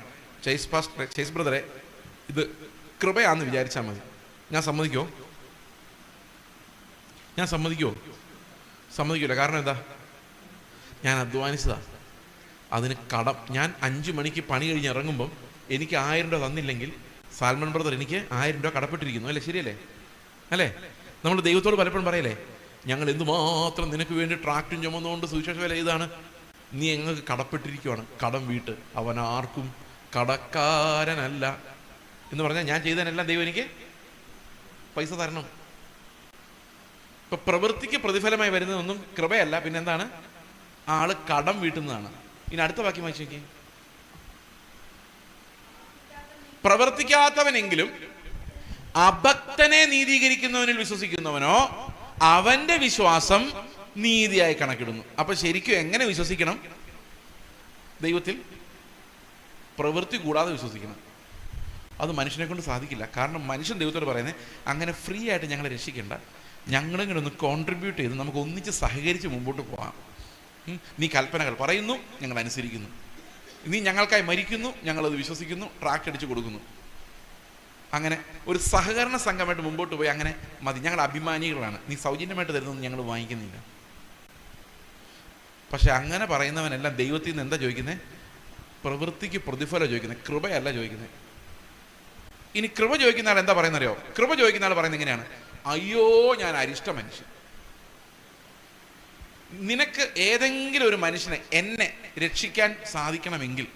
[SPEAKER 1] ചേസ് ബ്രദറെ, ഇത് കൃപയാണെന്ന് വിചാരിച്ചാൽ മതി. ഞാൻ സമ്മതിക്കുമോ? സമ്മതിക്കില്ല. കാരണം എന്താ? ഞാൻ അധ്വാനിച്ചതാ. അതിന് കടം. ഞാൻ 5 മണിക്ക് പണി കഴിഞ്ഞ് ഇറങ്ങുമ്പം എനിക്ക് 1000 രൂപ തന്നില്ലെങ്കിൽ സാൽമൺ ബ്രദർ എനിക്ക് 1000 രൂപ കടപ്പെട്ടിരിക്കുന്നു. അല്ലേ? ശരിയല്ലേ? അല്ലേ? നമ്മൾ ദൈവത്തോട് പലപ്പോഴും പറയല്ലേ, ഞങ്ങൾ എന്തുമാത്രം നിനക്ക് വേണ്ടി ട്രാക്റ്റും ചുമന്നുകൊണ്ട് സുവിശേഷ വേല ചെയ്താണ്, നീ ഞങ്ങൾക്ക് കടപ്പെട്ടിരിക്കുവാണ്. കടം വീട്ട്, അവൻ ആർക്കും കടക്കാരനല്ല എന്ന് പറഞ്ഞാൽ ഞാൻ ചെയ്തതിനെല്ലാം ദൈവം എനിക്ക് പൈസ തരണം. ഇപ്പൊ പ്രവൃത്തിക്ക് പ്രതിഫലമായി വരുന്നതൊന്നും കൃപയല്ല, പിന്നെന്താണ്? ആള് കടം വീട്ടുന്നതാണ്. ഇനി അടുത്ത വാക്യം വായിച്ചു നോക്കി. പ്രവർത്തിക്കാത്തവനെങ്കിലും അഭക്തനെ നീതീകരിക്കുന്നവനിൽ വിശ്വസിക്കുന്നവനോ അവന്റെ വിശ്വാസം നീതിയായി കണക്കിടുന്നു. അപ്പൊ ശരിക്കും എങ്ങനെ വിശ്വസിക്കണം? ദൈവത്തിൽ പ്രവൃത്തി കൂടാതെ വിശ്വസിക്കണം. അത് മനുഷ്യനെ കൊണ്ട് സാധിക്കില്ല. കാരണം മനുഷ്യൻ ദൈവത്തോട് പറയുന്നത്, അങ്ങനെ ഫ്രീ ആയിട്ട് ഞങ്ങളെ രക്ഷിക്കേണ്ട, ഞങ്ങളിങ്ങനെ ഒന്ന് കോൺട്രിബ്യൂട്ട് ചെയ്ത് നമുക്ക് ഒന്നിച്ച് സഹകരിച്ച് മുമ്പോട്ട് പോകാം. നീ കൽപ്പനകൾ പറയുന്നു, ഞങ്ങൾ അനുസരിക്കുന്നു. നീ ഞങ്ങൾക്കായി മരിക്കുന്നു, ഞങ്ങളത് വിശ്വസിക്കുന്നു, ട്രാക്ട് അടിച്ചു കൊടുക്കുന്നു. അങ്ങനെ ഒരു സഹകരണ സംഘമായിട്ട് മുമ്പോട്ട് പോയി അങ്ങനെ മതി. ഞങ്ങൾ അഭിമാനികളാണ്, നീ സൗജന്യമായിട്ട് തരുന്നതൊന്നും ഞങ്ങൾ വാങ്ങിക്കുന്നില്ല. പക്ഷെ അങ്ങനെ പറയുന്നവനെല്ലാം ദൈവത്തിൽ നിന്ന് എന്താ ചോദിക്കുന്നത്? പ്രവൃത്തിക്ക് പ്രതിഫലം ചോദിക്കുന്നത്, കൃപയല്ല ചോദിക്കുന്നത്. ഇനി കൃപ ചോദിക്കുന്ന ആൾ എന്താ പറയുന്നറിയോ? കൃപ ചോദിക്കുന്ന ആൾ പറയുന്നത് എങ്ങനെയാണ്? അയ്യോ, ഞാൻ അരിഷ്ട മനുഷ്യൻ. നിനക്ക് ഏതെങ്കിലും ഒരു മനുഷ്യനെ, എന്നെ രക്ഷിക്കാൻ സാധിക്കണമെങ്കിൽ,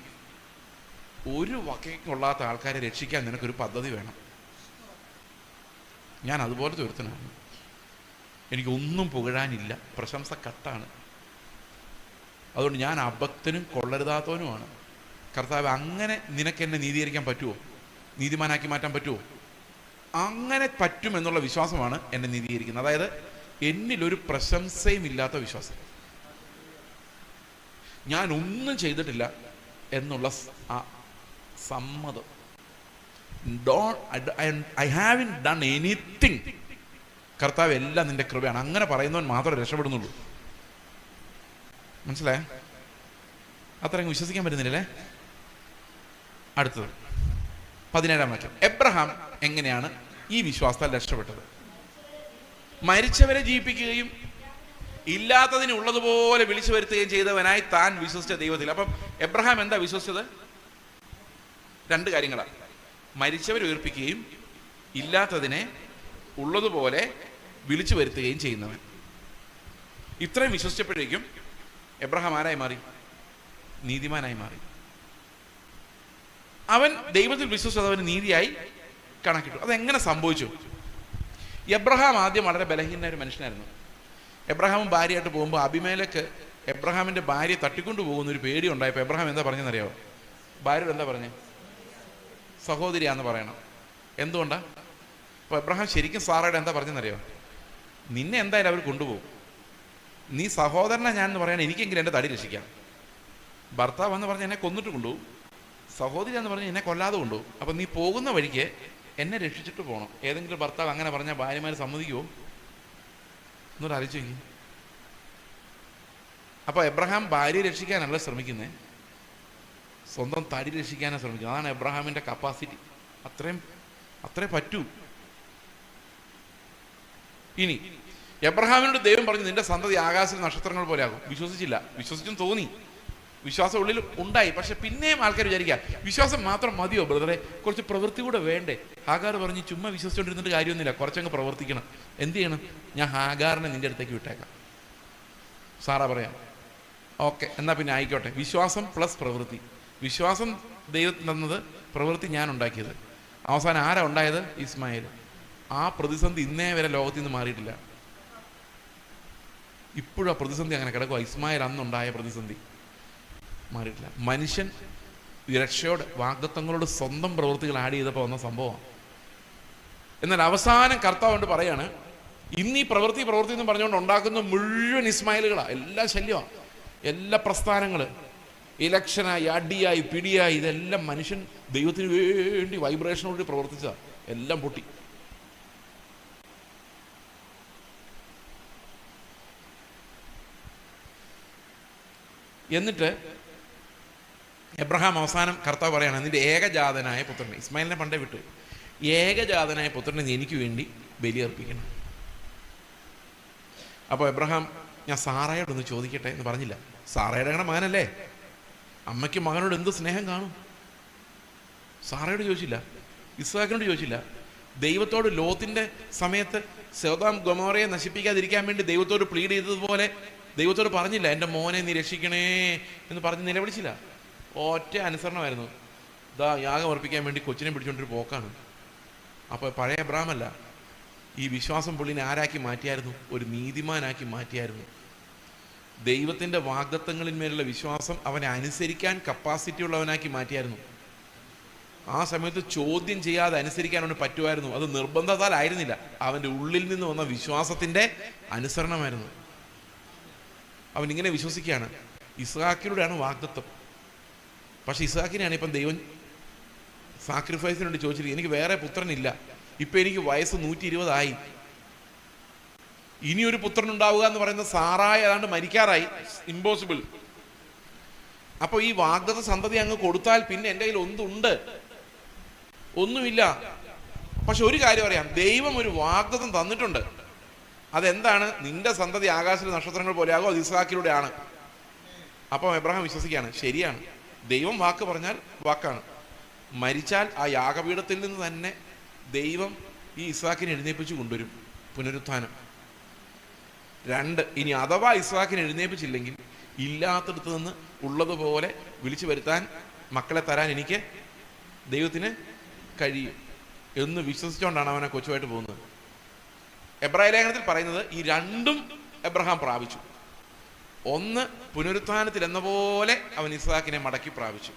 [SPEAKER 1] ഒരു വകയ്ക്കൊള്ളാത്ത ആൾക്കാരെ രക്ഷിക്കാൻ നിനക്കൊരു പദ്ധതി വേണം. ഞാൻ അതുപോലത്തെ ഒരുത്തനാണ്. എനിക്കൊന്നും പുകഴാനില്ല, പ്രശംസ കട്ടാണ്. അതുകൊണ്ട് ഞാൻ അഭക്തനും കൊള്ളരുതാത്തവനുമാണ്. കർത്താവ്, അങ്ങനെ നിനക്ക് എന്നെ നീതീകരിക്കാൻ പറ്റുമോ? നീതിമാനാക്കി മാറ്റാൻ പറ്റുമോ? അങ്ങനെ പറ്റുമെന്നുള്ള വിശ്വാസമാണ് എന്നെ നീതീകരിക്കുന്നത്. അതായത് എന്നിലൊരു പ്രശംസയും ഇല്ലാത്ത വിശ്വാസം. ഞാൻ ഒന്നും ചെയ്തിട്ടില്ല എന്നുള്ള സമ്മതം. I haven't done anything. കർത്താവ് എല്ലാം നിന്റെ കൃപയാണ്. അങ്ങനെ പറയുന്നവൻ മാത്രമേ രക്ഷപ്പെടുന്നുള്ളൂ. മനസ്സിലായ? അത്രയും വിശ്വസിക്കാൻ പറ്റുന്നില്ലേ? അടുത്തത് 17-ാം വാക്യം. എബ്രഹാം എങ്ങനെയാണ് ഈ വിശ്വാസത്താൽ രക്ഷപ്പെട്ടത്? മരിച്ചവരെ ജീവിപ്പിക്കുകയും ഇല്ലാത്തതിന് ഉള്ളതുപോലെ വിളിച്ചു വരുത്തുകയും ചെയ്തവനായി താൻ വിശ്വസിച്ച ദൈവത്തിൽ. അപ്പം എബ്രഹാം എന്താ വിശ്വസിച്ചത്? 2 കാര്യങ്ങളാണ്. മരിച്ചവരെ ഉയർപ്പിക്കുകയും ഇല്ലാത്തതിനെ ഉള്ളതുപോലെ വിളിച്ചു വരുത്തുകയും ചെയ്യുന്നവൻ. ഇത്രയും വിശ്വസിച്ചപ്പോഴേക്കും എബ്രഹാം ആരായി മാറി? നീതിമാനായി മാറി. അവൻ ദൈവത്തിൽ വിശ്വസിച്ചത് അവന് നീതിയായി കണക്കിട്ടു. അതെങ്ങനെ സംഭവിച്ചു? എബ്രഹാം ആദ്യം വളരെ ബലഹീനനായ ഒരു മനുഷ്യനായിരുന്നു. എബ്രഹാമും ഭാര്യയായിട്ട് പോകുമ്പോൾ അബിമേലെക്ക് എബ്രഹാമിന്റെ ഭാര്യയെ തട്ടിക്കൊണ്ടു പോകുന്ന ഒരു പേടി ഉണ്ടായപ്പോൾ എബ്രഹാം എന്താ പറഞ്ഞെന്നറിയാമോ? ഭാര്യയോട് എന്താ പറഞ്ഞേ? സഹോദരിയാന്ന് പറയണം. എന്തുകൊണ്ടാ? അപ്പോൾ എബ്രഹാം ശരിക്കും സാറയുടെ എന്താ പറഞ്ഞെന്നറിയോ? നിന്നെ എന്തായാലും അവർ കൊണ്ടുപോകും, നീ സഹോദരനാ ഞാൻ എന്ന് പറയാൻ എനിക്കെങ്കിലും എൻ്റെ തടി രക്ഷിക്കാം. ഭർത്താവ് എന്ന് പറഞ്ഞ് എന്നെ കൊന്നിട്ട് കൊണ്ടുപോകും, സഹോദരി എന്ന് പറഞ്ഞ് എന്നെ കൊല്ലാതെ കൊണ്ടുപോകും. അപ്പം നീ പോകുന്ന വഴിക്ക് എന്നെ രക്ഷിച്ചിട്ട് പോകണം. ഏതെങ്കിലും ഭർത്താവ് അങ്ങനെ പറഞ്ഞാൽ ഭാര്യമാർ സമ്മതിക്കുമോ? എന്നൊരു ആലോചിച്ച് നോക്കി. അപ്പോൾ എബ്രഹാം ഭാര്യയെ രക്ഷിക്കാനല്ല ശ്രമിക്കുന്നത്, സ്വന്തം തടി രക്ഷിക്കാനാണ് ശ്രമിക്കുന്നത്. അതാണ് എബ്രഹാമിൻ്റെ കപ്പാസിറ്റി. അത്രേ പറ്റൂ. ഇനി എബ്രഹാമിനോട് ദൈവം പറഞ്ഞു, നിന്റെ സന്തതി ആകാശത്തിലെ നക്ഷത്രങ്ങൾ പോലെ ആകും. വിശ്വസിച്ചില്ല. വിശ്വസിച്ചും തോന്നി, വിശ്വാസം ഉള്ളിൽ ഉണ്ടായി. പക്ഷെ പിന്നെയും ആൾക്കാർ വിചാരിക്കുക, വിശ്വാസം മാത്രം മതിയോ ബ്രദറെ, കുറച്ച് പ്രവൃത്തി കൂടെ വേണ്ടേ? ഹാഗാർ പറഞ്ഞു, ചുമ്മാ വിശ്വസിച്ചുകൊണ്ടിരുന്നിട്ട് കാര്യമൊന്നുമില്ല, കുറച്ചങ്ങ് പ്രവർത്തിക്കണം. എന്ത് ചെയ്യണം? ഞാൻ ഹാഗാറിനെ നിന്റെ അടുത്തേക്ക് വിട്ടേക്കാം. സാറാ പറയാം, ഓക്കെ എന്നാൽ പിന്നെ ആയിക്കോട്ടെ. വിശ്വാസം പ്ലസ് പ്രവൃത്തി. വിശ്വാസം ദൈവം തന്നത്, പ്രവൃത്തി ഞാൻ ഉണ്ടാക്കിയത്. അവസാനം ആരാ ഉണ്ടായത്? ഇസ്മായിൽ. ആ പ്രതിസന്ധി ഇന്നേ വരെ ലോകത്തിൽ നിന്ന് മാറിയിട്ടില്ല. ഇപ്പോഴും ആ പ്രതിസന്ധി അങ്ങനെ കിടക്കുക. ഇസ്മായിൽ അന്നുണ്ടായ പ്രതിസന്ധി മാറിയിട്ടില്ല. മനുഷ്യൻ രക്ഷയോട് വാഗ്ദത്തങ്ങളോട് സ്വന്തം പ്രവൃത്തികൾ ആഡ് ചെയ്തപ്പോൾ വന്ന സംഭവമാണ്. എന്നാൽ അവസാനം കർത്താവ് കൊണ്ട് പറയാണ്, ഇന്ന് ഈ പ്രവൃത്തി എന്ന് പറഞ്ഞുകൊണ്ട് ഉണ്ടാക്കുന്ന മുഴുവൻ ഇസ്മായിലുകളാണ്. എല്ലാ ശല്യമാണ്, എല്ലാ പ്രസ്ഥാനങ്ങൾ, ഇലക്ഷനായി, അടിയായി, പിടിയായി, ഇതെല്ലാം മനുഷ്യൻ ദൈവത്തിന് വേണ്ടി വൈബ്രേഷനോട് പ്രവർത്തിച്ചതാണ്. എല്ലാം പൊട്ടി. എന്നിട്ട് എബ്രഹാം അവസാനം കർത്താവ് പറയാണ്, നിന്റെ ഏകജാതനായ പുത്രനെ, ഇസ്മായിലിനെ പണ്ടേ വിട്ടു, ഏകജാതനായ പുത്രനെ നീ എനിക്ക് വേണ്ടി ബലിയർപ്പിക്കണം. അപ്പോൾ എബ്രഹാം, ഞാൻ സാറായോടൊന്ന് ചോദിക്കട്ടെ എന്ന് പറഞ്ഞില്ല. സാറയുടെ മകനല്ലേ, അമ്മയ്ക്ക് മകനോട് എന്ത് സ്നേഹം കാണും? സാറയോട് ചോദിച്ചില്ല, ഇസ്ഹാക്കിനോട് ചോദിച്ചില്ല. ദൈവത്തോട് ലോത്തിന്റെ സമയത്ത് സൊദോം ഗൊമോറയെ നശിപ്പിക്കാതിരിക്കാൻ വേണ്ടി ദൈവത്തോട് പ്ലീഡ് ചെയ്തതുപോലെ ദൈവത്തോട് പറഞ്ഞില്ല, എൻ്റെ മോനെ നീ രക്ഷിക്കണേ എന്ന് പറഞ്ഞ് നിലവിളിച്ചില്ല. ഒറ്റ അനുസരണമായിരുന്നു. ഇതാ യാഗം അർപ്പിക്കാൻ വേണ്ടി കൊച്ചിനെ പിടിച്ചുകൊണ്ടൊരു പോക്കാണ്. അപ്പോൾ പഴയ എബ്രഹാമല്ല, ഈ വിശ്വാസം പുള്ളിനെ ആരാക്കി മാറ്റിയായിരുന്നു? ഒരു നീതിമാനാക്കി മാറ്റിയായിരുന്നു. ദൈവത്തിൻ്റെ വാഗ്ദത്തങ്ങളിന്മേലുള്ള വിശ്വാസം അവനെ അനുസരിക്കാൻ കപ്പാസിറ്റി ഉള്ളവനാക്കി മാറ്റിയായിരുന്നു. ആ സമയത്ത് ചോദ്യം ചെയ്യാതെ അനുസരിക്കാൻ അവന് പറ്റുമായിരുന്നു. അത് നിർബന്ധത്താലായിരുന്നില്ല, അവൻ്റെ ഉള്ളിൽ നിന്ന് വന്ന വിശ്വാസത്തിൻ്റെ അനുസരണമായിരുന്നു. അവൻ ഇങ്ങനെ വിശ്വസിക്കുകയാണ്, ഇസ്ഹാക്കിലൂടെയാണ് വാഗ്ദത്തം. പക്ഷെ ഇസ്ഹാക്കിനെയാണ് ഇപ്പം ദൈവം സാക്രിഫൈസിന് വേണ്ടി ചോദിച്ചിരിക്കുന്നത്. എനിക്ക് വേറെ പുത്രനില്ല, ഇപ്പം എനിക്ക് വയസ്സ് 120 ഇനിയൊരു പുത്രൻ ഉണ്ടാവുക എന്ന് പറയുന്നത് സാറായി ഏതാണ്ട് മരിക്കാറായി, ഇമ്പോസിബിൾ. അപ്പോൾ ഈ വാഗ്ദത്ത സന്തതി അങ്ങ് കൊടുത്താൽ പിന്നെ എൻ്റെ കയ്യിൽ ഒന്നുണ്ട്? ഒന്നുമില്ല. പക്ഷെ ഒരു കാര്യം അറിയാം, ദൈവം ഒരു വാഗ്ദത്തം തന്നിട്ടുണ്ട്. അതെന്താണ്? നിന്റെ സന്തതി ആകാശത്തിലെ നക്ഷത്രങ്ങൾ പോലെയാകും, അത് ഇസ്ഹാക്കിലൂടെയാണ്. അപ്പം എബ്രഹാം വിശ്വസിക്കുകയാണ്, ശരിയാണ്, ദൈവം വാക്ക് പറഞ്ഞാൽ വാക്കാണ്. മരിച്ചാൽ ആ യാഗപീഠത്തിൽ നിന്ന് തന്നെ ദൈവം ഈ ഇസ്ഹാക്കിനെ എഴുന്നേൽപ്പിച്ച് കൊണ്ടുവരും. പുനരുത്ഥാനം. 2, ഇനി അഥവാ ഇസ്ഹാക്കിനെ എഴുന്നേൽപ്പിച്ചില്ലെങ്കിൽ ഇല്ലാത്തടത്ത് നിന്ന് ഉള്ളതുപോലെ വിളിച്ചു വരുത്താൻ, മക്കളെ തരാൻ എനിക്ക് ദൈവത്തിന് കഴിയും എന്ന് വിശ്വസിച്ചുകൊണ്ടാണ് അവനെ കൊച്ചുമായിട്ട് പോകുന്നത്. എബ്രായ ലേഖനത്തിൽ പറയുന്നത് ഈ 2ഉം എബ്രഹാം പ്രാപിച്ചു. 1, പുനരുത്ഥാനത്തിൽ എന്ന പോലെ അവൻ ഇസ്ഹാക്കിനെ മടക്കി പ്രാപിച്ചു.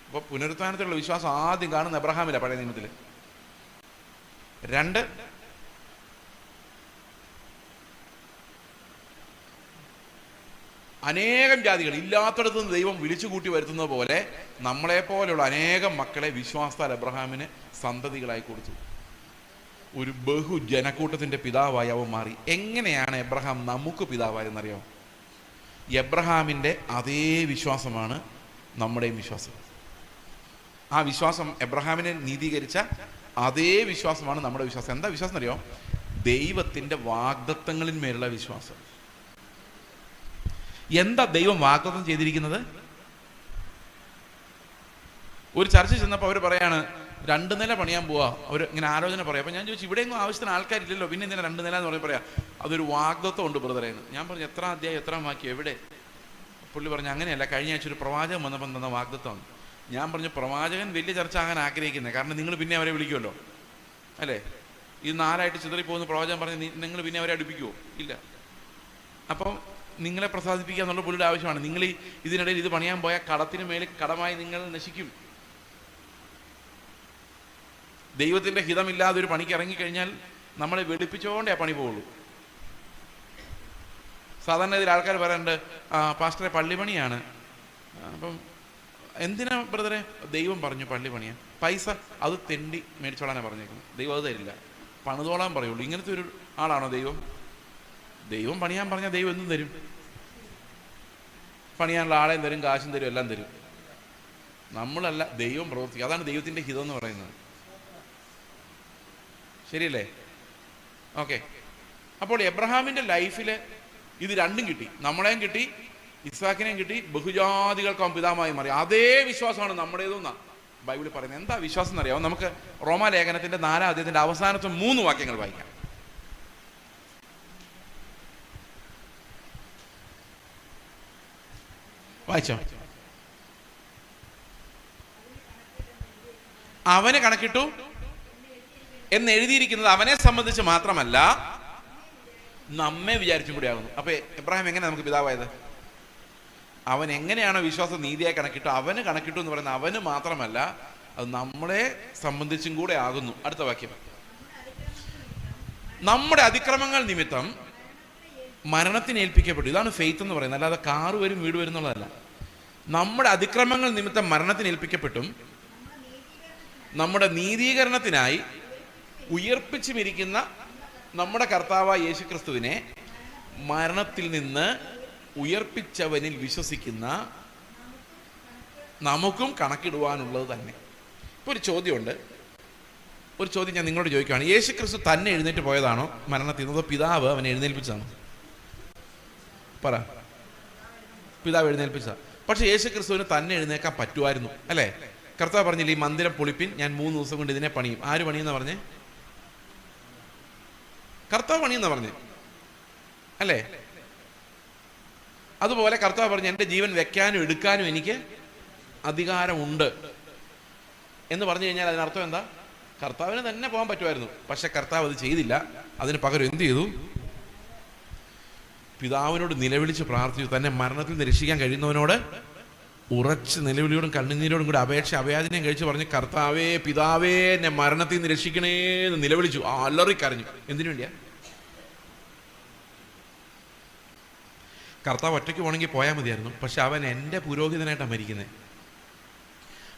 [SPEAKER 1] അപ്പോൾ പുനരുത്ഥാനത്തിലുള്ള വിശ്വാസം ആദ്യം കാണുന്ന എബ്രഹാമില്ല പഴയ നിയമത്തിൽ. 2, അനേകം ജാതികൾ ഇല്ലാത്തടത്ത് നിന്ന് ദൈവം വിളിച്ചു കൂട്ടി വരുത്തുന്നത് പോലെ നമ്മളെപ്പോലെയുള്ള അനേകം മക്കളെ വിശ്വാസത്താൽ എബ്രഹാമിന് സന്തതികളായി കൊടുത്തു. ഒരു ബഹുജനക്കൂട്ടത്തിൻ്റെ പിതാവായി അവൻ മാറി. എങ്ങനെയാണ് എബ്രഹാം നമുക്ക് പിതാവായെന്നറിയാം? എബ്രഹാമിൻ്റെ അതേ വിശ്വാസമാണ് നമ്മുടെയും വിശ്വാസം. ആ വിശ്വാസം, എബ്രഹാമിനെ നീതീകരിച്ച അതേ വിശ്വാസമാണ് നമ്മുടെ വിശ്വാസം. എന്താ വിശ്വാസം അറിയോ? ദൈവത്തിൻ്റെ വാഗ്ദത്തങ്ങളിന്മേലുള്ള വിശ്വാസം. എന്താ ദൈവം വാഗ്ദത്തം ചെയ്തിരിക്കുന്നത്? ഒരു ചർച്ച ചെന്നപ്പോൾ അവർ പറയാണ് 2 നില പണിയാൻ പോവാ. അവർ ഇങ്ങനെ ആലോചന പറയാം. അപ്പോൾ ഞാൻ ചോദിച്ചു, ഇവിടെയൊന്നും ആവശ്യത്തിന് ആൾക്കാരില്ലല്ലോ, പിന്നെ എന്തിനാ 2 നില എന്ന് പറയാം? അതൊരു വാഗ്ദത്തം ഉണ്ട് ബ്രദറേന്ന്. ഞാൻ പറഞ്ഞു, എത്ര അധ്യായം, എത്ര വാക്യം, എവിടെ? പുള്ളി പറഞ്ഞു, അങ്ങനെയല്ല, കഴിഞ്ഞ ആഴ്ച ഒരു പ്രവാചകൻ വന്നപ്പം തന്ന വാഗ്ദത്തമാണ്. ഞാൻ പറഞ്ഞു, പ്രവാചകൻ വലിയ ചർച്ച ആകാൻ ആഗ്രഹിക്കുന്നത്, കാരണം നിങ്ങൾ പിന്നെ അവരെ വിളിക്കുമല്ലോ, അല്ലേ? ഇത് 4 ചിതറിപ്പോകുന്ന പ്രവാചകൻ പറഞ്ഞ് നിങ്ങൾ പിന്നെ അവരെ അടുപ്പിക്കുമോ? ഇല്ല. അപ്പം നിങ്ങളെ പ്രസാദിപ്പിക്കുക എന്നുള്ള പുള്ളിയുടെ ആവശ്യമാണ്. നിങ്ങൾ ഇതിനിടയിൽ ഇത് പണിയാൻ പോയാൽ കടത്തിന് മേൽ കടമായി നിങ്ങൾ നശിക്കും. ദൈവത്തിൻ്റെ ഹിതമില്ലാതെ ഒരു പണിക്ക് ഇറങ്ങിക്കഴിഞ്ഞാൽ നമ്മളെ വെളുപ്പിച്ചുകൊണ്ടേ ആ പണി പോവുള്ളൂ. സാധാരണ ഇതിൽ ആൾക്കാർ പറയാറുണ്ട്, പാസ്റ്ററെ പള്ളിപ്പണിയാണ്. അപ്പം എന്തിനാ ബ്രദറെ? ദൈവം പറഞ്ഞു പള്ളി പണിയാൻ. പൈസ അത് തെണ്ടി മേടിച്ചോളാനാണ് പറഞ്ഞേക്കുന്നത്. ദൈവം അത് തരില്ല, പണിതോളാൻ പറയുള്ളൂ. ഇങ്ങനത്തെ ഒരു ആളാണോ ദൈവം? ദൈവം പണിയാൻ പറഞ്ഞാൽ ദൈവം എന്തും തരും. പണിയാനുള്ള ആളെയും തരും, കാശും തരും, എല്ലാം തരും. നമ്മളല്ല, ദൈവം പ്രവർത്തിക്കും. അതാണ് ദൈവത്തിൻ്റെ ഹിതം എന്ന് പറയുന്നത്. ശരിയല്ലേ? ഓക്കെ. അപ്പോൾ എബ്രഹാമിൻ്റെ ലൈഫിൽ ഇത് 2ഉം കിട്ടി. നമ്മളെയും കിട്ടി, ഇസ്ഹാക്കിനെയും കിട്ടി. ബഹുജാതികൾക്ക് അവൻ പിതാവായി മാറി. അതേ വിശ്വാസമാണ് നമ്മുടേതെന്നാണ് ബൈബിളിൽ പറയുന്നത്. എന്താ വിശ്വാസം എന്നറിയാമോ? നമുക്ക് റോമാലേഖനത്തിൻ്റെ 4-ാം അധ്യായത്തിൻ്റെ അവസാനത്തെ 3 വാക്യങ്ങൾ വായിക്കാം. വായിച്ചോ? അവന് കണക്കിട്ടു എന്ന് എഴുതിയിരിക്കുന്നത് അവനെ സംബന്ധിച്ച് മാത്രമല്ല, നമ്മെ വിചാരിച്ചും കൂടി ആകുന്നു. അപ്പൊ എബ്രഹാം എങ്ങനെ നമുക്ക് പിതാവായത്? അവൻ എങ്ങനെയാണോ വിശ്വാസം നീതിയായി കണക്കിട്ടു, അവന് കണക്കിട്ടു എന്ന് പറയുന്നത് അവന് മാത്രമല്ല, അത് നമ്മളെ സംബന്ധിച്ചും കൂടെ ആകുന്നു. അടുത്ത വാക്യം, നമ്മുടെ അതിക്രമങ്ങൾ നിമിത്തം മരണത്തിന് ഏൽപ്പിക്കപ്പെട്ടു. ഇതാണ് ഫെയ്ത്ത് എന്ന് പറയുന്നത്. അല്ലാതെ കാറ് വരും വീട് വരും എന്നുള്ളതല്ല. നമ്മുടെ അതിക്രമങ്ങൾ നിമിത്തം മരണത്തിന് ഏൽപ്പിക്കപ്പെട്ടും നമ്മുടെ നീതീകരണത്തിനായി ഉയർപ്പിച്ചുമിരിക്കുന്ന നമ്മുടെ കർത്താവായ യേശുക്രിസ്തുവിനെ മരണത്തിൽ നിന്ന് ഉയർപ്പിച്ചവനിൽ വിശ്വസിക്കുന്ന നമുക്കും കണക്കിടുവാനുള്ളത് തന്നെ. ഇപ്പോൾ ഒരു ചോദ്യമുണ്ട്. ഒരു ചോദ്യം ഞാൻ നിങ്ങളോട് ചോദിക്കുകയാണ്. യേശുക്രിസ്തു തന്നെ എഴുന്നേറ്റ് പോയതാണോ മരണത്തിൽ നിന്ന്, അതോ പിതാവ് അവനെ എഴുന്നേൽപ്പിച്ചതാണോ? പറ. പിതാവ് എഴുന്നേൽപ്പിച്ച. പക്ഷെ യേശുക്രിസ്തുവിന് തന്നെ എഴുന്നേൽക്കാൻ പറ്റുമായിരുന്നു, അല്ലേ? കർത്താവ് പറഞ്ഞില്ല, ഈ മന്ദിരം പൊളിപ്പിൻ, ഞാൻ 3 ദിവസം കൊണ്ട് ഇതിനെ പണിയും. ആര് പണിയെന്ന് പറഞ്ഞേ? കർത്താവ് പണിയെന്ന് പറഞ്ഞേ, അല്ലേ? അതുപോലെ കർത്താവ് പറഞ്ഞു, എൻ്റെ ജീവൻ വെക്കാനും എടുക്കാനും എനിക്ക് അധികാരമുണ്ട് എന്ന് പറഞ്ഞു കഴിഞ്ഞാൽ അതിനർത്ഥം എന്താ? കർത്താവിന് തന്നെ പോകാൻ പറ്റുമായിരുന്നു. പക്ഷെ കർത്താവ് അത് ചെയ്തില്ല. അതിന് പകരം എന്ത് ചെയ്തു? പിതാവിനോട് നിലവിളിച്ച് പ്രാർത്ഥിച്ചു. തന്നെ മരണത്തിൽ നിന്ന് രക്ഷിക്കാൻ കഴിയുന്നവനോട് ഉറച്ച് നിലവിളിയോടും കണ്ണുനീരോടും കൂടി അഭയാചനയും കഴിച്ച് പറഞ്ഞ്, കർത്താവേ, പിതാവേ, എന്നെ മരണത്തിൽ നിന്ന് രക്ഷിക്കണേ എന്ന് നിലവിളിച്ചു. അലറിക്കരഞ്ഞു. എന്തിനു വേണ്ടിയാ? കർത്താവ് ഒറ്റയ്ക്ക് പോകണമെങ്കിൽ പോയാൽ മതിയായിരുന്നു. പക്ഷെ അവൻ എൻ്റെ പുരോഹിതനായിട്ടാണ് മരിക്കുന്നത്.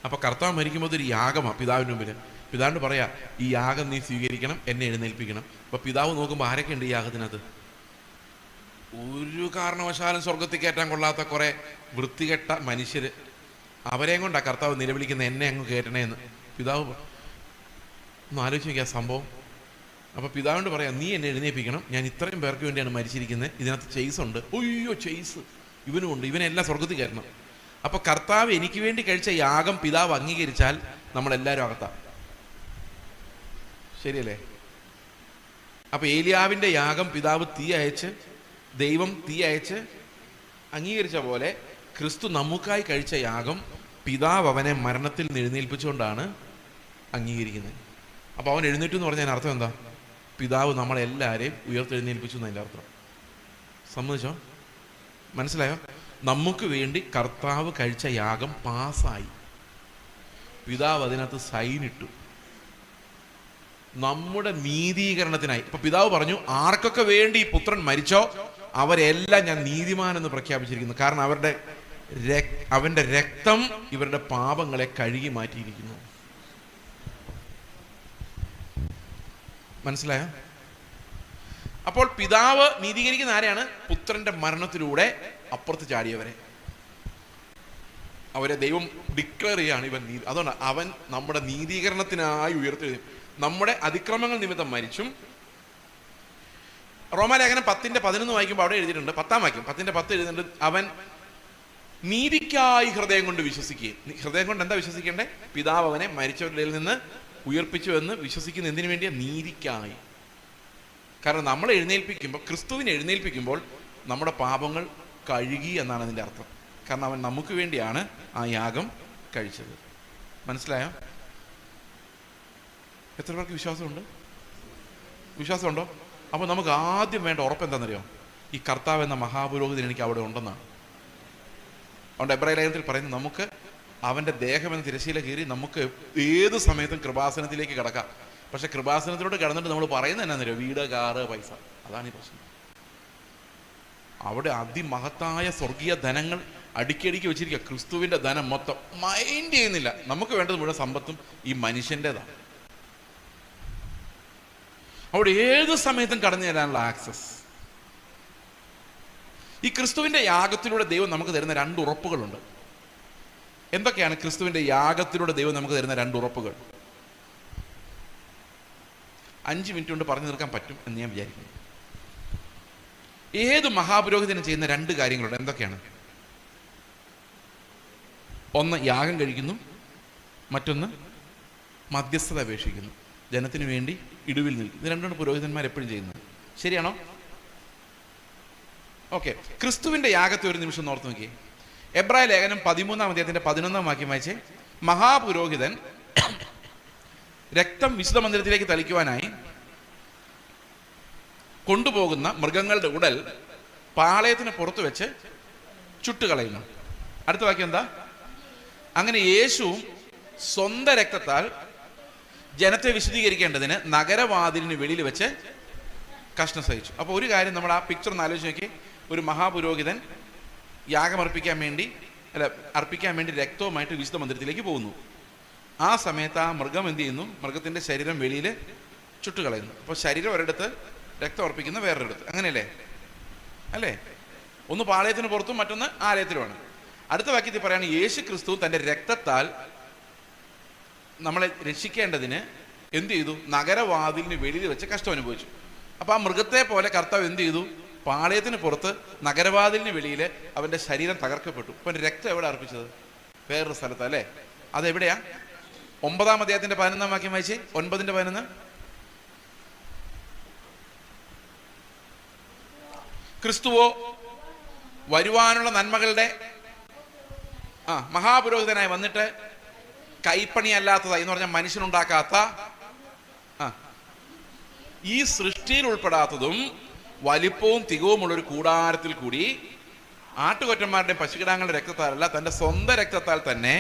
[SPEAKER 1] അപ്പോൾ കർത്താവ് മരിക്കുമ്പോൾ ഒരു യാഗമാണ് പിതാവിൻ്റെ മുമ്പിൽ. പിതാവിനോട് പറയാ, ഈ യാഗം നീ സ്വീകരിക്കണം, എന്നെ എഴുന്നേൽപ്പിക്കണം. അപ്പോൾ പിതാവ് നോക്കുമ്പോൾ ആരൊക്കെ ഉണ്ട് ഈ യാഗത്തിനകത്ത്? ഒരു കാരണവശാലും സ്വർഗത്തിൽ കയറ്റാൻ കൊള്ളാത്ത കുറെ വൃത്തികെട്ട മനുഷ്യർ. അവരെയും കൊണ്ടാണ് കർത്താവ് നിലവിളിക്കുന്നത്, എന്നെ അങ്ങ് കയറ്റണേ എന്ന്. പിതാവ് ഒന്ന് ആലോചിച്ച് നോക്കിയ സംഭവം. അപ്പോൾ പിതാവിനോട് പറയാം, നീ എന്നെ എഴുന്നേൽപ്പിക്കണം, ഞാൻ ഇത്രയും പേർക്ക് വേണ്ടിയാണ് മരിച്ചിരിക്കുന്നത്, ഇതിനകത്ത് ചെയ്സ് ഉണ്ട്. ഒയ്യോ, ചെയ്സ് ഇവനുമുണ്ട്, ഇവനെല്ലാം സ്വർഗത്തിൽ കയറണം. അപ്പോൾ കർത്താവ് എനിക്ക് വേണ്ടി കഴിച്ച യാഗം പിതാവ് അംഗീകരിച്ചാൽ നമ്മളെല്ലാവരും അകത്താം. ശരിയല്ലേ? അപ്പോൾ ഏലിയാവിൻ്റെ യാഗം പിതാവ് ദൈവം തീ അയച്ച് അംഗീകരിച്ച പോലെ ക്രിസ്തു നമുക്കായി കഴിച്ച യാഗം പിതാവ് അവനെ മരണത്തിൽ നിന്ന് എഴുന്നേൽപ്പിച്ചുകൊണ്ടാണ് അംഗീകരിക്കുന്നത്. അപ്പോൾ അവൻ എഴുന്നേറ്റു എന്ന് പറഞ്ഞതിന് അർത്ഥം എന്താ? പിതാവ് നമ്മളെല്ലാവരെയും ഉയർത്തെഴുന്നേൽപ്പിച്ചു എന്നതിൻ്റെ അർത്ഥം. സമ്മതിച്ചോ? മനസ്സിലായോ? നമുക്ക് വേണ്ടി കർത്താവ് കഴിച്ച യാഗം പാസ്സായി. പിതാവ് അതിനകത്ത് സൈനിട്ടു, നമ്മുടെ നീതീകരണത്തിനായി. ഇപ്പൊ പിതാവ് പറഞ്ഞു, ആർക്കൊക്കെ വേണ്ടി ഈ പുത്രൻ മരിച്ചോ അവരെല്ലാം ഞാൻ നീതിമാൻ എന്ന് പ്രഖ്യാപിച്ചിരിക്കുന്നു. കാരണം അവന്റെ രക്തം ഇവരുടെ പാപങ്ങളെ കഴുകി മാറ്റിയിരിക്കുന്നു. മനസ്സിലായോ? അപ്പോൾ പിതാവ് നീതീകരിക്കുന്ന ആരെയാണ്? പുത്രന്റെ മരണത്തിലൂടെ അപ്പുറത്ത് ചാടിയവരെ. അവരെ ദൈവം ഡിക്ലെയർ ചെയ്യാണ് ഇവൻ നീതി. അതുകൊണ്ട് അവൻ നമ്മുടെ നീതീകരണത്തിനായി ഉയർത്തെഴുതി. നമ്മുടെ അതിക്രമങ്ങൾ നിമിത്തം മരിച്ചും. റോമാലേഖനം 10:11 വായിക്കുമ്പോൾ അവിടെ എഴുതിയിട്ടുണ്ട്, 10-ാം വാക്യം 10:10 എഴുതിയിട്ടുണ്ട്, അവൻ നീതിക്കായി ഹൃദയം കൊണ്ട് വിശ്വസിക്കുകയും. ഹൃദയം കൊണ്ട് എന്താ വിശ്വസിക്കേണ്ടേ? പിതാവ് അവനെ മരിച്ചവരുടെ നിന്ന് ഉയർപ്പിച്ചു എന്ന് വിശ്വസിക്കുന്ന എന്തിനു വേണ്ടിയാ? നീതിക്കായി. കാരണം നമ്മളെ എഴുന്നേൽപ്പിക്കുമ്പോൾ, ക്രിസ്തുവിനെ എഴുന്നേൽപ്പിക്കുമ്പോൾ നമ്മുടെ പാപങ്ങൾ കഴുകി എന്നാണ് അതിൻ്റെ അർത്ഥം. കാരണം അവൻ നമുക്ക് വേണ്ടിയാണ് ആ യാഗം കഴിച്ചത്. മനസ്സിലായോ? എത്ര പേർക്ക് വിശ്വാസമുണ്ട്? വിശ്വാസമുണ്ടോ? അപ്പോൾ നമുക്ക് ആദ്യം വേണ്ട ഉറപ്പ് എന്താണെന്നറിയോ? ഈ കർത്താവ് എന്ന മഹാപുരോഹിതൻ എനിക്ക് അവിടെ ഉണ്ടെന്നാണ്. അതുകൊണ്ട് എബ്രായ ലേഖനത്തിൽ പറയുന്നത്, നമുക്ക് അവൻ്റെ ദേഹം എന്ന തിരശ്ശീല കീറി നമുക്ക് ഏത് സമയത്തും കൃപാസനത്തിലേക്ക് കിടക്കാം. പക്ഷെ കൃപാസനത്തിലോട്ട് കിടന്നിട്ട് നമ്മൾ പറയുന്നത് എന്നാന്നറിയോ? വീട്, കാറ്, പൈസ. അതാണ് ഈ പ്രശ്നം. അവിടെ അതിമഹത്തായ സ്വർഗീയ ധനങ്ങൾ അടുക്കിയടുക്കി വെച്ചിരിക്കുക. ക്രിസ്തുവിൻ്റെ ധനം മൊത്തം മൈൻഡ് ചെയ്യുന്നില്ല. നമുക്ക് വേണ്ടത് മുഴുവൻ സമ്പത്തും ഈ മനുഷ്യൻ്റെതാണ്. അവിടെ ഏത് സമയത്തും കടന്നു തരാനുള്ള ആക്സസ്. ഈ ക്രിസ്തുവിൻ്റെ യാഗത്തിലൂടെ ദൈവം നമുക്ക് തരുന്ന 2 ഉറപ്പുകളുണ്ട്. എന്തൊക്കെയാണ് ക്രിസ്തുവിൻ്റെ യാഗത്തിലൂടെ ദൈവം നമുക്ക് തരുന്ന 2 ഉറപ്പുകൾ? 5 മിനിറ്റ് കൊണ്ട് പറഞ്ഞു തീർക്കാൻ പറ്റും എന്ന് ഞാൻ വിചാരിക്കുന്നു. ഏത് മഹാപുരോഹിതനും ചെയ്യുന്ന 2 കാര്യങ്ങളുണ്ട്. എന്തൊക്കെയാണ്? ഒന്ന് യാഗം കഴിക്കുന്നു, മറ്റൊന്ന് മധ്യസ്ഥത അപേക്ഷിക്കുന്നു. ജനത്തിന് വേണ്ടി ഇടിവിൽ നിൽക്കും. ഇത് 2 പുരോഹിതന്മാർ എപ്പോഴും ചെയ്യുന്നത്. ശരിയാണോ? ഓക്കെ. ക്രിസ്തുവിൻ്റെ യാഗത്തെ ഒരു നിമിഷം ഓർത്ത് നോക്കിയേ. എബ്രായ ലേഖനം 13-ാം അധ്യായത്തിന്റെ 11-ാം വാക്യം വായിച്ചേ. മഹാപുരോഹിതൻ രക്തം വിശുദ്ധ മന്ദിരത്തിലേക്ക് തളിക്കുവാനായി കൊണ്ടുപോകുന്ന മൃഗങ്ങളുടെ ഉടൽ പാളയത്തിന് പുറത്തു വെച്ച് ചുട്ടുകളയുന്നു. അടുത്ത വാക്യം എന്താ? അങ്ങനെ യേശുവും സ്വന്തം രക്തത്താൽ ജനത്തെ വിശദീകരിക്കേണ്ടതിന് നഗരവാതിലിന് വെളിയിൽ വെച്ച് കഷ്ണം സഹിച്ചു. അപ്പോൾ ഒരു കാര്യം നമ്മൾ ആ പിക്ചർ ഒന്ന് ആലോചിച്ച് നോക്കി. ഒരു മഹാപുരോഹിതൻ യാഗമർപ്പിക്കാൻ വേണ്ടി
[SPEAKER 2] അർപ്പിക്കാൻ വേണ്ടി രക്തവുമായിട്ട് വിശുദ്ധ മന്ദിരത്തിലേക്ക് പോകുന്നു. ആ സമയത്ത് ആ മൃഗം എന്ത് ചെയ്യുന്നു? മൃഗത്തിൻ്റെ ശരീരം വെളിയിൽ ചുട്ടുകളയുന്നു. അപ്പോൾ ശരീരം ഒരിടത്ത്, രക്തം അർപ്പിക്കുന്ന വേറൊരിടത്ത്. അങ്ങനെയല്ലേ? അല്ലേ? ഒന്ന് പാളയത്തിന് പുറത്തും മറ്റൊന്ന് ആലയത്തിലുമാണ്. അടുത്ത വാക്യത്തിൽ പറയുകയാണ്, യേശു ക്രിസ്തു തൻ്റെ രക്തത്താൽ നമ്മളെ രക്ഷിക്കേണ്ടതിന് എന്ത് ചെയ്തു? നഗരവാതിലിന് വെളിയിൽ വെച്ച് കഷ്ടം അനുഭവിച്ചു. അപ്പോൾ ആ മൃഗത്തെ പോലെ കർത്താവ് എന്ത് ചെയ്തു? പാളയത്തിന് പുറത്ത് നഗരവാതിലിന് വെളിയിൽ അവൻ്റെ ശരീരം തകർക്കപ്പെട്ടു. അപ്പം രക്തം എവിടെ അർപ്പിച്ചത്? വേറൊരു സ്ഥലത്ത്, അല്ലേ? അതെവിടെയാ? 9-ാം അധ്യായത്തിന്റെ 11-ാം വാക്യം വായിച്ചേ. 9:11. ക്രിസ്തുവോ വരുവാനുള്ള നന്മകളുടെ മഹാപുരോഹിതനായി വന്നിട്ട് കൈപ്പണിയല്ലാത്തതായി എന്ന് പറഞ്ഞാൽ മനുഷ്യനുണ്ടാക്കാത്ത, ഈ സൃഷ്ടിയിൽ ഉൾപ്പെടാത്തതും വലിപ്പവും തികവുമുള്ളൊരു കൂടാരത്തിൽ കൂടി ആട്ടുകൊറ്റന്മാരുടെ പശുകിടാങ്ങളുടെ രക്തത്താലല്ല, തൻ്റെ സ്വന്തം രക്തത്താൽ തന്നെ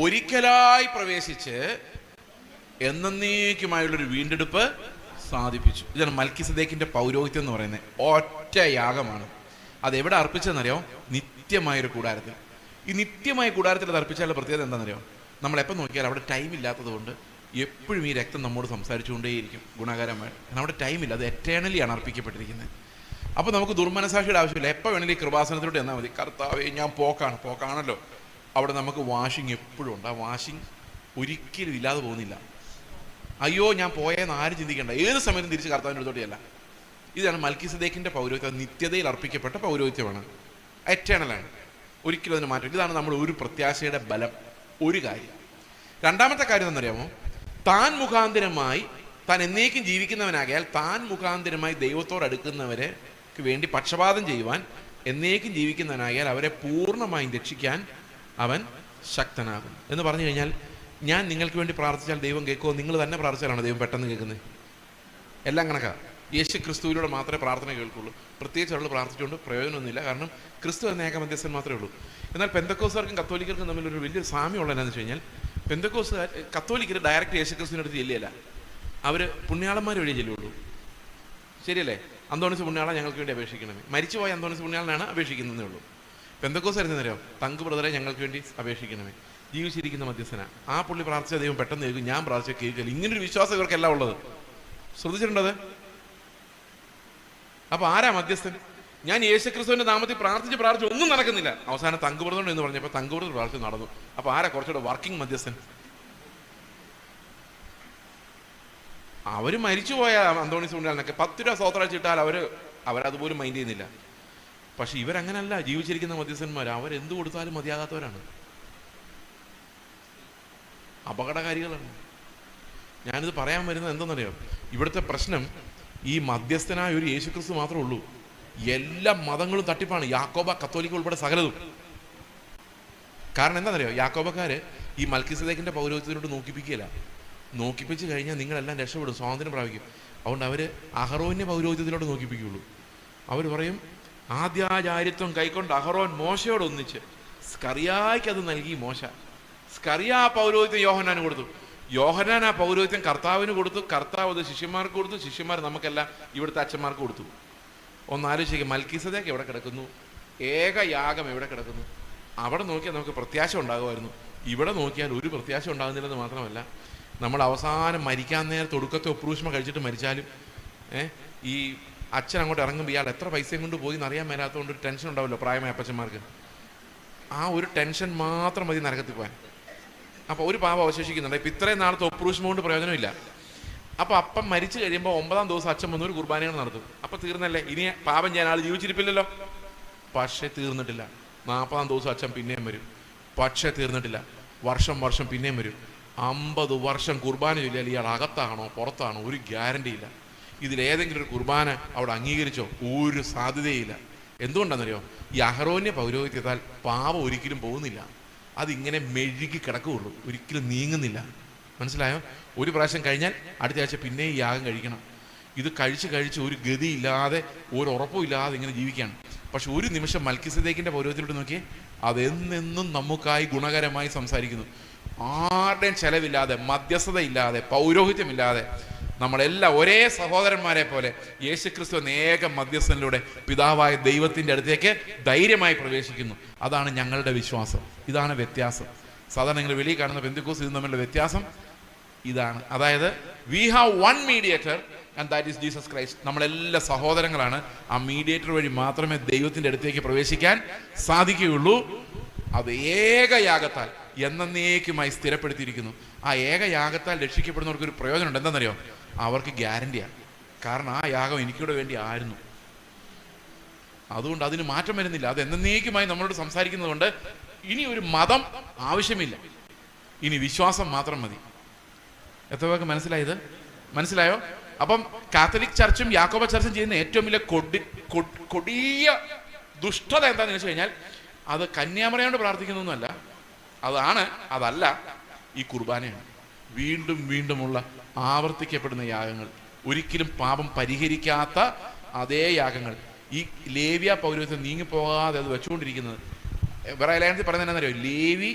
[SPEAKER 2] ഒരിക്കലായി പ്രവേശിച്ച് എന്നേക്കുമായുള്ളൊരു വീണ്ടെടുപ്പ് സാധിപ്പിച്ചു. ഇതാണ് മൽക്കിസദേക്കിന്റെ പൗരോഹിത്യം എന്ന് പറയുന്നത്. ഒറ്റ യാഗമാണ്. അതെവിടെ അർപ്പിച്ചതെന്നറിയോ? നിത്യമായൊരു കൂടാരത്തിൽ. ഈ നിത്യമായ കൂടാരത്തിൽ അത് അർപ്പിച്ചാലുള്ള പ്രത്യേകത എന്താണെന്നറിയോ? നമ്മളെപ്പോൾ നോക്കിയാൽ അവിടെ ടൈം ഇല്ലാത്തത് കൊണ്ട് എപ്പോഴും ഈ രക്തം നമ്മോട് സംസാരിച്ചുകൊണ്ടേയിരിക്കും ഗുണകരമായി. നമ്മുടെ ടൈമില്ല, അത് എറ്റേണലിയാണ് അർപ്പിക്കപ്പെട്ടിരിക്കുന്നത്. അപ്പോൾ നമുക്ക് ദുർമനസാക്ഷിയുടെ ആവശ്യമില്ല. എപ്പോൾ വേണമെങ്കിലും ഈ കൃപാസനത്തിലോട്ട് എന്നാൽ മതി. കർത്താവേ ഞാൻ പോക്കാണല്ലോ. അവിടെ നമുക്ക് വാഷിങ് എപ്പോഴും ഉണ്ട്. ആ വാഷിങ് ഒരിക്കലും ഇല്ലാതെ പോകുന്നില്ല. അയ്യോ ഞാൻ പോയെന്ന് ആരും ചിന്തിക്കേണ്ട. ഏത് സമയത്തും തിരിച്ച് കർത്താവിൻ്റെ അടുത്തോട്ടിയല്ല. ഇതാണ് മൽക്കിസദേക്കിന്റെ പൗരോഹിത്യം. നിത്യതയിൽ അർപ്പിക്കപ്പെട്ട പൗരോഹിത്യമാണ്. എറ്റേണലാണ്, ഒരിക്കലും അതിന് മാറ്റം. ഇതാണ് നമ്മുടെ ഒരു പ്രത്യാശയുടെ ബലം. ഒരു കാര്യം. രണ്ടാമത്തെ കാര്യം എന്നറിയാമോ? താൻ മുഖാന്തരമായി, താൻ എന്നേക്കും ജീവിക്കുന്നവനാകയാൽ താൻ മുഖാന്തരമായി ദൈവത്തോട് അടുക്കുന്നവരെ വേണ്ടി പക്ഷപാതം ചെയ്യുവാൻ എന്നേക്കും ജീവിക്കുന്നവനാകയാൽ അവരെ പൂർണ്ണമായും രക്ഷിക്കാൻ അവൻ ശക്തനാകും എന്ന് പറഞ്ഞു കഴിഞ്ഞാൽ, ഞാൻ നിങ്ങൾക്ക് വേണ്ടി പ്രാർത്ഥിച്ചാൽ ദൈവം കേൾക്കുമോ? നിങ്ങൾ തന്നെ പ്രാർത്ഥിച്ചാലാണോ ദൈവം പെട്ടെന്ന് കേൾക്കുന്നത്? എല്ലാം കണക്കാ. യേശു ക്രിസ്തുവിലൂടെ മാത്രമേ പ്രാർത്ഥന കേൾക്കുള്ളൂ. പ്രത്യേകിച്ച് അവൾ പ്രാർത്ഥിച്ചുകൊണ്ട് പ്രയോജനമൊന്നുമില്ല. കാരണം ക്രിസ്തു എന്ന ഏക മധ്യസ്ഥൻ മാത്രമേ ഉള്ളൂ. എന്നാൽ പെന്തക്കോസ്തുകാർക്കും കത്തോലിക്കർക്കും തമ്മിലൊരു വലിയ സാമ്യമുള്ള എന്താണെന്ന് വെച്ച് കഴിഞ്ഞാൽ, പെന്തക്കോസ്തുകാർ കത്തോലിക്കർ ഡയറക്റ്റ് യേശു ക്രിസ്തുവിൻ്റെ അടുത്ത് ചെല്ലുകയല്ല, അവർ പുണ്യാളന്മാർ വഴി ചെല്ലുള്ളൂ. ശരിയല്ലേ? അന്തോണിസ് പുണ്യാളെ ഞങ്ങൾക്ക് വേണ്ടി അപേക്ഷിക്കണമേ. മരിച്ചുപോയ അന്തോണിസ് പുണ്യാളനാണ് അപേക്ഷിക്കുന്നതേ ഉള്ളൂ. പെന്തക്കോസ്തുകാർ എന്നറിയാം, തങ്ക് ബ്രദറെ ഞങ്ങൾക്ക് വേണ്ടി അപേക്ഷിക്കണമേ. ജീവിച്ചിരിക്കുന്ന മധ്യസ്ഥന, ആ പുള്ളി പ്രാർത്ഥിച്ച ദൈവം പെട്ടെന്ന് കേൾക്കും, ഞാൻ പ്രാർത്ഥിച്ച കേൾക്കില്ല. ഇങ്ങനൊരു വിശ്വാസം ഇവർക്കെല്ലാം ഉള്ളത്. ശ്രദ്ധിച്ചിട്ടുണ്ടത്? അപ്പൊ ആരാ മധ്യസ്ഥൻ? ഞാൻ യേശുക്രിസ്തുവിന്റെ നാമത്തിൽ പ്രാർത്ഥിച്ച് ഒന്നും നടക്കുന്നില്ല. അവസാനം തങ്കുബ്രതം എന്ന് പറഞ്ഞപ്പോൾ തങ്കുബ്രതം പ്രാർത്ഥിച്ച് നടന്നു. അപ്പൊ ആരാ കുറച്ചുകൂടെ വർക്കിംഗ് മധ്യസ്ഥൻ? അവര് മരിച്ചുപോയ അന്തോണീസ് പുണ്യാളനൊക്കെ 10 രൂപ സ്വോത്രാഴ്ചിട്ടാൽ അവരതുപോലും മൈൻഡ് ചെയ്യുന്നില്ല. പക്ഷെ ഇവരങ്ങനല്ല. ജീവിച്ചിരിക്കുന്ന മധ്യസ്ഥന്മാർ അവരെന്ത് കൊടുത്താലും മതിയാകാത്തവരാണ്, അപകടകാരികളാണ്. ഞാനിത് പറയാൻ വരുന്നത് എന്തെന്നറിയോ? ഇവിടുത്തെ പ്രശ്നം ഈ മധ്യസ്ഥനായ ഒരു യേശുക്രിസ്തു മാത്രമേ ഉള്ളൂ. എല്ലാ മതങ്ങളും തട്ടിപ്പാണ്. യാക്കോബ, കത്തോലിക്ക ഉൾപ്പെടെ സകലതും. കാരണം എന്താണെന്നറിയോ? യാക്കോബക്കാര് ഈ മൽക്കിസദേക്കിന്റെ പൗരോഹിത്യത്തിലോട്ട് നോക്കിപ്പിക്കുകയില്ല. നോക്കിപ്പിച്ച് കഴിഞ്ഞാൽ നിങ്ങളെല്ലാം രക്ഷപ്പെടും, സ്വാതന്ത്ര്യം പ്രാപിക്കും. അതുകൊണ്ട് അവർ അഹറോന്യ പൗരോഹിത്യത്തിലോട്ട് നോക്കിപ്പിക്കുകയുള്ളൂ. അവർ പറയും, ആദ്യാചാരിത്വം കൈക്കൊണ്ട് അഹറോൻ മോശയോട് ഒന്നിച്ച് സ്കറിയായ്ക്ക് അത് നൽകി. മോശ സ്കറിയ ആ പൗരോഹിത്യം യോഹന്നാന് കൊടുത്തു. യോഹന്നാൻ ആ പൗരോഹിത്യം കർത്താവിന് കൊടുത്തു. കർത്താവ് അത് ശിഷ്യന്മാർക്ക് കൊടുത്തു. ശിഷ്യന്മാർ നമുക്കെല്ലാം ഇവിടുത്തെ അച്ഛന്മാർക്ക് കൊടുത്തു. ഒന്ന് ആലോചിക്കുക, മൽക്കിസദേക്ക് എവിടെ കിടക്കുന്നു? ഏക യാഗം എവിടെ കിടക്കുന്നു? അവിടെ നോക്കിയാൽ നമുക്ക് പ്രത്യാശ ഉണ്ടാകുമായിരുന്നു. ഇവിടെ നോക്കിയാൽ ഒരു പ്രത്യാശ ഉണ്ടാകുന്നില്ലെന്ന് മാത്രമല്ല, നമ്മൾ അവസാനം മരിക്കാൻ നേരത്തെ ഒടുക്കത്തെ ഒപ്രൂഷ്മ കഴിച്ചിട്ട് മരിച്ചാലും ഈ അച്ഛൻ അങ്ങോട്ട് ഇറങ്ങുമ്പോൾ ഇയാൾ എത്ര പൈസയും കൊണ്ട് പോയി എന്നറിയാൻ മേലാത്തതുകൊണ്ട് ഒരു ടെൻഷൻ ഉണ്ടാവുമല്ലോ പ്രായമായ അപ്പച്ചന്മാർക്ക്. ആ ഒരു ടെൻഷൻ മാത്രം മതി നരകത്തിൽ പോകാൻ. അപ്പോൾ ഒരു പാപം അവശേഷിക്കുന്നുണ്ട്. ഇപ്പം ഇത്രയും നാളത്തെ ഒപ്രൂഷ്മ കൊണ്ട് പ്രയോജനമില്ല. അപ്പോൾ അപ്പം മരിച്ചു കഴിയുമ്പോൾ 9-ാം ദിവസം അച്ഛൻ വന്ന് ഒരു കുർബാനകൾ നടത്തും. അപ്പം തീർന്നല്ലേ? ഇനി പാപം ചെയ്യാൻ ആൾ ജീവിച്ചിരിപ്പില്ലല്ലോ. പക്ഷേ തീർന്നിട്ടില്ല. 40-ാം ദിവസം അച്ഛൻ പിന്നെയും വരും. പക്ഷേ തീർന്നിട്ടില്ല. വർഷം പിന്നെയും വരും. 50 വർഷം കുർബാന ചൊല്ലിയാൽ ഇയാൾ അകത്താണോ പുറത്താണോ ഒരു ഗ്യാരണ്ടി ഇല്ല. ഇതിലേതെങ്കിലും ഒരു കുർബാന അവിടെ അംഗീകരിച്ചോ? ഒരു സാധ്യതയില്ല. എന്തുകൊണ്ടാണെന്നറിയോ? ഈ അഹറോന്യ പൗരോഹിത്യത്താൽ പാപം ഒരിക്കലും പോകുന്നില്ല. അതിങ്ങനെ മെഴുകി കിടക്കുകയുള്ളൂ, ഒരിക്കലും നീങ്ങുന്നില്ല. മനസ്സിലായോ? ഒരു പ്രാവശ്യം കഴിഞ്ഞാൽ അടുത്ത ആഴ്ച പിന്നെ ഈ യാഗം കഴിക്കണം. ഇത് കഴിച്ച് ഒരു ഗതിയില്ലാതെ ഒരു ഉറപ്പും ഇല്ലാതെ ഇങ്ങനെ ജീവിക്കുകയാണ്. പക്ഷെ ഒരു നിമിഷം മൽക്കിസദേക്കിന്റെ പൗരോഹിത്യത്തിലോട്ട് നോക്കിയേ, അതെന്നെന്നും നമുക്കായി ഗുണകരമായി സംസാരിക്കുന്നു. ആരുടെയും ചെലവില്ലാതെ, മധ്യസ്ഥതയില്ലാതെ, പൗരോഹിത്യമില്ലാതെ നമ്മളെല്ലാം ഒരേ സഹോദരന്മാരെ പോലെ യേശുക്രിസ്തു എന്ന ഏക മധ്യസ്ഥനിലൂടെ പിതാവായ ദൈവത്തിൻ്റെ അടുത്തേക്ക് ധൈര്യമായി പ്രവേശിക്കുന്നു. അതാണ് ഞങ്ങളുടെ വിശ്വാസം. ഇതാണ് വ്യത്യാസം. സാധാരണ നിങ്ങൾ വെളിയിൽ കാണുന്ന പെന്തക്കോസ്ത് ഇതും തമ്മിലുള്ള വ്യത്യാസം ഇതാണ്. അതായത് we have one mediator and that is Jesus Christ. നമ്മളെല്ലാം സഹോദരങ്ങളാണ്. ആ മീഡിയേറ്റർ വഴി മാത്രമേ ദൈവത്തിൻ്റെ അടുത്തേക്ക് പ്രവേശിക്കാൻ സാധിക്കുകയുള്ളൂ. അത് ഏകയാഗത്താൽ എന്നേക്കുമായി സ്ഥിരപ്പെടുത്തിയിരിക്കുന്നു. ആ ഏകയാഗത്താൽ രക്ഷിക്കപ്പെടുന്നവർക്കൊരു പ്രയോജനമുണ്ട്. എന്താണെന്നറിയോ? അവർക്ക് ഗ്യാരണ്ടിയാണ്. കാരണം ആ യാഗം എനിക്കൂടെ വേണ്ടി ആയിരുന്നു. അതുകൊണ്ട് അതിന് മാറ്റം വരുന്നില്ല. അത് എന്നേക്കുമായി നമ്മളോട് സംസാരിക്കുന്നത് കൊണ്ട് ഇനി ഒരു മതം ആവശ്യമില്ല, ഇനി വിശ്വാസം മാത്രം മതി. എത്ര പേർക്ക് മനസ്സിലായത്? മനസ്സിലായോ? അപ്പം കാത്തലിക് ചർച്ചും യാക്കോബ ചർച്ചും ചെയ്യുന്ന ഏറ്റവും വലിയ കൊടിയ ദുഷ്ടത എന്താണെന്ന് വെച്ച് കഴിഞ്ഞാൽ അത് കന്യാമറിയോട് പ്രാർത്ഥിക്കുന്നൊന്നുമല്ല, അതല്ല ഈ കുർബാനയാണ്. വീണ്ടും വീണ്ടുമുള്ള ആവർത്തിക്കപ്പെടുന്ന യാഗങ്ങൾ, ഒരിക്കലും പാപം പരിഹരിക്കാത്ത അതേ യാഗങ്ങൾ, ഈ ലേവ്യ പൗരോഹിത്യം നീങ്ങിപ്പോകാതെ അത് വെച്ചുകൊണ്ടിരിക്കുന്നത്. എബ്രാഹിം പറയുന്നത് എന്താണെന്നറിയോ? ലേവി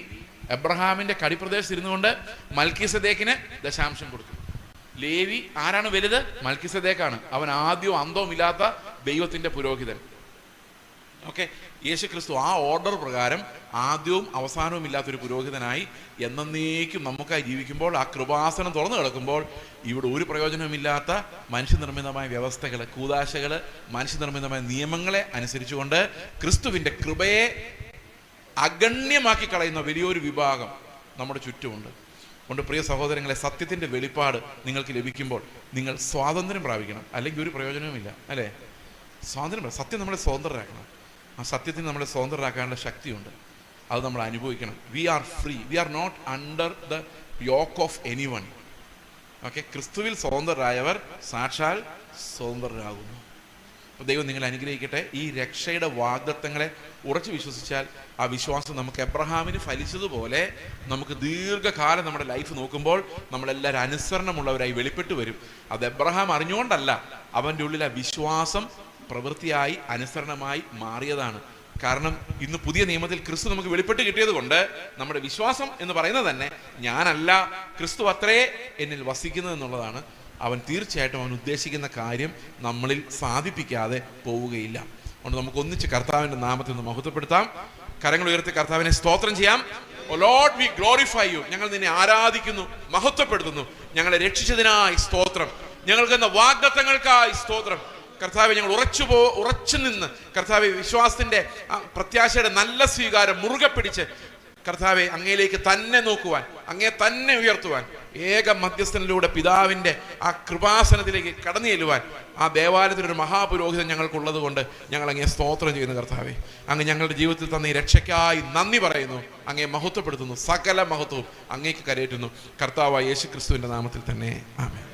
[SPEAKER 2] എബ്രഹാമിന്റെ കടിപ്രദേശത്ത് ഇരുന്നുകൊണ്ട് മൽക്കീസദേക്കിന് ദശാംശം കൊടുത്തു. ലേവി ആരാണ് വലുത്? മൽക്കീസദേക്കാണ്. അവൻ ആദ്യവും അന്തവും ഇല്ലാത്ത ദൈവത്തിന്റെ പുരോഹിതൻ. ഓക്കെ, യേശുക്രിസ്തു ആ ഓർഡർ പ്രകാരം ആദ്യവും അവസാനവും ഇല്ലാത്തൊരു പുരോഹിതനായി എന്നേക്കും നമുക്കായി ജീവിക്കുമ്പോൾ, ആ കൃപാസനം തുറന്നു കിടക്കുമ്പോൾ ഇവിടെ ഒരു പ്രയോജനവുമില്ലാത്ത മനുഷ്യനിർമ്മിതമായ വ്യവസ്ഥകൾ, കൂദാശകൾ, മനുഷ്യനിർമ്മിതമായ നിയമങ്ങളെ അനുസരിച്ചുകൊണ്ട് ക്രിസ്തുവിൻ്റെ കൃപയെ അഗണ്യമാക്കി കളയുന്ന വലിയൊരു വിഭാഗം നമ്മുടെ ചുറ്റുമുണ്ട്. അതുകൊണ്ട് പ്രിയ സഹോദരങ്ങളെ, സത്യത്തിൻ്റെ വെളിപ്പാട് നിങ്ങൾക്ക് ലഭിക്കുമ്പോൾ നിങ്ങൾ സ്വാതന്ത്ര്യം പ്രാപിക്കണം. അല്ലെങ്കിൽ ഒരു പ്രയോജനവുമില്ല, അല്ലേ? സ്വാതന്ത്ര്യം, സത്യം നമ്മളെ സ്വതന്ത്രരാക്കണം. ആ സത്യത്തിന് നമ്മളെ സ്വതന്ത്രരാക്കാനുള്ള ശക്തിയുണ്ട്. അത് നമ്മൾ അനുഭവിക്കണം. We are free, we are not under the yoke of any one. Okay, ക്രിസ്തുവിൽ സ്വതന്ത്രരായവർ സാക്ഷാൽ സ്വതന്ത്രരാകുന്നു. അപ്പോൾ ദൈവം നിങ്ങളെ അനുഗ്രഹിക്കട്ടെ. ഈ രക്ഷയുടെ വാഗ്ദത്തങ്ങളെ ഉറച്ചു വിശ്വസിച്ചാൽ ആ വിശ്വാസം നമുക്ക് എബ്രഹാമിന് ഫലിച്ചതുപോലെ നമുക്ക് ദീർഘകാലം നമ്മുടെ ലൈഫ് നോക്കുമ്പോൾ നമ്മളെല്ലാവരും അനുസരണമുള്ളവരായി വെളിപ്പെട്ടു വരും. അത് എബ്രഹാം അറിഞ്ഞുകൊണ്ടല്ല, അവൻ്റെ ഉള്ളിൽ ആ വിശ്വാസം പ്രവൃത്തിയായി അനുസരണമായി മാറിയതാണ്. കാരണം ഇന്ന് പുതിയ നിയമത്തിൽ ക്രിസ്തു നമുക്ക് വെളിപ്പെട്ട് കിട്ടിയത് കൊണ്ട് നമ്മുടെ വിശ്വാസം എന്ന് പറയുന്നത് തന്നെ ഞാനല്ല, ക്രിസ്തു അത്രേ എന്നിൽ വസിക്കുന്നത് എന്നുള്ളതാണ്. അവൻ തീർച്ചയായിട്ടും അവൻ ഉദ്ദേശിക്കുന്ന കാര്യം നമ്മളിൽ സാധിപ്പിക്കാതെ പോവുകയില്ല. അതുകൊണ്ട് നമുക്ക് ഒന്നിച്ച് കർത്താവിൻ്റെ നാമത്തിൽ നിന്ന് മഹത്വപ്പെടുത്താം. കരങ്ങൾ ഉയർത്തി കർത്താവിനെ സ്തോത്രം ചെയ്യാം. ഓ ലോർഡ്, വി ഗ്ലോറിഫൈ യു. ഞങ്ങൾ നിന്നെ ആരാധിക്കുന്നു, മഹത്വപ്പെടുത്തുന്നു. ഞങ്ങളെ രക്ഷിച്ചതിനായി സ്തോത്രം, ഞങ്ങൾക്ക് എന്ന വാഗ്ദത്തങ്ങൾക്കായി സ്തോത്രം. കർത്താവെ, ഞങ്ങൾ ഉറച്ചു നിന്ന് കർത്താവെ വിശ്വാസത്തിന്റെ പ്രത്യാശയുടെ നല്ല സ്വീകാരം മുറുകെ പിടിച്ച് കർത്താവെ അങ്ങയിലേക്ക് തന്നെ നോക്കുവാൻ, അങ്ങയെ തന്നെ ഉയർത്തുവാൻ, ഏക മധ്യസ്ഥനിലൂടെ പിതാവിൻ്റെ ആ കൃപാസനത്തിലേക്ക് കടന്നു ചെല്ലുവാൻ ആ ദേവാലയത്തിലൊരു മഹാപുരോഹിതൻ ഞങ്ങൾക്കുള്ളത് കൊണ്ട് ഞങ്ങൾ അങ്ങയെ സ്തോത്രം ചെയ്യുന്നു. കർത്താവെ, അങ്ങ് ഞങ്ങളുടെ ജീവിതത്തിൽ തന്ന ഈ രക്ഷയ്ക്കായി നന്ദി പറയുന്നു, അങ്ങയെ മഹത്വപ്പെടുത്തുന്നു. സകല മഹത്വവും അങ്ങേക്ക് കരയേറ്റുന്നു. കർത്താവായ യേശുക്രിസ്തുവിൻ്റെ നാമത്തിൽ തന്നെ ആമേൻ.